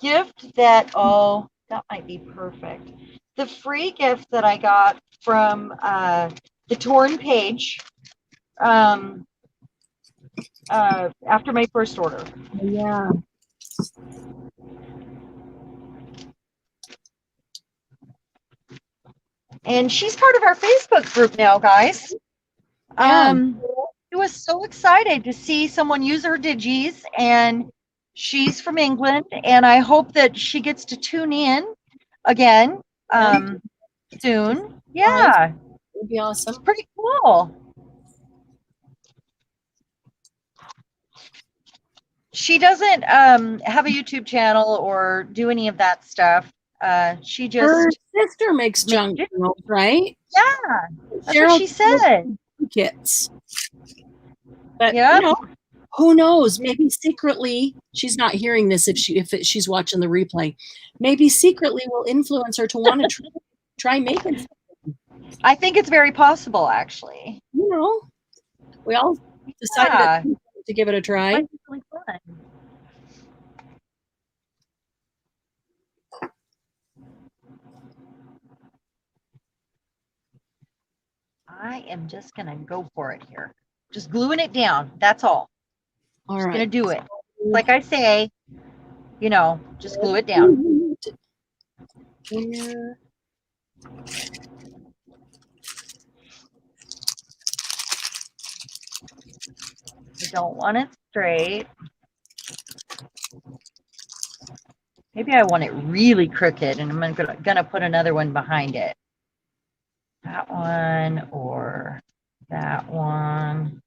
Speaker 2: gift that, oh, that might be perfect. The free gift that I got from the Torn page after my first order.
Speaker 1: Yeah.
Speaker 2: And she's part of our Facebook group now, guys.
Speaker 1: Yeah.
Speaker 2: I was so excited to see someone use her digis, and she's from England, and I hope that she gets to tune in again soon. Yeah,
Speaker 1: it'd be awesome.
Speaker 2: It's pretty cool. She doesn't have a YouTube channel or do any of that stuff. She just
Speaker 1: her sister makes junk journals, right?
Speaker 2: Yeah, that's what she said.
Speaker 1: Kits. But you know, who knows? Maybe secretly she's not hearing this if she's watching the replay. Maybe secretly will influence her to want to try making something.
Speaker 2: I think it's very possible, actually.
Speaker 1: You know, we all decided
Speaker 2: Yeah,
Speaker 1: to give it a try.
Speaker 2: might be really fun. I am just gonna go for it here. Just gluing it down. That's all.
Speaker 1: All
Speaker 2: Just
Speaker 1: right.
Speaker 2: gonna do it. Like I say, you know, just glue it down.
Speaker 1: Here.
Speaker 2: You don't want it straight. Maybe I want it really crooked, and I'm gonna put another one behind it. That one or that one.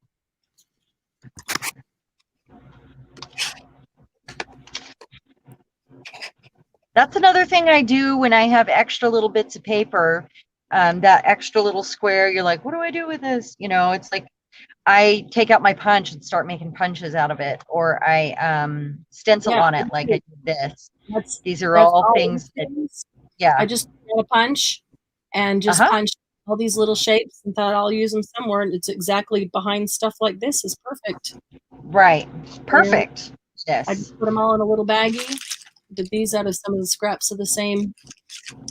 Speaker 2: That's another thing I do when I have extra little bits of paper. That extra little square, you're like, what do I do with this? You know, it's like I take out my punch and start making punches out of it, or I stencil
Speaker 1: Yeah,
Speaker 2: on it like I did this.
Speaker 1: that's
Speaker 2: These are
Speaker 1: that's
Speaker 2: all
Speaker 1: all
Speaker 2: things
Speaker 1: it
Speaker 2: that,
Speaker 1: is. I
Speaker 2: yeah.
Speaker 1: just got a punch and just
Speaker 2: Uh-huh.
Speaker 1: punched all these little shapes and thought I'll use them somewhere. And it's exactly behind stuff like this is perfect.
Speaker 2: Right.
Speaker 1: And
Speaker 2: Perfect.
Speaker 1: I
Speaker 2: Yes.
Speaker 1: just put them all in a little baggie. Did these out of some of the scraps of the same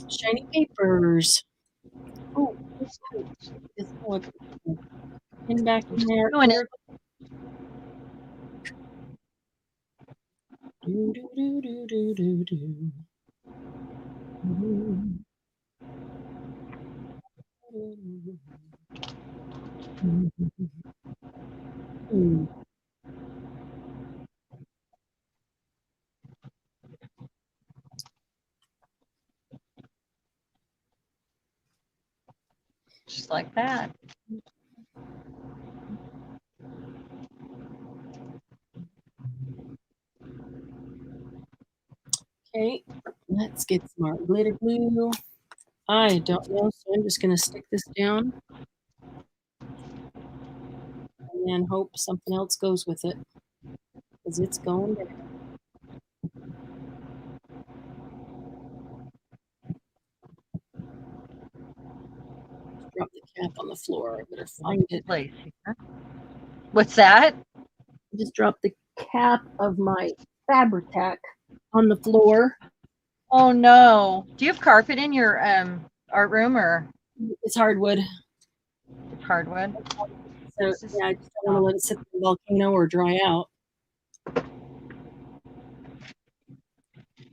Speaker 1: shiny papers. Oh, this is in back in there.
Speaker 2: Doing it.
Speaker 1: Do, do, do, do, do, do, do.
Speaker 2: Just like that.
Speaker 1: Okay, let's get some more glitter glue. I don't know, so I'm just going to stick this down and then hope something else goes with it because it's going there. Drop the cap on the floor. I better find it.
Speaker 2: Place here. What's that?
Speaker 1: Just drop the cap of my Fabri-Tac on the floor.
Speaker 2: Oh no. Do you have carpet in your art room, or
Speaker 1: It's hardwood.
Speaker 2: hardwood?
Speaker 1: So yeah, I just don't want to let it sit in the volcano or dry out.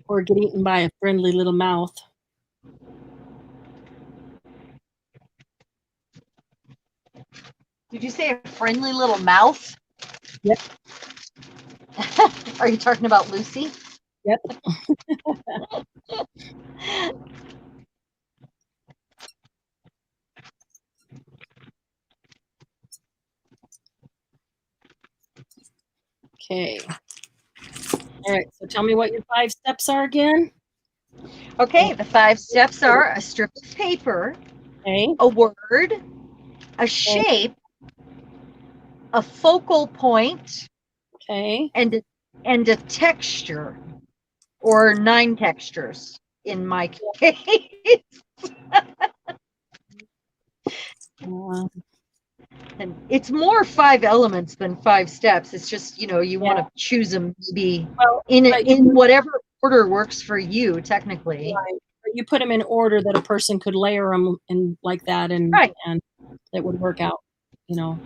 Speaker 1: Or get eaten by a friendly little mouth.
Speaker 2: Did you say a friendly little mouth?
Speaker 1: Yep.
Speaker 2: Are you talking about Lucy?
Speaker 1: Yep. Okay. All right. So tell me what your 5 steps are again.
Speaker 2: Okay, the 5 steps are a strip of paper,
Speaker 1: Okay.
Speaker 2: a word, a shape, a focal point,
Speaker 1: Okay.
Speaker 2: and a texture, or 9 textures in my case. And it's more 5 elements than 5 steps. It's just, you know, you want to choose them maybe in whatever order works for you, technically.
Speaker 1: Right. You put them in order that a person could layer them in like that, and that would work out, you know.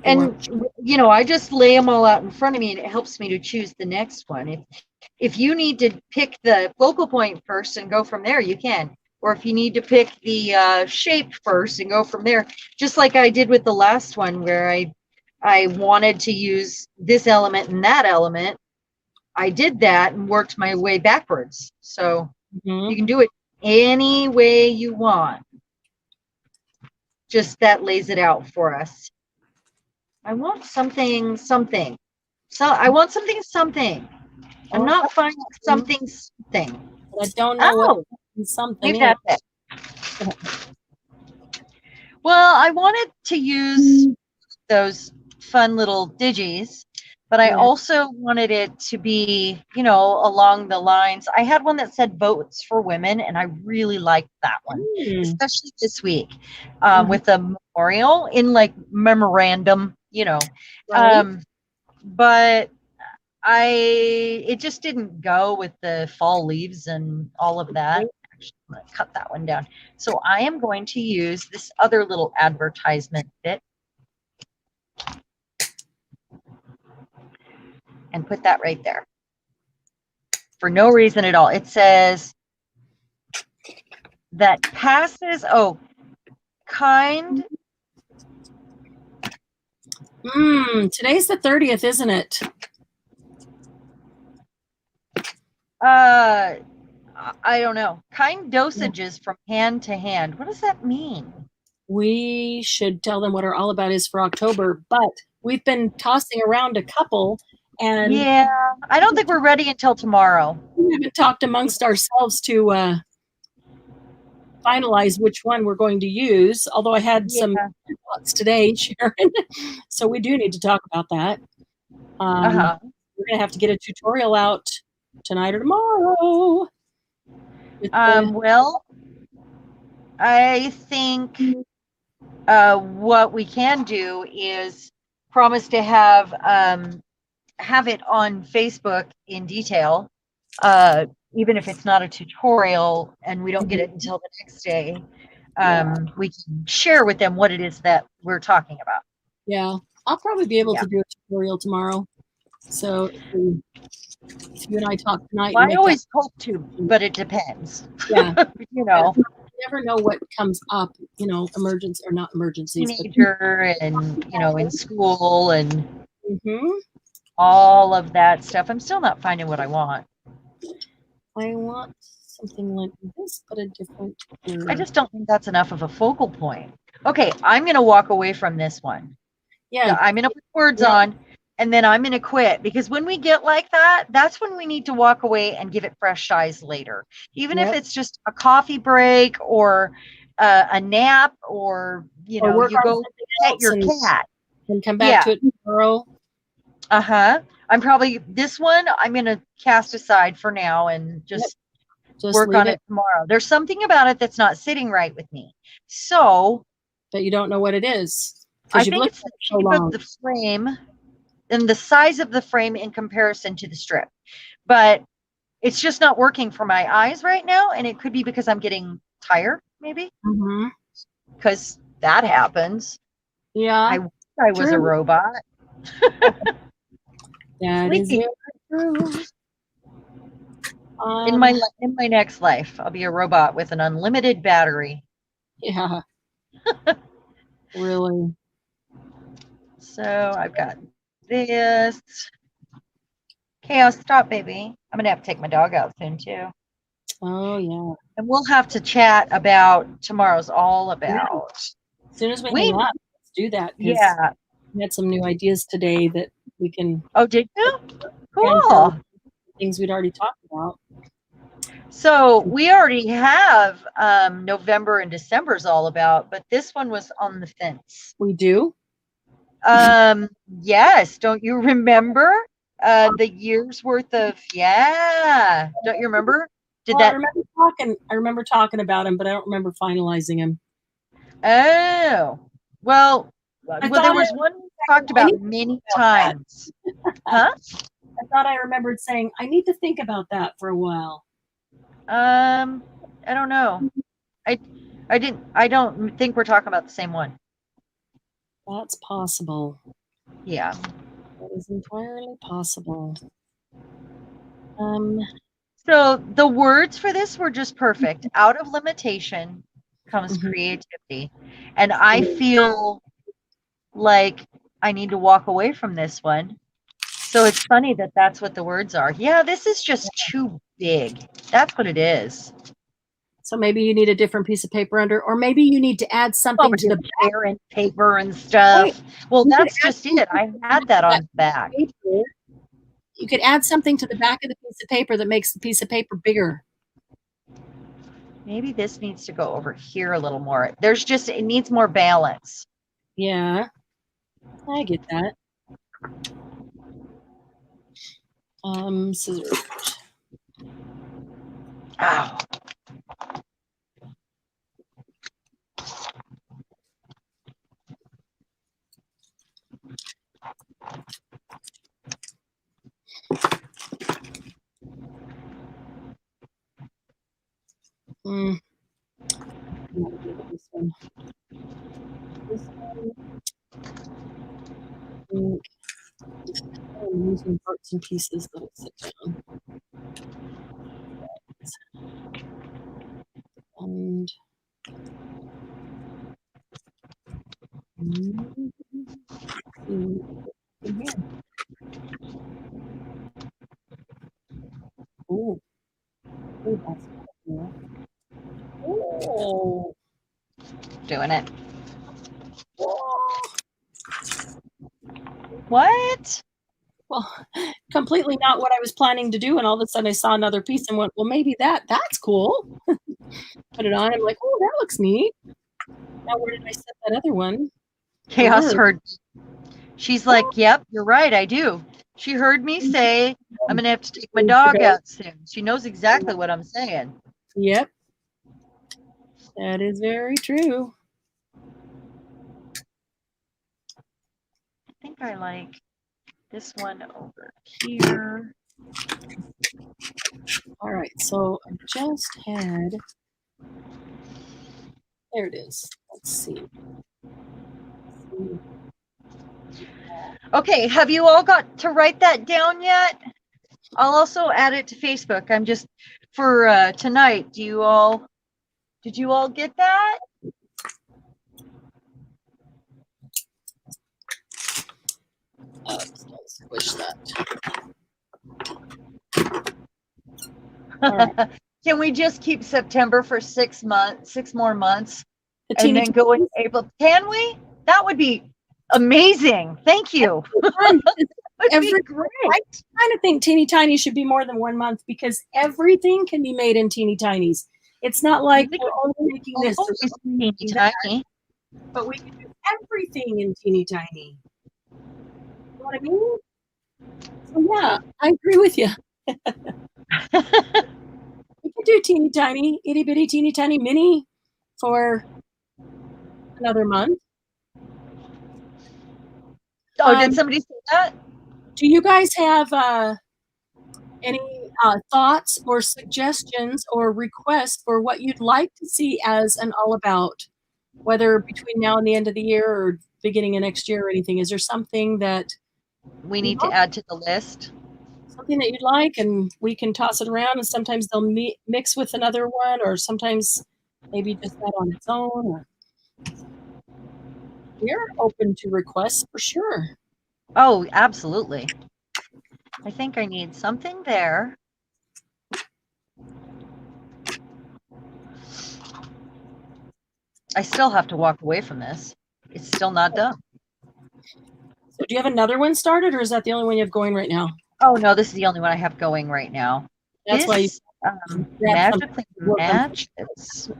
Speaker 2: And you know, I just lay them all out in front of me, and it helps me to choose the next one. If you need to pick the focal point first and go from there, you can. Or if you need to pick the shape first and go from there, just like I did with the last one, where I wanted to use this element and that element, I did that and worked my way backwards. So you can do it any way you want. Just that lays it out for us. I want something. So I want something. I'm not finding something.
Speaker 1: I don't know what something
Speaker 2: maybe that's it. Well, I wanted to use those fun little digis but I
Speaker 1: Yeah.
Speaker 2: also wanted it to be, along the lines. I had one that said votes for women, and I really liked that one,
Speaker 1: Mm.
Speaker 2: especially this week
Speaker 1: Mhm.
Speaker 2: with the memorial in like memorandum,
Speaker 1: Right.
Speaker 2: Um, but it just didn't go with the fall leaves and all of that. Actually, I'm going to cut that one down. So I am going to use this other little advertisement bit and put that right there for no reason at all. It says that passes, kind.
Speaker 1: Today's the 30th, isn't it?
Speaker 2: I don't know. Kind dosages from hand to hand. What does that mean?
Speaker 1: We should tell them what our all about is for October, but we've been tossing around a couple and
Speaker 2: Yeah, I don't think we're ready until tomorrow.
Speaker 1: we haven't talked amongst ourselves to finalize which one we're going to use. Although I had some
Speaker 2: Yeah.
Speaker 1: thoughts today, Sharon, so we do need to talk about that.
Speaker 2: Uh-huh.
Speaker 1: We're going to have to get a tutorial out tonight or tomorrow.
Speaker 2: Well, I think what we can do is promise to have it on Facebook in detail, even if it's not a tutorial and we don't get it until the next day. We can share with them what it is that we're talking about.
Speaker 1: Yeah, I'll probably be able
Speaker 2: Yeah.
Speaker 1: to do a tutorial tomorrow. So if you and I talk tonight
Speaker 2: Well,
Speaker 1: and
Speaker 2: I
Speaker 1: make that,
Speaker 2: always hope to, but it depends.
Speaker 1: yeah,
Speaker 2: You know,
Speaker 1: you never know what comes up. Emergency or not emergencies, but
Speaker 2: teenager and, in school and
Speaker 1: Mhm.
Speaker 2: all of that stuff. I'm still not finding what I want.
Speaker 1: I want something like this, but a different
Speaker 2: I
Speaker 1: word.
Speaker 2: just don't think that's enough of a focal point. Okay, I'm going to walk away from this one.
Speaker 1: Yeah,
Speaker 2: I'm going to put words
Speaker 1: yeah,
Speaker 2: on and then I'm going to quit, because when we get like that, that's when we need to walk away and give it fresh eyes later. Even if
Speaker 1: yep.
Speaker 2: it's just a coffee break or a nap, or,
Speaker 1: Or work
Speaker 2: you
Speaker 1: on
Speaker 2: go
Speaker 1: something
Speaker 2: pet
Speaker 1: else
Speaker 2: your
Speaker 1: and
Speaker 2: cat.
Speaker 1: come back
Speaker 2: Yeah.
Speaker 1: to it tomorrow.
Speaker 2: Uh-huh. This one I'm going to cast aside for now and
Speaker 1: Yep,
Speaker 2: just
Speaker 1: just
Speaker 2: work
Speaker 1: leave
Speaker 2: on
Speaker 1: it,
Speaker 2: it tomorrow. There's something about it that's not sitting right with me. So
Speaker 1: but you don't know what it is
Speaker 2: I
Speaker 1: because you've
Speaker 2: think
Speaker 1: looked
Speaker 2: it's
Speaker 1: at
Speaker 2: the
Speaker 1: it so
Speaker 2: shape of
Speaker 1: long.
Speaker 2: the frame and the size of the frame in comparison to the strip. But it's just not working for my eyes right now. And it could be because I'm getting tired, maybe,
Speaker 1: Mm-hmm.
Speaker 2: because that happens.
Speaker 1: Yeah,
Speaker 2: I wish I was a
Speaker 1: true.
Speaker 2: robot.
Speaker 1: That is
Speaker 2: Sleepy.
Speaker 1: very true.
Speaker 2: In
Speaker 1: Um,
Speaker 2: my next life, I'll be a robot with an unlimited battery.
Speaker 1: yeah, really.
Speaker 2: So I've got this. Chaos, stop, baby. I'm gonna have to take my dog out soon too.
Speaker 1: Oh yeah.
Speaker 2: And we'll have to chat about tomorrow's all
Speaker 1: Yeah.
Speaker 2: about.
Speaker 1: As soon as we hang
Speaker 2: We
Speaker 1: up, let's do that because
Speaker 2: Yeah.
Speaker 1: we had some new ideas today that we can
Speaker 2: Oh, did you?
Speaker 1: transfer over
Speaker 2: Cool.
Speaker 1: things we'd already talked about.
Speaker 2: So we already have November and December's all about, but this one was on the fence.
Speaker 1: We do.
Speaker 2: Yes, don't you remember? The year's worth of, yeah. Don't you remember? Did
Speaker 1: Well,
Speaker 2: that
Speaker 1: I remember talking about him, but I don't remember finalizing him.
Speaker 2: Oh, well,
Speaker 1: I
Speaker 2: there
Speaker 1: thought
Speaker 2: was one we talked
Speaker 1: I need
Speaker 2: about
Speaker 1: to
Speaker 2: many
Speaker 1: think about that.
Speaker 2: times. Huh?
Speaker 1: I thought I remembered saying I need to think about that for a while.
Speaker 2: I don't know. I I don't think we're talking about the same one.
Speaker 1: That's possible.
Speaker 2: Yeah.
Speaker 1: That is entirely possible. Um,
Speaker 2: So the words for this were just perfect. Out of limitation comes
Speaker 1: mhm.
Speaker 2: creativity. And I feel like I need to walk away from this one. So it's funny that that's what the words are. Yeah, this is just too big. That's what it is.
Speaker 1: So maybe you need a different piece of paper under, or maybe you need to add
Speaker 2: Oh,
Speaker 1: something to the
Speaker 2: just
Speaker 1: back.
Speaker 2: and paper and
Speaker 1: Right.
Speaker 2: stuff. Well,
Speaker 1: You could
Speaker 2: that's
Speaker 1: add
Speaker 2: just
Speaker 1: something
Speaker 2: it.
Speaker 1: to
Speaker 2: I
Speaker 1: the
Speaker 2: had
Speaker 1: back
Speaker 2: that
Speaker 1: of that
Speaker 2: on back.
Speaker 1: paper. You could add something to the back of the piece of paper that makes the piece of paper bigger.
Speaker 2: Maybe this needs to go over here a little more. It needs more balance.
Speaker 1: Yeah, I get that. Scissors.
Speaker 2: Ow.
Speaker 1: I'm not good at this one. This one, I think I'm using parts and pieces that it sits on. And in here. Oh, that's cool. Oh,
Speaker 2: Doing it.
Speaker 1: whoa.
Speaker 2: What?
Speaker 1: Well, completely not what I was planning to do. And all of a sudden I saw another piece and went, well, maybe that's cool. Put it on. I'm like, oh, that looks neat. Now, where did I set that other one?
Speaker 2: Chaos heard. She's like, yep, you're right, I do. She heard me say, I'm going to have to take my dog out soon. She knows exactly what I'm saying.
Speaker 1: Yep. That is very true.
Speaker 2: I think I like this one over here.
Speaker 1: All right, so I just had, there it is. Let's see.
Speaker 2: Okay, have you all got to write that down yet? I'll also add it to Facebook. I'm just for tonight. Did you all get that?
Speaker 1: Squish that.
Speaker 2: Right. Can we just keep September for 6 months, 6 more months, and then go in April? Can we? That would be amazing. Thank you.
Speaker 1: Every great. I kind of think teeny tiny should be more than 1 month because everything can be made in teeny tinies. It's not like we're only making this or
Speaker 2: teeny tiny,
Speaker 1: but we can do everything in teeny tiny. You know what I mean? So yeah, I agree with you. We could do teeny tiny, itty bitty, teeny tiny mini for another month.
Speaker 2: Oh, did somebody say that?
Speaker 1: Do you guys have any thoughts or suggestions or requests for what you'd like to see as an all about, whether between now and the end of the year or beginning of next year or anything? Is there something that
Speaker 2: we need to add to the list?
Speaker 1: Something that you'd like, and we can toss it around, and sometimes they'll mix with another one, or sometimes maybe just that on its own. Or we're open to requests for sure.
Speaker 2: Oh, absolutely. I think I need something there. I still have to walk away from this. It's still not done.
Speaker 1: So do you have another one started, or is that the only one you have going right now?
Speaker 2: Oh, no, this is the only one I have going right now.
Speaker 1: That's why you
Speaker 2: magically matches.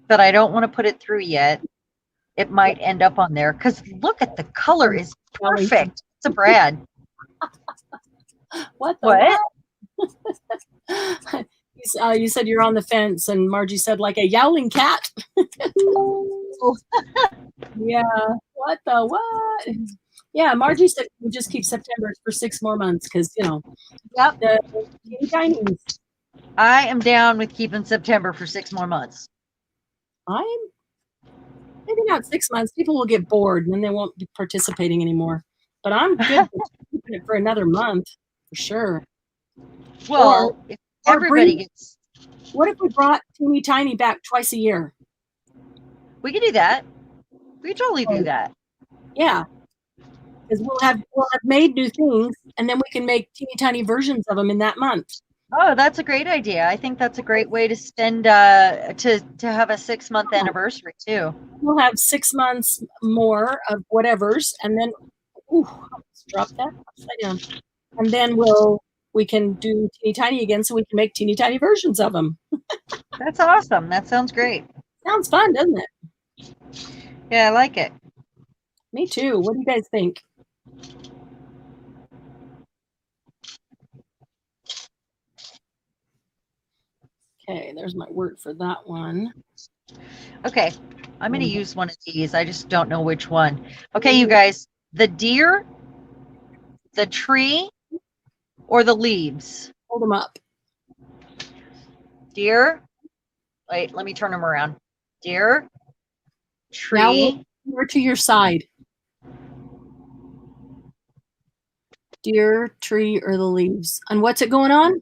Speaker 2: But I don't want to put it through yet. It might end up on there because look at the color is perfect. It's a Brad.
Speaker 1: What? You said you're on the fence, and Margie said like a yowling cat. Yeah. What the what? Yeah, Margie said we just keep September for 6 more months because
Speaker 2: Yep.
Speaker 1: The Chinese.
Speaker 2: I am down with keeping September for 6 more months.
Speaker 1: I'm maybe not 6 months. People will get bored and then they won't be participating anymore. But I'm good with keeping it for another month for sure.
Speaker 2: Well, if everybody gets.
Speaker 1: What if we brought Teeny Tiny back twice a year?
Speaker 2: We could do that. We could totally do that.
Speaker 1: Yeah. Because we'll have made new things, and then we can make teeny tiny versions of them in that month.
Speaker 2: Oh, that's a great idea. I think that's a great way to spend to have a 6-month anniversary too.
Speaker 1: We'll have 6 months more of whatever's, and then let's drop that upside down, and then we can do teeny tiny again, so we can make teeny tiny versions of them.
Speaker 2: That's awesome. That sounds great.
Speaker 1: Sounds fun, doesn't it?
Speaker 2: Yeah, I like it.
Speaker 1: Me too. What do you guys think? Okay, there's my word for that one.
Speaker 2: Okay, I'm going to use one of these. I just don't know which one. Okay, you guys, the deer, the tree, or the leaves?
Speaker 1: Hold them up.
Speaker 2: Deer. Wait, let me turn them around. Deer,
Speaker 1: Now
Speaker 2: tree.
Speaker 1: we're to your side. Deer, tree, or the leaves. And what's it going on?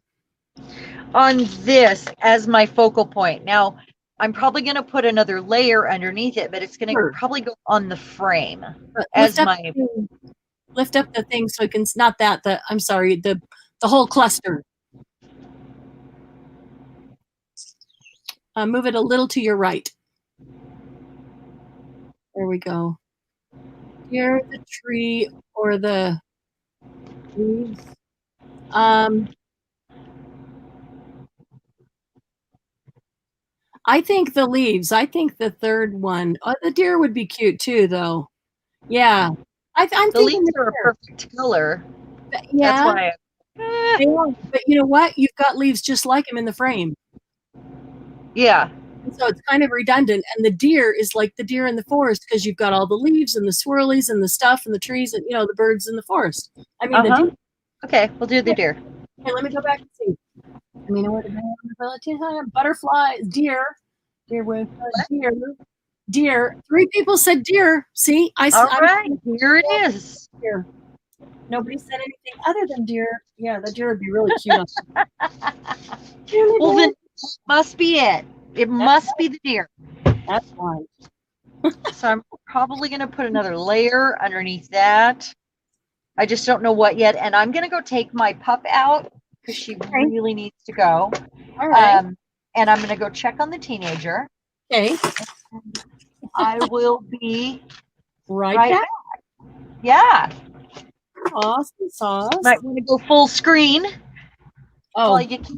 Speaker 2: On this as my focal point. Now, I'm probably going to put another layer underneath it, but it's going to probably go on the frame as my.
Speaker 1: Lift up the thing so it can, not that, I'm sorry, the whole cluster. Move it a little to your right. There we go. Here, the tree or the leaves. I think the leaves. I think the third one. Oh, the deer would be cute too, though. Yeah, I'm
Speaker 2: the
Speaker 1: thinking
Speaker 2: leaves are a perfect color.
Speaker 1: Yeah,
Speaker 2: that's why.
Speaker 1: They are, but you know what? You've got leaves just like them in the frame.
Speaker 2: Yeah.
Speaker 1: And so it's kind of redundant. And the deer is like the deer in the forest because you've got all the leaves and the swirlies and the stuff and the trees and the birds in the forest. I mean the deer.
Speaker 2: Okay, we'll do the deer.
Speaker 1: Okay, let me go back and see. I mean, butterflies, deer with deer. 3 people said deer. See,
Speaker 2: All right, here it is.
Speaker 1: Deer. Nobody said anything other than deer. Yeah, the deer would be really cute.
Speaker 2: Well, then it must be it. It must be the deer.
Speaker 1: That's right.
Speaker 2: So I'm probably going to put another layer underneath that. I just don't know what yet. And I'm going to go take my pup out because she really needs to go.
Speaker 1: All right.
Speaker 2: And I'm going to go check on the teenager.
Speaker 1: Okay.
Speaker 2: I will be
Speaker 1: right back.
Speaker 2: Yeah.
Speaker 1: Awesome sauce.
Speaker 2: Might want to go full screen.
Speaker 1: Oh,
Speaker 2: while you can.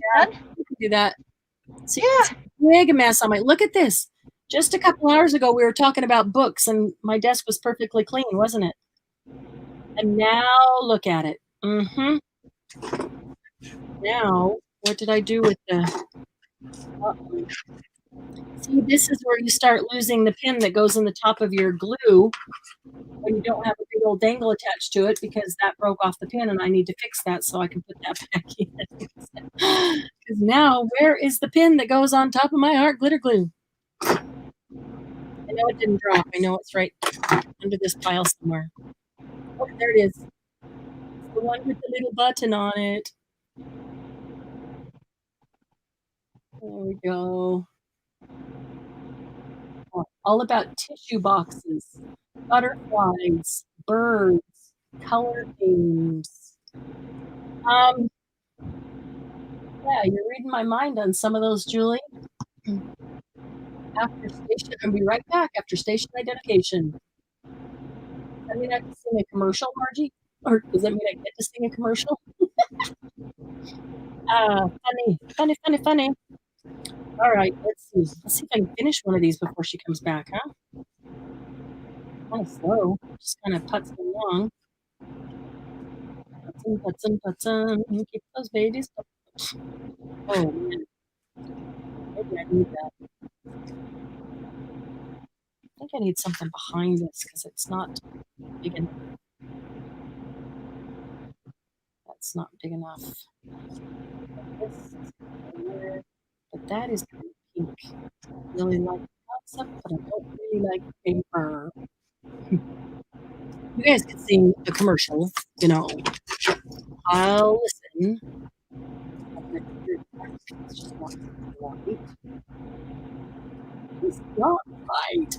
Speaker 1: You can do that. See, yeah. Big mess on my. Look at this. Just a couple hours ago, we were talking about books, and my desk was perfectly clean, wasn't it? And now look at it. Mm-hmm. Now, what did I do with the? See, this is where you start losing the pin that goes in the top of your glue when you don't have a big old dangle attached to it, because that broke off the pin, and I need to fix that so I can put that back in. Because now, where is the pin that goes on top of my art glitter glue? I know it didn't drop. I know it's right under this pile somewhere. Oh, there it is. It's the one with the little button on it. There we go. Oh, all about tissue boxes, butterflies, birds, color games. Yeah, you're reading my mind on some of those, Julie. After station, I'll be right back after station identification. Does that mean I can sing a commercial, Margie? Or does that mean I get to sing a commercial? Funny. All right, let's see. Let's see if I can finish one of these before she comes back, huh? Kind of slow. Just kind of puts along. Putsin. Keep those babies. Oh, man. Maybe I need that. I think I need something behind this because it's not big enough. That's not big enough. But that is kind of pink. I really like the concept, but I don't really like paper. You guys can sing the commercial, I'll listen. It's just not right. It's not right.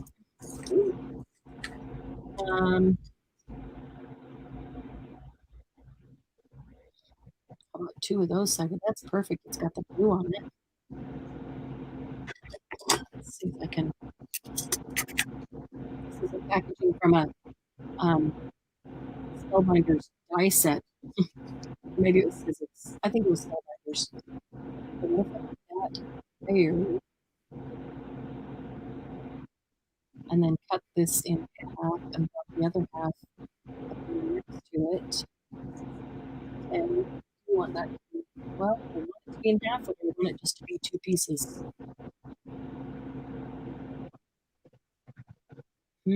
Speaker 1: How about 2 of those seconds? That's perfect. It's got the blue on it. Let's see if I can. This is a packaging from a Spellbinders die set. Maybe it was physics. I think it was Spellbinders. But look at that there. And then cut this in half and drop the other half next to it. And you want that to be, well, I want it to be in half, or do you want it just to be 2 pieces? I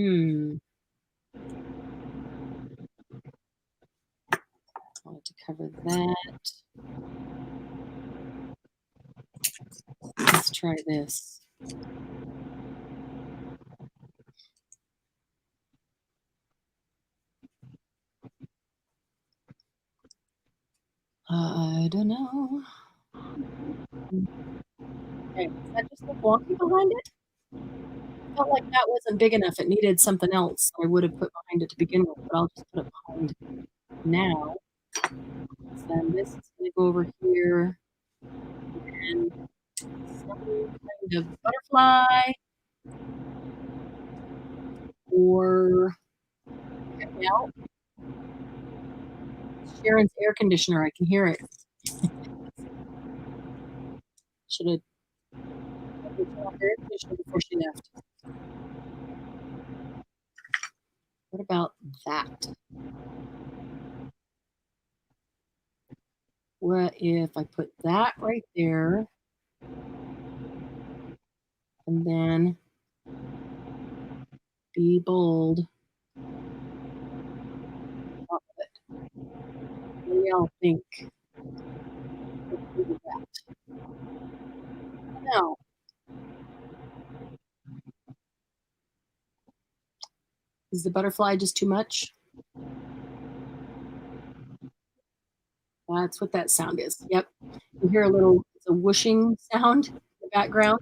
Speaker 1: want to cover that. Let's try this. I don't know. Okay, is that just look wonky behind it? I felt like that wasn't big enough. It needed something else I would have put behind it to begin with, but I'll just put it behind now. Then this is going to go over here. And some kind of butterfly or out. Cheran's air conditioner. I can hear it. Should have turned off the air conditioner before she left. What about that? What if I put that right there and then be bold top of it? What do y'all think? Let's do that. Now, is the butterfly just too much? That's what that sound is. Yep. You hear a little, it's a whooshing sound in the background.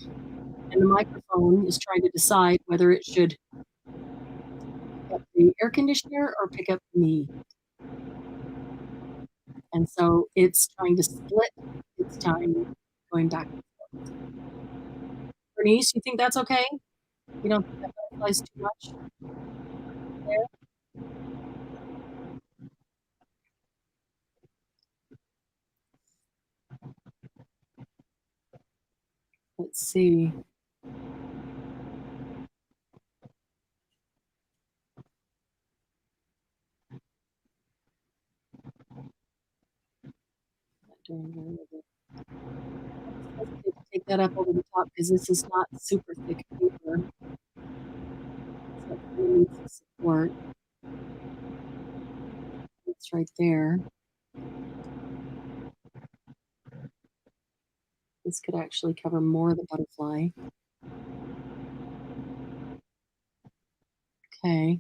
Speaker 1: And the microphone is trying to decide whether it should pick up the air conditioner or pick up me. And so it's trying to split its time going back and forth. Bernice, you think that's okay? You don't think that butterfly's too much? There? Let's see. Not doing very good. I just hesitate to take that up over the top because this is not super thick paper. So it really needs some support. It's right there. This could actually cover more of the butterfly. Okay.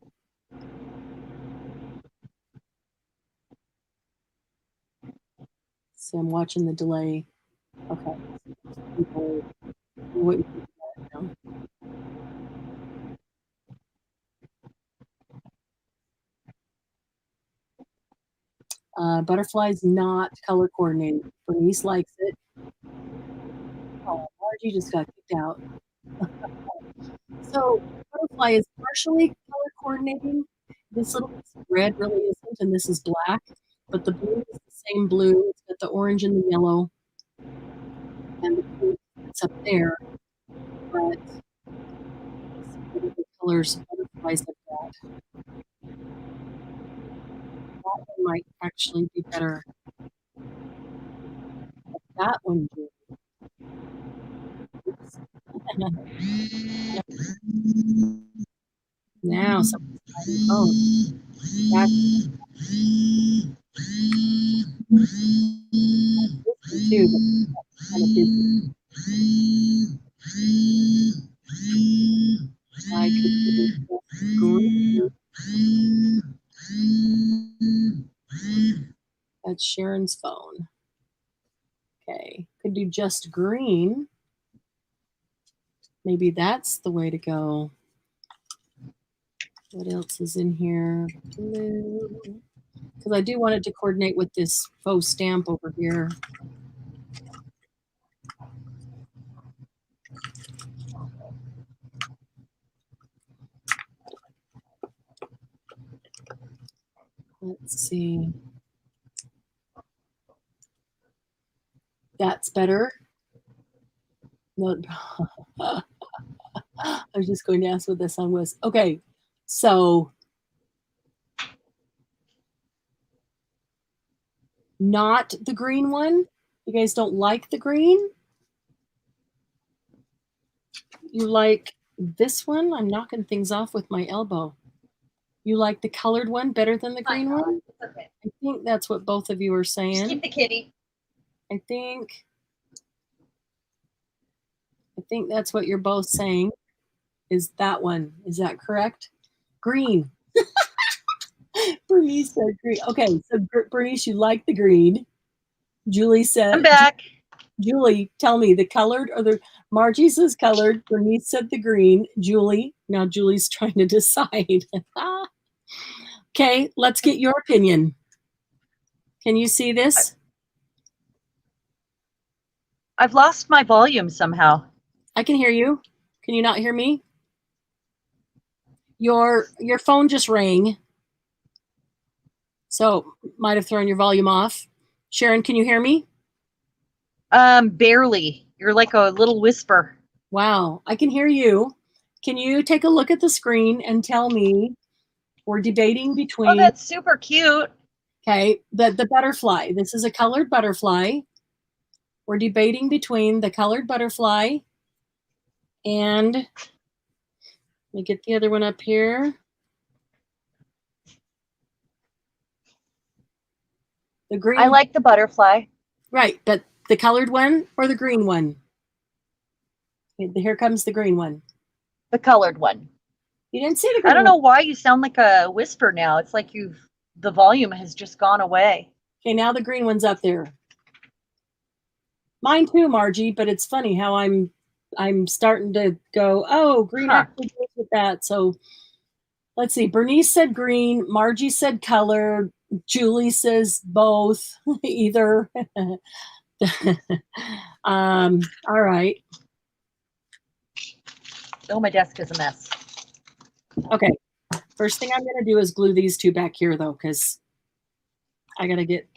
Speaker 1: So I'm watching the delay. Okay. People, what you think about it now? Butterfly's not color coordinated. Bernice likes it. Oh, Margie just got kicked out. So butterfly is partially color coordinating. This little piece of red really isn't, and this is black. But the blue is the same blue. It's got the orange and the yellow, and the pink that's up there. But what are the colors butterflies have got? That one might actually be better. But that one, now somebody's trying the phone. Back too, but kind of busy. I could do just green. That's Sharon's phone. Okay, could do just green. Maybe that's the way to go. What else is in here? Blue. Because I do want it to coordinate with this faux stamp over here. Let's see. That's better. No, I was just going to ask what the song was. Okay, so not the green one You guys don't like the green? You like this one? I'm knocking things off with my elbow. You like the colored one better than the green one?
Speaker 2: It's okay.
Speaker 1: I think that's what both of you are
Speaker 2: Just
Speaker 1: saying.
Speaker 2: keep the kitty.
Speaker 1: I think that's what you're both saying. Is that one? Is that correct? Green. Bernice said green. Okay, so Bernice, you like the green. Julie said.
Speaker 2: I'm back.
Speaker 1: Julie, tell me the colored or the Margie says colored. Bernice said the green. Julie, now Julie's trying to decide. Okay, let's get your opinion. Can you see this?
Speaker 2: I've lost my volume somehow.
Speaker 1: I can hear you. Can you not hear me? Your phone just rang. So might have thrown your volume off. Cheran, can you hear me?
Speaker 2: Barely. You're like a little whisper.
Speaker 1: Wow, I can hear you. Can you take a look at the screen and tell me we're debating between.
Speaker 2: Oh, that's super cute.
Speaker 1: Okay, the butterfly. This is a colored butterfly. We're debating between the colored butterfly and, let me get the other one up here. The green.
Speaker 2: I like the butterfly.
Speaker 1: Right, but the colored one or the green one? Here comes the green one.
Speaker 2: The colored one.
Speaker 1: You didn't see the green
Speaker 2: I don't know why you sound like a whisper now. It's like the volume has just gone away.
Speaker 1: Okay, now the green one's up there. Mine too, Margie, but it's funny how I'm starting to go, oh, green actually goes with that. So let's see. Bernice said green. Margie said color. Julie says both, either. All right.
Speaker 2: Oh, my desk is a mess.
Speaker 1: Okay. First thing I'm going to do is glue these two back here, though, because I got to get.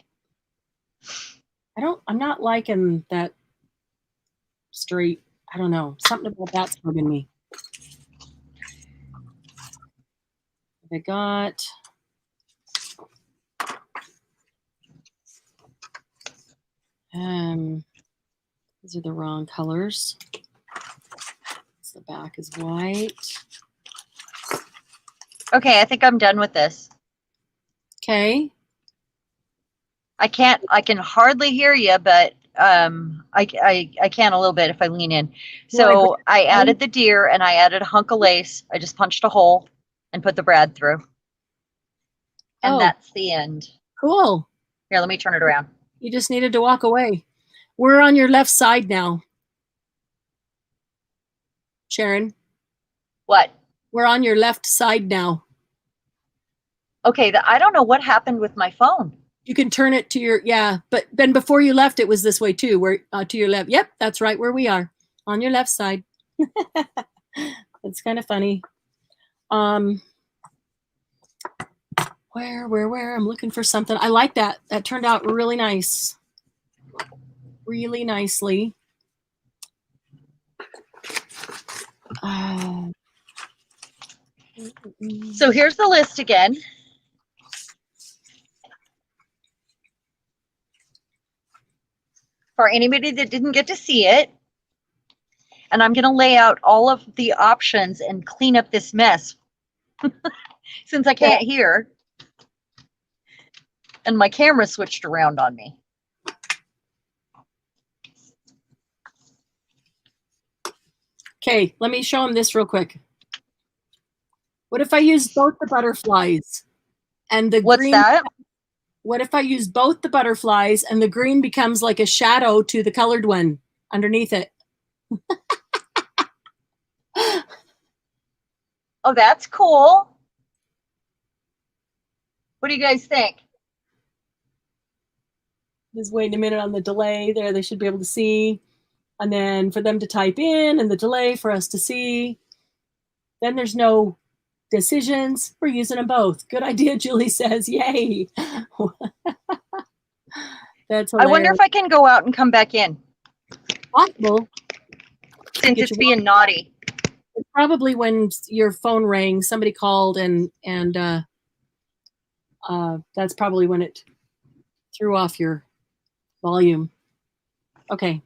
Speaker 1: I'm not liking that straight. I don't know. Something about that's bugging me. I got. These are the wrong colors. The back is white.
Speaker 2: Okay, I think I'm done with this.
Speaker 1: Okay.
Speaker 2: I can hardly hear you, but I can a little bit if I lean in. So I added the deer and I added a hunk of lace. I just punched a hole and put the brad through. And that's the end.
Speaker 1: Cool.
Speaker 2: Here, let me turn it around.
Speaker 1: You just needed to walk away. We're on your left side now. Cheran.
Speaker 2: What?
Speaker 1: We're on your left side now.
Speaker 2: Okay, I don't know what happened with my phone.
Speaker 1: You can turn it to your, but then before you left, it was this way too, where to your left. Yep, that's right where we are, on your left side. It's kind of funny. Where? I'm looking for something. I like that. That turned out really nice. Really nicely.
Speaker 2: So here's the list again. For anybody that didn't get to see it. And I'm going to lay out all of the options and clean up this mess since I can't hear. And my camera switched around on me.
Speaker 1: Okay, let me show them this real quick. What if I use both the butterflies and the
Speaker 2: What's
Speaker 1: green?
Speaker 2: That?
Speaker 1: What if I use both the butterflies and the green becomes like a shadow to the colored one underneath it?
Speaker 2: Oh, that's cool. What do you guys think?
Speaker 1: Just waiting a minute on the delay there. They should be able to see. And then for them to type in and the delay for us to see. Then there's no decisions. We're using them both. Good idea, Julie says. Yay. That's hilarious.
Speaker 2: I wonder if I can go out and come back in.
Speaker 1: Possible.
Speaker 2: Since it's being naughty.
Speaker 1: Probably when your phone rang, somebody called and that's probably when it threw off your volume. Okay.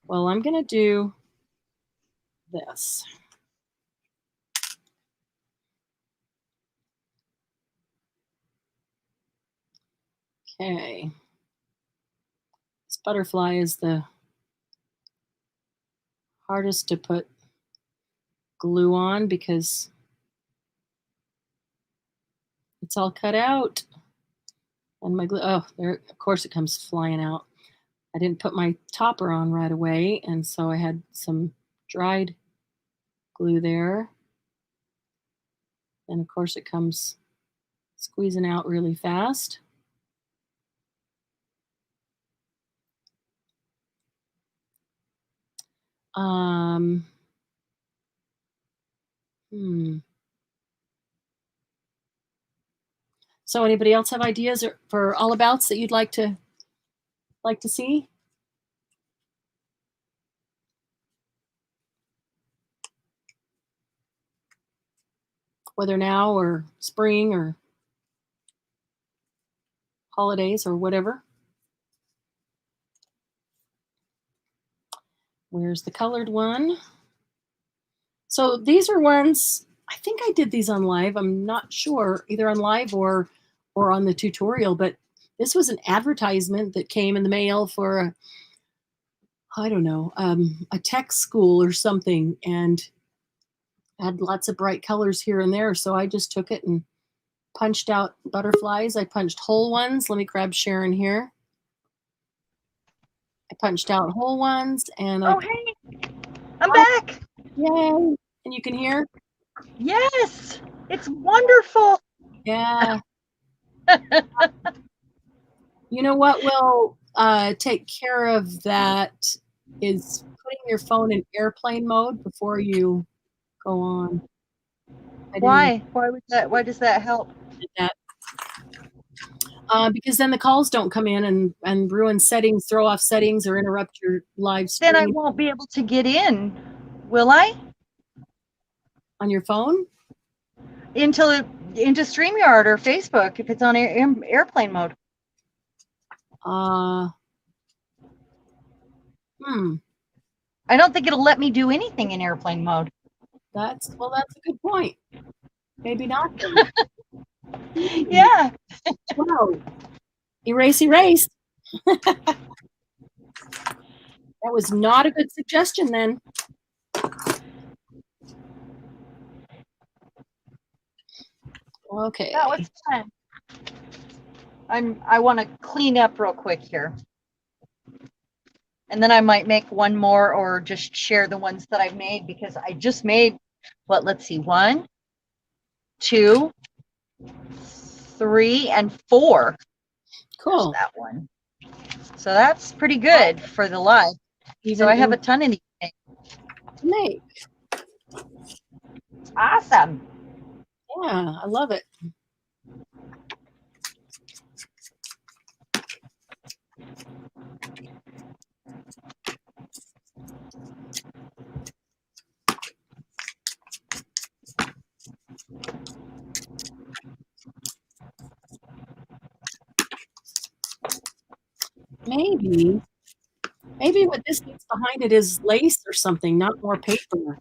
Speaker 1: Well, I'm going to do this. Okay. This butterfly is the hardest to put glue on because it's all cut out. And my glue, oh, there, of course it comes flying out. I didn't put my topper on right away, and so I had some dried glue there. And of course it comes squeezing out really fast. Hmm. So anybody else have ideas for all abouts that you'd like to see? Whether now or spring or holidays or whatever. Where's the colored one? So these are ones, I think I did these on live. I'm not sure, either on live or on the tutorial, but this was an advertisement that came in the mail for I don't know, a tech school or something, and had lots of bright colors here and there. So I just took it and punched out butterflies. I punched whole ones. Let me grab Cheran here. I punched out whole ones and
Speaker 2: Oh, hey, I'm back.
Speaker 1: Yay. And you can hear?
Speaker 2: Yes, it's wonderful.
Speaker 1: Yeah. You know what will take care of that is putting your phone in airplane mode before you go on.
Speaker 2: Why? Why would that? Why does that help?
Speaker 1: That. Because then the calls don't come in and ruin settings, throw off settings, or interrupt your live stream.
Speaker 2: Then I won't be able to get in, will I?
Speaker 1: On your phone?
Speaker 2: Into StreamYard or Facebook if it's on airplane mode. I don't think it'll let me do anything in airplane mode.
Speaker 1: That's a good point. Maybe not.
Speaker 2: Yeah.
Speaker 1: Wow. Erase. That was not a good suggestion then. Okay.
Speaker 2: That was fun. I want to clean up real quick here. And then I might make one more or just share the ones that I've made because I just made, let's see, 1, 2, 3, and 4.
Speaker 1: Cool.
Speaker 2: There's that one. So that's pretty good for the live. So I have a ton of these
Speaker 1: to make.
Speaker 2: Awesome.
Speaker 1: Yeah, I love it. Maybe what this needs behind it is lace or something, not more paper. What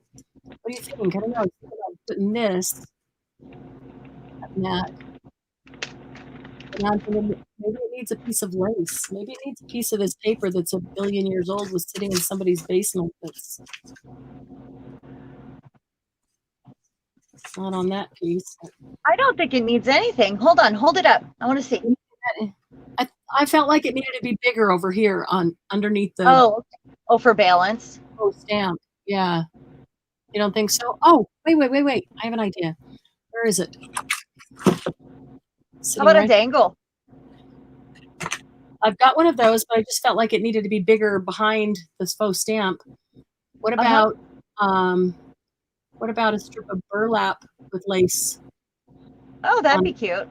Speaker 1: do you think? I don't know. I was thinking about putting this and that. Maybe it needs a piece of lace. Maybe it needs a piece of this paper that's 1 billion years old, was sitting in somebody's basement that's not on that piece.
Speaker 2: I don't think it needs anything. Hold on, hold it up. I want to see.
Speaker 1: I felt like it needed to be bigger over here on underneath the.
Speaker 2: Oh, okay. Oh, for balance.
Speaker 1: Oh, stamp. Yeah. You don't think so? Oh, wait. I have an idea. Where is it?
Speaker 2: How about a dangle?
Speaker 1: I've got one of those, but I just felt like it needed to be bigger behind this faux stamp. What about a strip of burlap with lace?
Speaker 2: Oh, that'd be cute.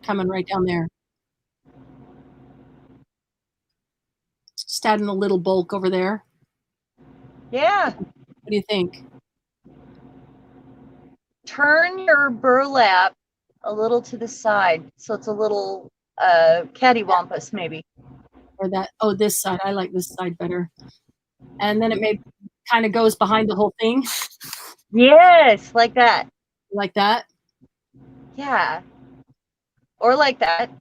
Speaker 1: Coming right down there. Just adding a little bulk over there.
Speaker 2: Yeah.
Speaker 1: What do you think?
Speaker 2: Turn your burlap a little to the side so it's a little cattywampus maybe.
Speaker 1: or that. Oh, this side. I like this side better. And then it kind of goes behind the whole thing.
Speaker 2: Yes, like that.
Speaker 1: Like that.
Speaker 2: Yeah. Or like that.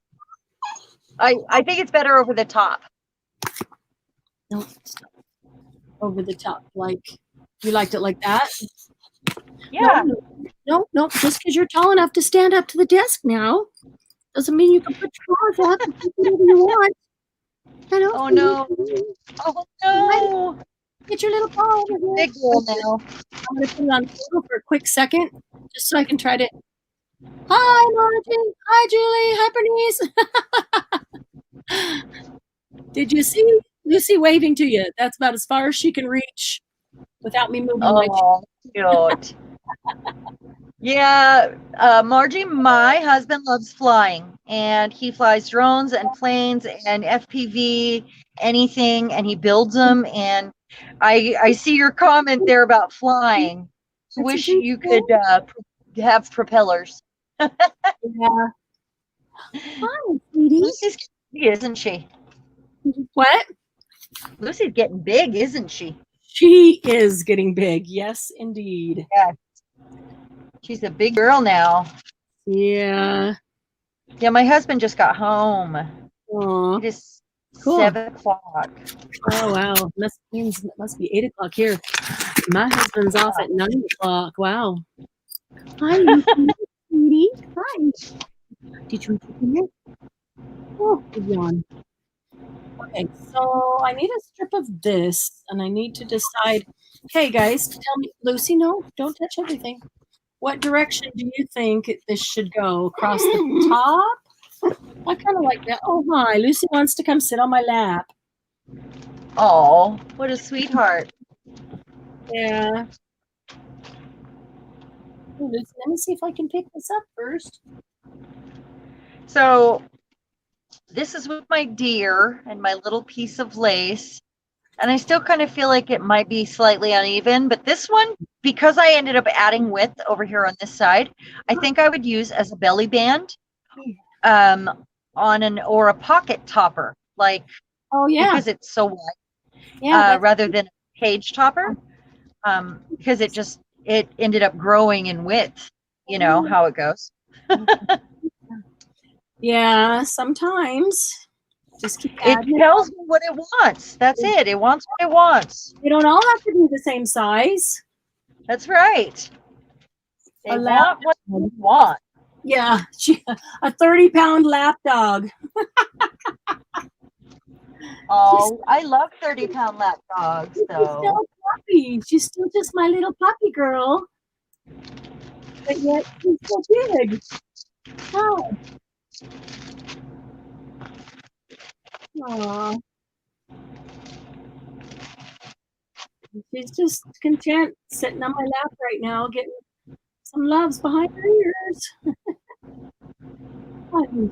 Speaker 2: I think it's better over the top.
Speaker 1: No, over the top. Like you liked it like that?
Speaker 2: Yeah.
Speaker 1: No. Just because you're tall enough to stand up to the desk now doesn't mean you can put your paws up and do whatever you want.
Speaker 2: Oh no. Oh no.
Speaker 1: Get your little paw over here.
Speaker 2: Big girl now.
Speaker 1: I'm going to put it on hold for a quick second just so I can try to. Hi, Margie. Hi, Julie. Hi, Bernice. Did you see Lucy waving to you? That's about as far as she can reach without me moving my chair.
Speaker 2: Cute. Yeah, Margie, my husband loves flying, and he flies drones and planes and FPV, anything, and he builds them. And I see your comment there about flying. I wish you could have propellers.
Speaker 1: Yeah. Hi, sweetie.
Speaker 2: Lucy's getting big, isn't she?
Speaker 1: What?
Speaker 2: Lucy's getting big, isn't she?
Speaker 1: She is getting big. Yes, indeed.
Speaker 2: Yeah. She's a big girl now.
Speaker 1: Yeah.
Speaker 2: Yeah, my husband just got home.
Speaker 1: Aww.
Speaker 2: It is
Speaker 1: Cool.
Speaker 2: 7:00.
Speaker 1: Oh wow. Must be 8:00 here. My husband's off at 9:00. Wow. Hi, sweetie. Hi. Did you eat it? Oh, good yawn. Okay, so I need a strip of this, and I need to decide. Hey guys, tell me, Lucy. No, don't touch everything. What direction do you think this should go? Across the top? I kind of like that. Oh, hi. Lucy wants to come sit on my lap.
Speaker 2: Oh, what a sweetheart.
Speaker 1: Yeah. Oh, Lucy, let me see if I can pick this up first.
Speaker 2: So this is with my deer and my little piece of lace. And I still kind of feel like it might be slightly uneven, but this one, because I ended up adding width over here on this side, I think I would use as a belly band on or a pocket topper, like,
Speaker 1: oh yeah,
Speaker 2: because it's so wide, rather than a cage topper, because it ended up growing in width. You know how it goes.
Speaker 1: Yeah, sometimes. Just keep adding.
Speaker 2: It tells me what it wants. That's it. It wants what it wants.
Speaker 1: They don't all have to be the same size.
Speaker 2: That's right. They want what they want.
Speaker 1: Yeah, a 30-pound lap dog.
Speaker 2: Oh, I love 30-pound lap dogs, though.
Speaker 1: She's still a puppy. She's still just my little puppy girl. But yet she's so big. Oh. Aww. She's just content sitting on my lap right now, getting some loves behind her ears. Let me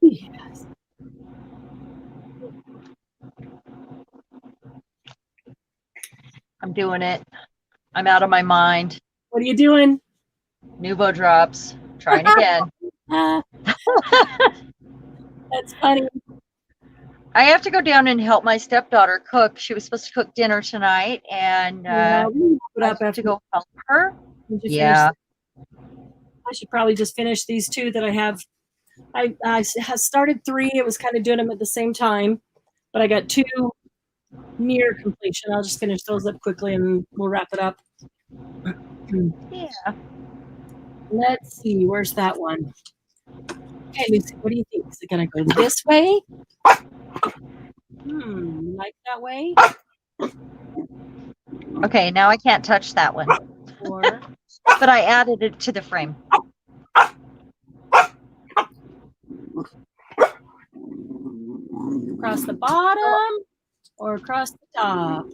Speaker 1: see. Yes.
Speaker 2: I'm doing it. I'm out of my mind.
Speaker 1: What are you doing?
Speaker 2: Nubo drops. Trying again.
Speaker 1: That's funny.
Speaker 2: I have to go down and help my stepdaughter cook. She was supposed to cook dinner tonight, and
Speaker 1: Yeah,
Speaker 2: I have to go help her.
Speaker 1: Yeah. I should probably just finish these two that I have. I started 3. It was kind of doing them at the same time, but I got 2 near completion. I'll just finish those up quickly and we'll wrap it up.
Speaker 2: Yeah.
Speaker 1: Let's see. Where's that one? Okay, Lucy, what do you think? Is it going to go this way? Like that way?
Speaker 2: Okay, now I can't touch that one. But I added it to the frame.
Speaker 1: Across the bottom or across the top?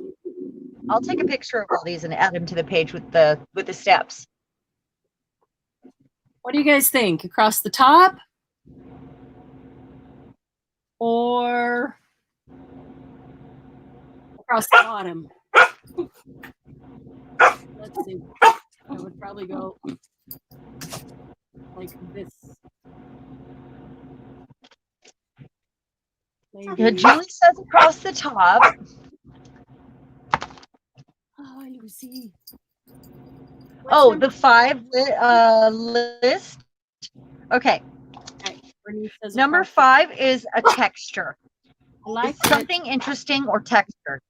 Speaker 2: I'll take a picture of all these and add them to the page with the steps.
Speaker 1: What do you guys think? Across the top or across the bottom? Let's see. I would probably go like this. Maybe.
Speaker 2: Julie says across the top.
Speaker 1: Oh, Lucy.
Speaker 2: Oh, the 5 list. Okay. Number 5 is a texture.
Speaker 1: Like
Speaker 2: it's something interesting or textured.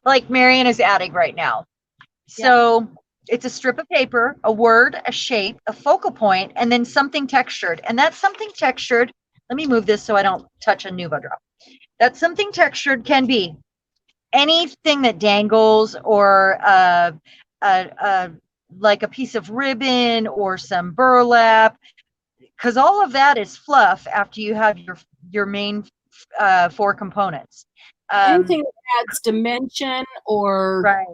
Speaker 2: Like Marion is adding right now. So it's a strip of paper, a word, a shape, a focal point, and then something textured. And that something textured, let me move this so I don't touch a Nuvo drop. That something textured can be anything that dangles, or like a piece of ribbon or some burlap, because all of that is fluff after you have your main 4 components.
Speaker 1: Anything that adds dimension or
Speaker 2: right.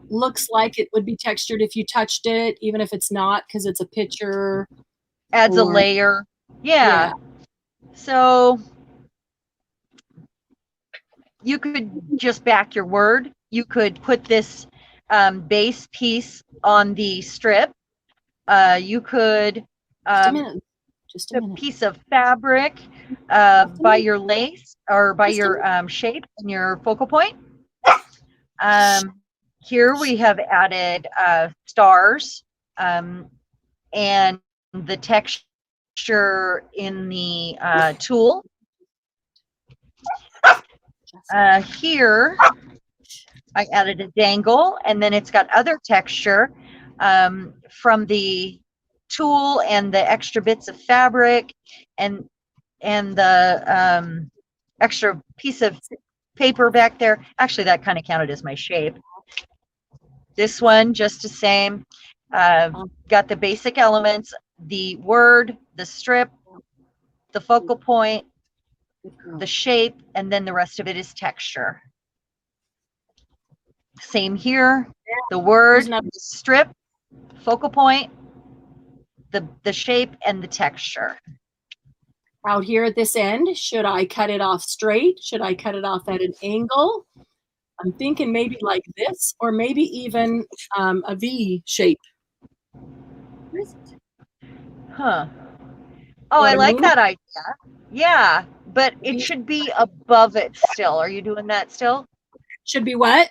Speaker 1: looks like it would be textured if you touched it, even if it's not, because it's a picture.
Speaker 2: Adds a layer. Yeah. So you could just back your word. You could put this base piece on the strip. You could
Speaker 1: just a
Speaker 2: piece of fabric by your lace or by your shape and your focal point. Here we have added stars and the texture in the tool. Here I added a dangle, and then it's got other texture from the tool and the extra bits of fabric and the extra piece of paper back there. Actually, that kind of counted as my shape. This one, just the same. Got the basic elements, the word, the strip, the focal point, the shape, and then the rest of it is texture. Same here. The word, the strip, focal point, the shape, and the texture.
Speaker 1: Out here at this end, should I cut it off straight? Should I cut it off at an angle? I'm thinking maybe like this, or maybe even a V shape. Where is it?
Speaker 2: Huh. Oh, I like that idea. Yeah, but it should be above it still. Are you doing that still?
Speaker 1: Should be what?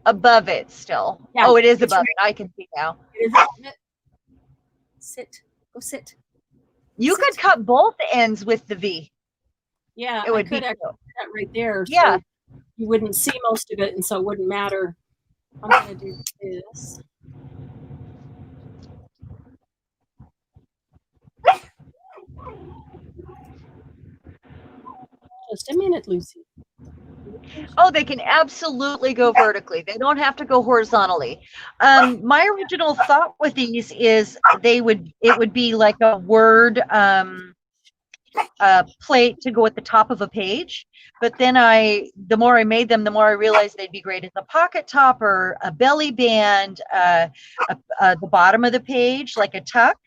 Speaker 2: Above it still. Yeah, oh, it is above it. I can see now.
Speaker 1: It is above it. Sit. Go sit.
Speaker 2: You could cut both ends with the V.
Speaker 1: Yeah, it would be that right there.
Speaker 2: Yeah.
Speaker 1: So you wouldn't see most of it, and so it wouldn't matter. I'm going to do this. Just a minute, Lucy.
Speaker 2: Oh, they can absolutely go vertically. They don't have to go horizontally. My original thought with these is it would be like a word plate to go at the top of a page. But then the more I made them, the more I realized they'd be great as a pocket topper, a belly band, the bottom of the page, like a tuck.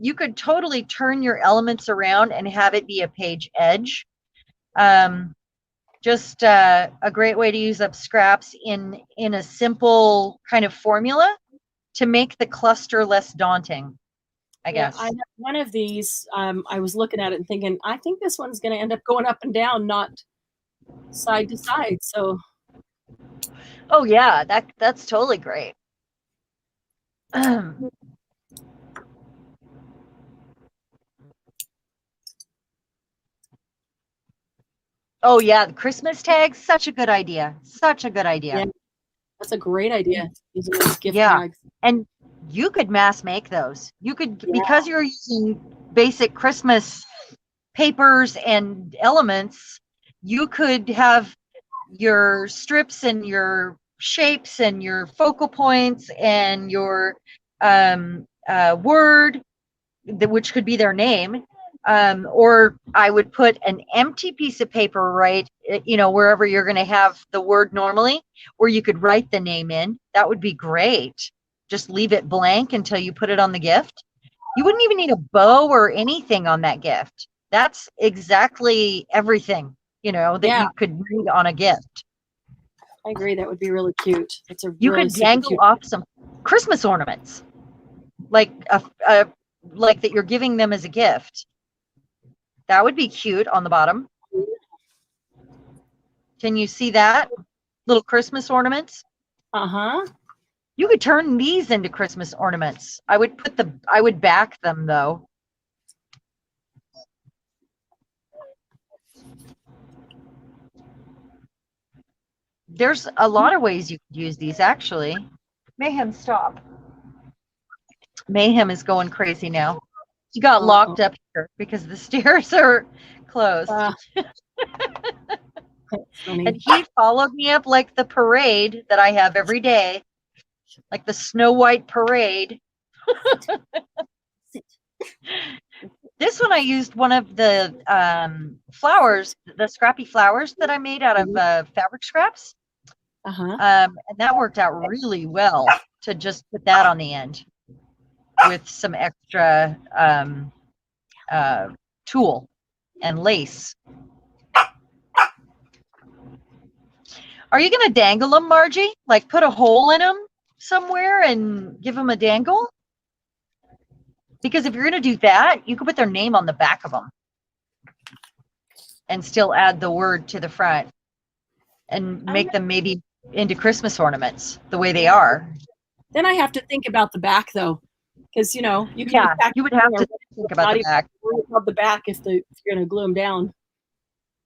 Speaker 2: You could totally turn your elements around and have it be a page edge. Just a great way to use up scraps in a simple kind of formula to make the cluster less daunting, I guess.
Speaker 1: I have one of these. I was looking at it and thinking, I think this one's going to end up going up and down, not side to side. So,
Speaker 2: oh yeah, that's totally great. Oh yeah, the Christmas tags, such a good idea. Such a good idea.
Speaker 1: Yeah, that's a great idea. Using those gift tags.
Speaker 2: And you could mass make those. You could, because you're using basic Christmas papers and elements, you could have your strips and your shapes and your focal points and your word, which could be their name. Or I would put an empty piece of paper, right, wherever you're going to have the word normally, where you could write the name in. That would be great. Just leave it blank until you put it on the gift. You wouldn't even need a bow or anything on that gift. That's exactly everything, that you could read on a gift.
Speaker 1: I agree. That would be really cute. It's a
Speaker 2: you could dangle off some Christmas ornaments, like like that you're giving them as a gift. That would be cute on the bottom. Can you see that? Little Christmas ornaments.
Speaker 1: Uh-huh.
Speaker 2: You could turn these into Christmas ornaments. I would back them though. There's a lot of ways you could use these actually. Mayhem, stop. Mayhem is going crazy now. She got locked up here because the stairs are closed. And he followed me up like the parade that I have every day, like the Snow White parade. This one I used one of the flowers, the scrappy flowers that I made out of fabric scraps. And that worked out really well to just put that on the end with some extra tulle and lace. Are you going to dangle them, Margie? Like put a hole in them somewhere and give them a dangle? Because if you're going to do that, you could put their name on the back of them and still add the word to the front and make them maybe into Christmas ornaments the way they are.
Speaker 1: Then I have to think about the back though, because you know you can.
Speaker 2: Yeah, you would have to think about the back.
Speaker 1: About the back if you're going to glue them down.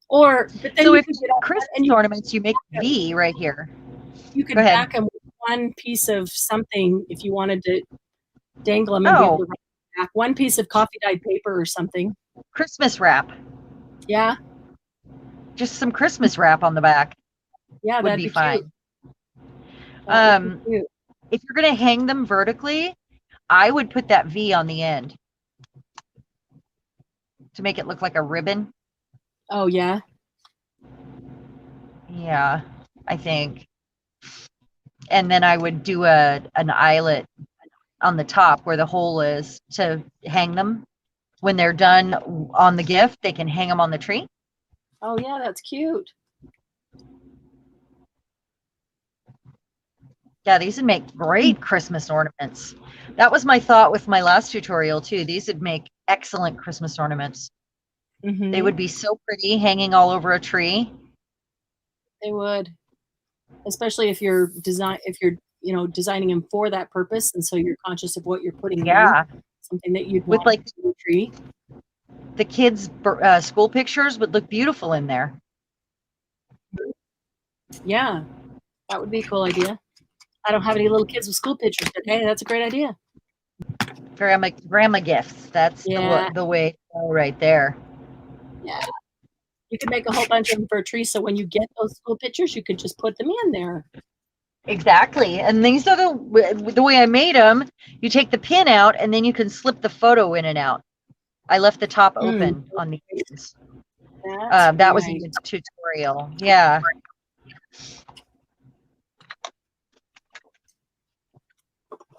Speaker 1: Or but then
Speaker 2: so
Speaker 1: you
Speaker 2: if Christmas ornaments, you make a V right here.
Speaker 1: You could back them with one piece of something if you wanted to dangle them and be able to back one piece of coffee dyed paper or something.
Speaker 2: Christmas wrap.
Speaker 1: Yeah.
Speaker 2: Just some Christmas wrap on the back.
Speaker 1: Yeah,
Speaker 2: would be fine. If you're going to hang them vertically, I would put that V on the end to make it look like a ribbon.
Speaker 1: Oh, yeah.
Speaker 2: Yeah, I think. And then I would do an eyelet on the top where the hole is to hang them. When they're done on the gift, they can hang them on the tree.
Speaker 1: Oh, yeah, that's cute.
Speaker 2: Yeah, these would make great Christmas ornaments. That was my thought with my last tutorial too. These would make excellent Christmas ornaments. They would be so pretty hanging all over a tree.
Speaker 1: They would, especially if you're designing them for that purpose, and so you're conscious of what you're putting in. Something that you'd want like the tree.
Speaker 2: The kids' school pictures would look beautiful in there.
Speaker 1: Yeah, that would be a cool idea. I don't have any little kids with school pictures, but hey, that's a great idea.
Speaker 2: Grandma gifts. That's the way to go right there.
Speaker 1: Yeah. You could make a whole bunch of them for a tree, so when you get those school pictures, you could just put them in there.
Speaker 2: Exactly. And these are the way I made them. You take the pin out, and then you can slip the photo in and out. I left the top open on the pins. That was in the tutorial. Yeah.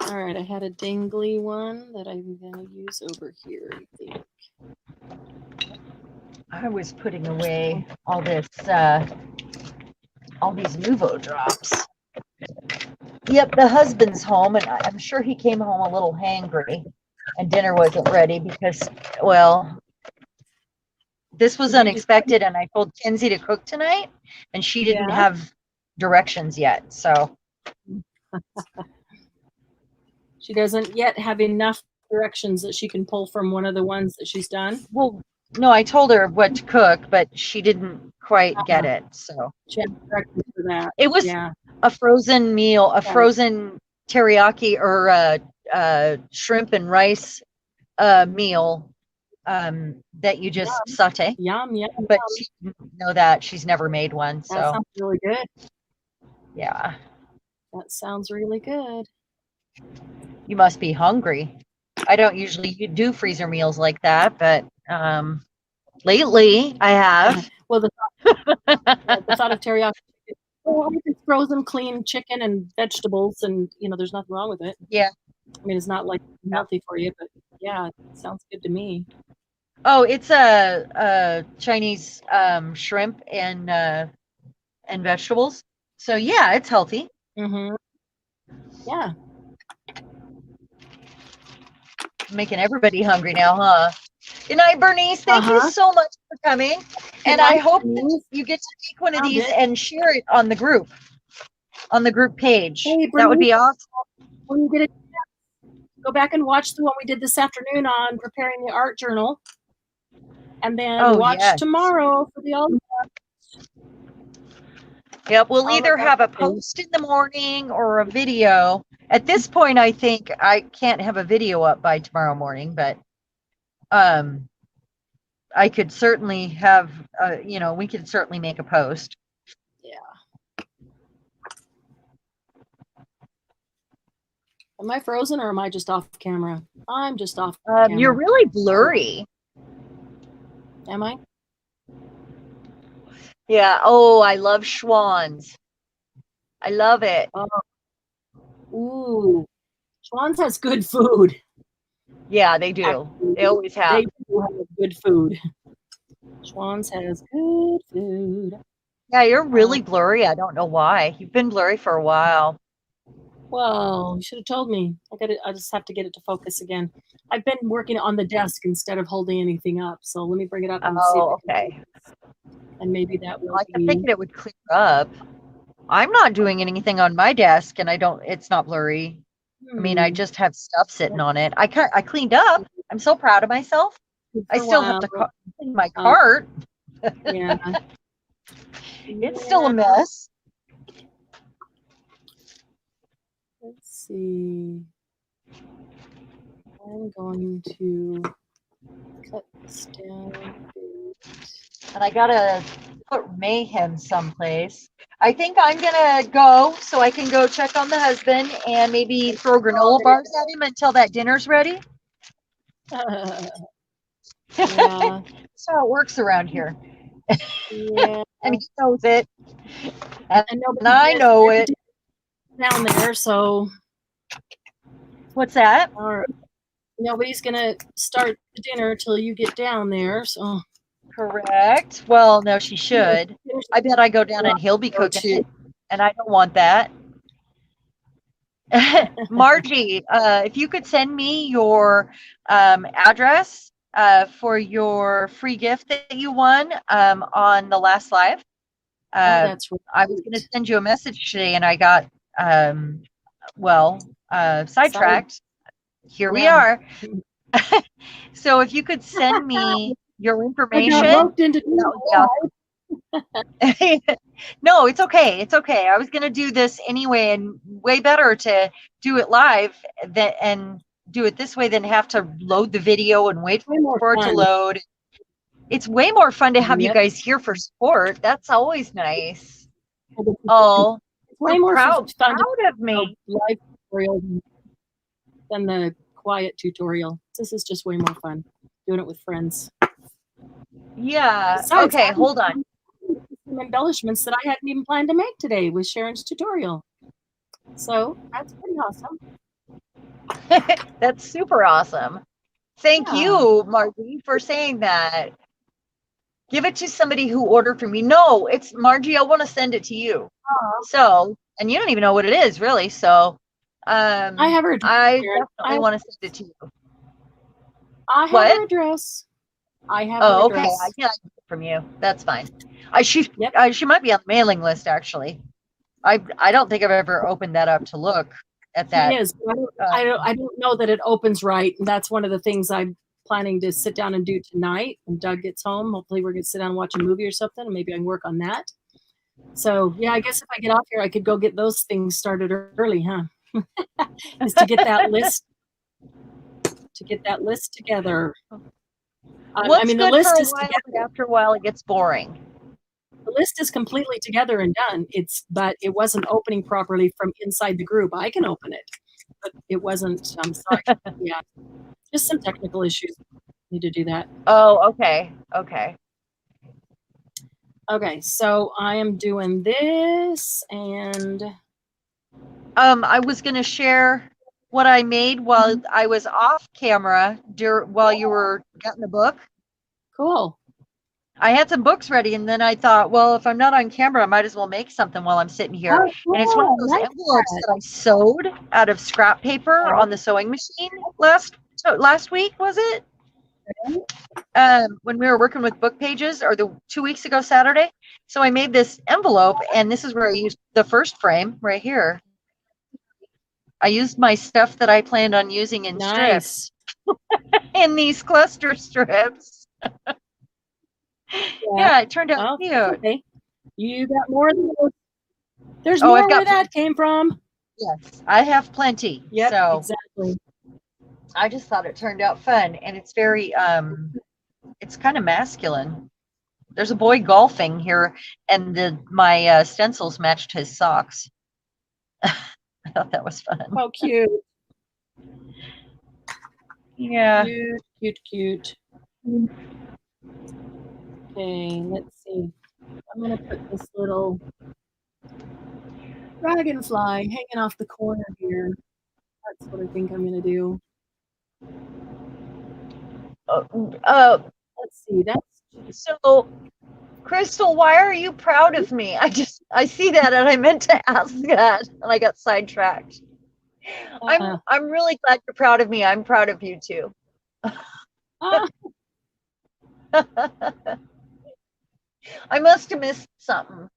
Speaker 1: All right, I had a dangly one that I'm going to use over here, I think.
Speaker 2: I was putting away all these Nuvo drops. Yep, the husband's home, and I'm sure he came home a little hangry, and dinner wasn't ready because, well, this was unexpected, and I told Kenzie to cook tonight, and she didn't have directions yet, so.
Speaker 1: She doesn't yet have enough directions that she can pull from one of the ones that she's done.
Speaker 2: Well, no, I told her what to cook, but she didn't quite get it. So
Speaker 1: she had directions for that.
Speaker 2: It was a frozen meal, a frozen teriyaki or shrimp and rice meal that you just saute.
Speaker 1: Yum, yum.
Speaker 2: But she didn't know that. She's never made one.
Speaker 1: That sounds really good.
Speaker 2: Yeah.
Speaker 1: That sounds really good.
Speaker 2: You must be hungry. I don't usually do freezer meals like that, but lately I have.
Speaker 1: Well, the thought of teriyaki it's frozen, clean chicken and vegetables, and there's nothing wrong with it.
Speaker 2: Yeah.
Speaker 1: I mean, it's not like healthy for you, but yeah, it sounds good to me.
Speaker 2: Oh, it's a Chinese shrimp and vegetables. So yeah, it's healthy.
Speaker 1: Yeah.
Speaker 2: Making everybody hungry now, huh? Good night, Bernice. Thank you so much for coming. And I hope that you get to make one of these and share it on the group page.
Speaker 1: Hey,
Speaker 2: that would be awesome.
Speaker 1: When you get it, go back and watch the one we did this afternoon on preparing the art journal. And then watch tomorrow for the all.
Speaker 2: Yep, we'll either have a post in the morning or a video. At this point, I think I can't have a video up by tomorrow morning, but I could certainly have, we could certainly make a post.
Speaker 1: Yeah. Am I frozen or am I just off camera? I'm just off camera.
Speaker 2: You're really blurry.
Speaker 1: Am I?
Speaker 2: Yeah. Oh, I love Schwann's. I love it.
Speaker 1: Ooh. Schwann's has good food.
Speaker 2: Yeah, they do. Actually, they always have.
Speaker 1: They do have good food. Schwann's has good food.
Speaker 2: Yeah, you're really blurry. I don't know why. You've been blurry for a while.
Speaker 1: Well, you should have told me. I just have to get it to focus again. I've been working on the desk instead of holding anything up. So let me bring it up and see.
Speaker 2: Okay.
Speaker 1: And maybe that will.
Speaker 2: I figured it would clear up. I'm not doing anything on my desk, and it's not blurry. I mean, I just have stuff sitting on it. I cleaned up. I'm so proud of myself. I still have to clean my cart.
Speaker 1: Yeah.
Speaker 2: It's still a mess.
Speaker 1: Let's see. I'm going to cut this down.
Speaker 2: And I gotta put mayhem someplace. I think I'm gonna go so I can go check on the husband and maybe throw granola bars at him until that dinner's ready.
Speaker 1: Yeah.
Speaker 2: That's how it works around here.
Speaker 1: Yeah.
Speaker 2: And he knows it. And I know it.
Speaker 1: Down there, so.
Speaker 2: What's that?
Speaker 1: Nobody's gonna start the dinner till you get down there, so.
Speaker 2: Correct. Well, no, she should. I bet I go down and he'll be cooking it, and I don't want that. Margie, if you could send me your address for your free gift that you won on the last live.
Speaker 1: That's right.
Speaker 2: I was going to send you a message today, and I got sidetracked. Here we are. So if you could send me your information. No, it's okay. It's okay. I was going to do this anyway, and way better to do it live and do it this way than have to load the video and wait for it to load. It's way more fun to have you guys here for support. That's always nice. Oh,
Speaker 1: way more
Speaker 2: proud of me.
Speaker 1: Live tutorial than the quiet tutorial. This is just way more fun doing it with friends.
Speaker 2: Yeah. Besides, okay, hold on.
Speaker 1: Some embellishments that I hadn't even planned to make today with Cheran's tutorial. So that's pretty awesome.
Speaker 2: That's super awesome. Thank you, Margie, for saying that. Give it to somebody who ordered from me. No, it's Margie. I want to send it to you. So, and you don't even know what it is, really. So,
Speaker 1: I have her address.
Speaker 2: I definitely want to send it to you.
Speaker 1: I have her address. I have her address.
Speaker 2: Okay. I get it from you. That's fine. She might be on the mailing list, actually. I don't think I've ever opened that up to look at that.
Speaker 1: It is. I don't know that it opens right. And that's one of the things I'm planning to sit down and do tonight when Doug gets home. Hopefully we're going to sit down and watch a movie or something, and maybe I can work on that. So yeah, I guess if I get off here, I could go get those things started early, huh? Is to get that list together.
Speaker 2: What's good the list for a while, but after a while it gets boring.
Speaker 1: The list is completely together and done. But it wasn't opening properly from inside the group. I can open it, but it wasn't. I'm sorry. Yeah, just some technical issues. Need to do that.
Speaker 2: Oh, okay.
Speaker 1: Okay, so I am doing this, and
Speaker 2: I was going to share what I made while I was off camera while you were getting the book.
Speaker 1: Cool.
Speaker 2: I had some books ready, and then I thought, well, if I'm not on camera, I might as well make something while I'm sitting here. Oh, cool. And it's one of those envelopes that I sewed out of scrap paper on the sewing machine last week, was it? when we were working with book pages, or the 2 weeks ago Saturday. So I made this envelope, and this is where I used the first frame right here. I used my stuff that I planned on using in strips in these cluster strips. Yeah, it turned out cute.
Speaker 1: Okay. You got more than those. There's more where that came from.
Speaker 2: Yes, I have plenty.
Speaker 1: Yep,
Speaker 2: so
Speaker 1: exactly.
Speaker 2: I just thought it turned out fun, and it's very it's kind of masculine. There's a boy golfing here, and my stencils matched his socks. I thought that was fun.
Speaker 1: Oh, cute.
Speaker 2: Yeah.
Speaker 1: Cute. Okay, let's see. I'm going to put this little dragonfly hanging off the corner here. That's what I think I'm going to do. Let's see. That's
Speaker 2: so, Crystal, why are you proud of me? I see that, and I meant to ask that, and I got sidetracked. I'm really glad you're proud of me. I'm proud of you too. I must have missed something.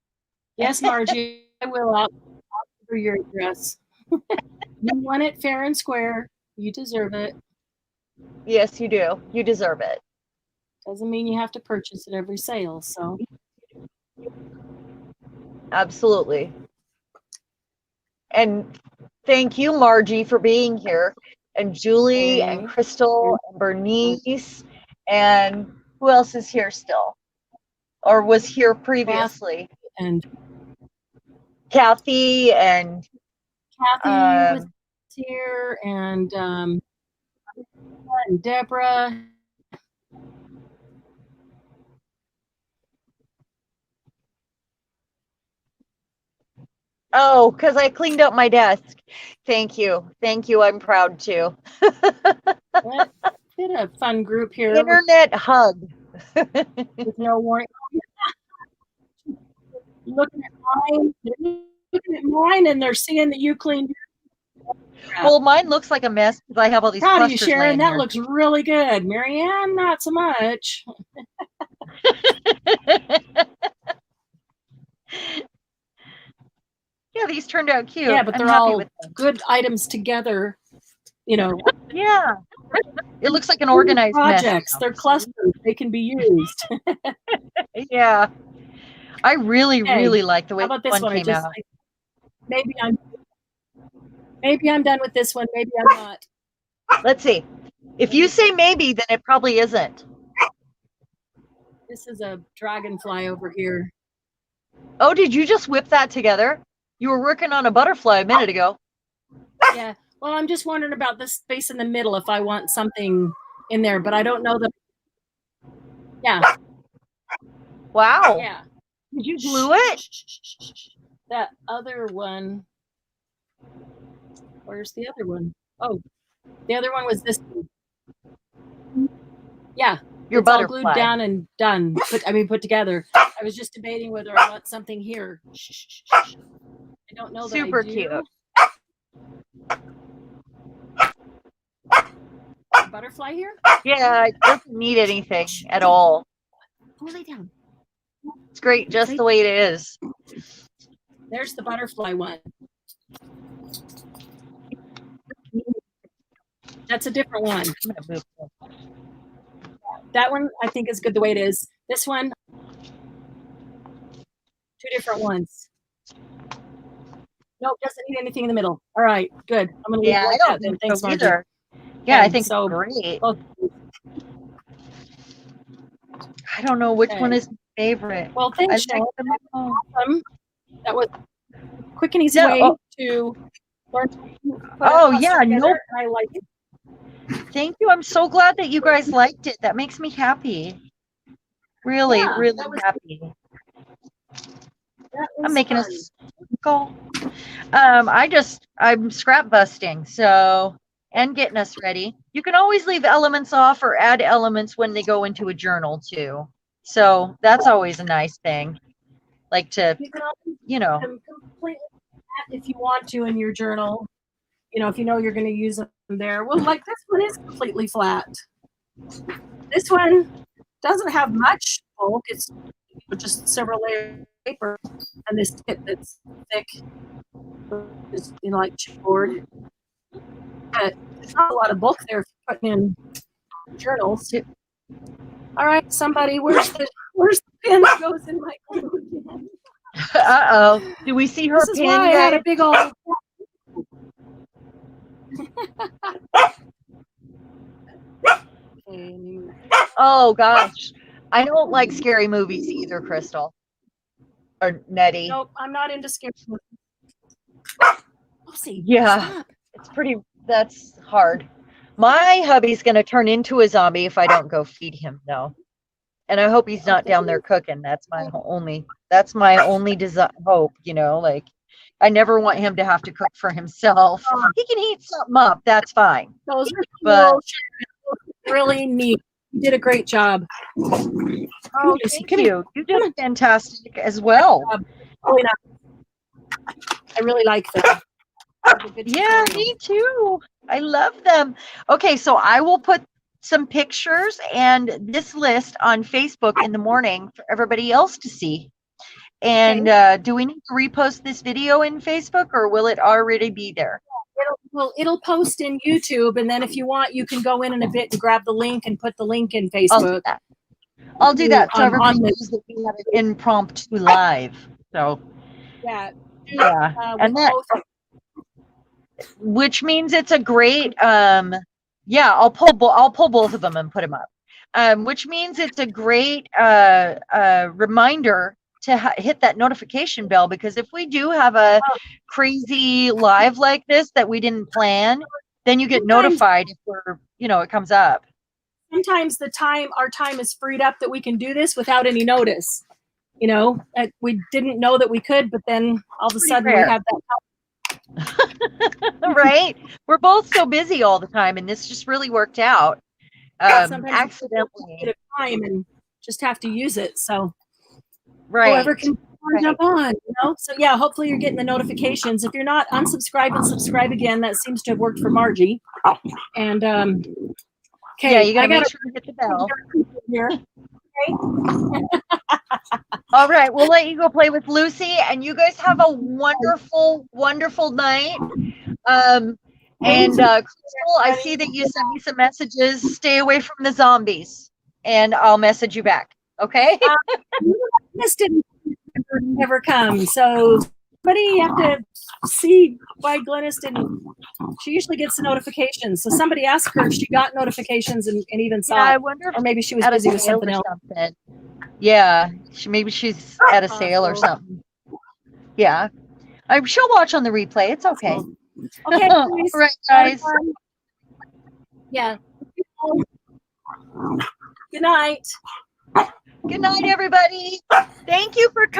Speaker 1: Yes, Margie, I will. I'll give her your address. You want it fair and square. You deserve it.
Speaker 2: Yes, you do. You deserve it.
Speaker 1: Doesn't mean you have to purchase at every sale, so.
Speaker 2: Absolutely. And thank you, Margie, for being here. And Julie and Crystal and Bernice. And who else is here still? Or was here previously?
Speaker 1: And
Speaker 2: Kathy and
Speaker 1: was here, and Deborah.
Speaker 2: Oh, because I cleaned up my desk. Thank you. I'm proud too.
Speaker 1: Been a fun group here.
Speaker 2: Internet hug.
Speaker 1: With no warning. Looking at mine, and they're seeing that you cleaned.
Speaker 2: Well, mine looks like a mess because I have all these
Speaker 1: Proud of
Speaker 2: clusters.
Speaker 1: you, Cheran. That
Speaker 2: here.
Speaker 1: looks really good. Marianne, not so much.
Speaker 2: Yeah, these turned out cute.
Speaker 1: Yeah, but they're all good items together. You know.
Speaker 2: Yeah. It looks like an organized
Speaker 1: projects.
Speaker 2: Mess.
Speaker 1: They're clusters. They can be used.
Speaker 2: Yeah. I really like the way
Speaker 1: this one came out. Maybe I'm done with this one. Maybe I'm not.
Speaker 2: Let's see. If you say maybe, then it probably isn't.
Speaker 1: This is a dragonfly over here.
Speaker 2: Oh, did you just whip that together? You were working on a butterfly a minute ago.
Speaker 1: Yeah. Well, I'm just wondering about this space in the middle if I want something in there, but I don't know that. Yeah.
Speaker 2: Wow.
Speaker 1: Yeah.
Speaker 2: Did you glue it?
Speaker 1: That other one. Where's the other one? Oh, the other one was this one. Yeah.
Speaker 2: Your
Speaker 1: it's
Speaker 2: butterfly.
Speaker 1: All glued down and done. Put together. I was just debating whether I want something here. I don't know that
Speaker 2: Super
Speaker 1: I do.
Speaker 2: cute.
Speaker 1: Butterfly here?
Speaker 2: Yeah, it doesn't need anything at all.
Speaker 1: Go lay down.
Speaker 2: It's great just the way it is.
Speaker 1: There's the butterfly one. That's a different one. That one I think is good the way it is. This one, 2 different ones. Nope, doesn't need anything in the middle. All right, good. I'm gonna leave it like that then. Thanks, Margie.
Speaker 2: Yeah, I think so. Great. I don't know which one is my favorite.
Speaker 1: Well, thanks, Cheran. Awesome. That was a quick and easy way to learn.
Speaker 2: Oh yeah, nope.
Speaker 1: I like it.
Speaker 2: Thank you. I'm so glad that you guys liked it. That makes me happy. Really happy. I'm making a circle. I'm scrap busting, so, and getting us ready. You can always leave elements off or add elements when they go into a journal too. So that's always a nice thing. Like to,
Speaker 1: completely if you want to in your journal, if you know you're going to use them there. Well, like this one is completely flat. This one doesn't have much bulk. It's just several layers of paper, and this kit that's thick is like chipboard. But there's not a lot of bulk there if you're putting in journals. All right, somebody, where's the pin that goes in my glue again?
Speaker 2: Uh-oh. Do we see her
Speaker 1: This is
Speaker 2: pin,
Speaker 1: why I had a
Speaker 2: guys?
Speaker 1: big old.
Speaker 2: Oh, gosh. I don't like scary movies either, Crystal. Or Nettie.
Speaker 1: Nope, I'm not into scary movies. Lucy,
Speaker 2: Yeah.
Speaker 1: stop.
Speaker 2: It's that's hard. My hubby's going to turn into a zombie if I don't go feed him, though. And I hope he's not down there cooking. That's my only hope, like I never want him to have to cook for himself. He can heat something up. That's fine.
Speaker 1: Those are
Speaker 2: But
Speaker 1: really neat. You did a great job.
Speaker 2: oh, thank you. You did fantastic as well.
Speaker 1: I really like them.
Speaker 2: Yeah, me too. I love them. Okay, so I will put some pictures and this list on Facebook in the morning for everybody else to see. And do we need to repost this video in Facebook, or will it already be there?
Speaker 1: It'll post in YouTube, and then if you want, you can go in a bit and grab the link and put the link in Facebook.
Speaker 2: I'll do that so everybody knows that we have an impromptu live. So
Speaker 1: yeah,
Speaker 2: and that, which means it's a great I'll pull both of them and put them up. Which means it's a great reminder to hit that notification bell, because if we do have a crazy live like this that we didn't plan, then you get notified if it comes up.
Speaker 1: Sometimes our time is freed up that we can do this without any notice. We didn't know that we could, but then all of a sudden we have that.
Speaker 2: Right? We're both so busy all the time, and this just really worked out. Accidentally
Speaker 1: at a time and just have to use it. So
Speaker 2: whoever
Speaker 1: can jump on, So yeah, hopefully you're getting the notifications. If you're not, unsubscribe and subscribe again. That seems to have worked for Margie. And
Speaker 2: okay, you gotta make sure to hit the bell. Here. All right, we'll let you go play with Lucy, and you guys have a wonderful, wonderful night. And Crystal, I see that you sent me some messages. Stay away from the zombies, and I'll message you back. Okay?
Speaker 1: This didn't never come, so somebody have to see why Glennis didn't. She usually gets the notifications, so somebody asked her if she got notifications and even saw it.
Speaker 2: I wonder if
Speaker 1: or maybe she was busy with something else.
Speaker 2: Yeah, maybe she's at a sale or something. Yeah, she'll watch on the replay. It's okay.
Speaker 1: Okay,
Speaker 2: all right, guys.
Speaker 1: Yeah. Good night.
Speaker 2: Good night, everybody. Thank you for coming.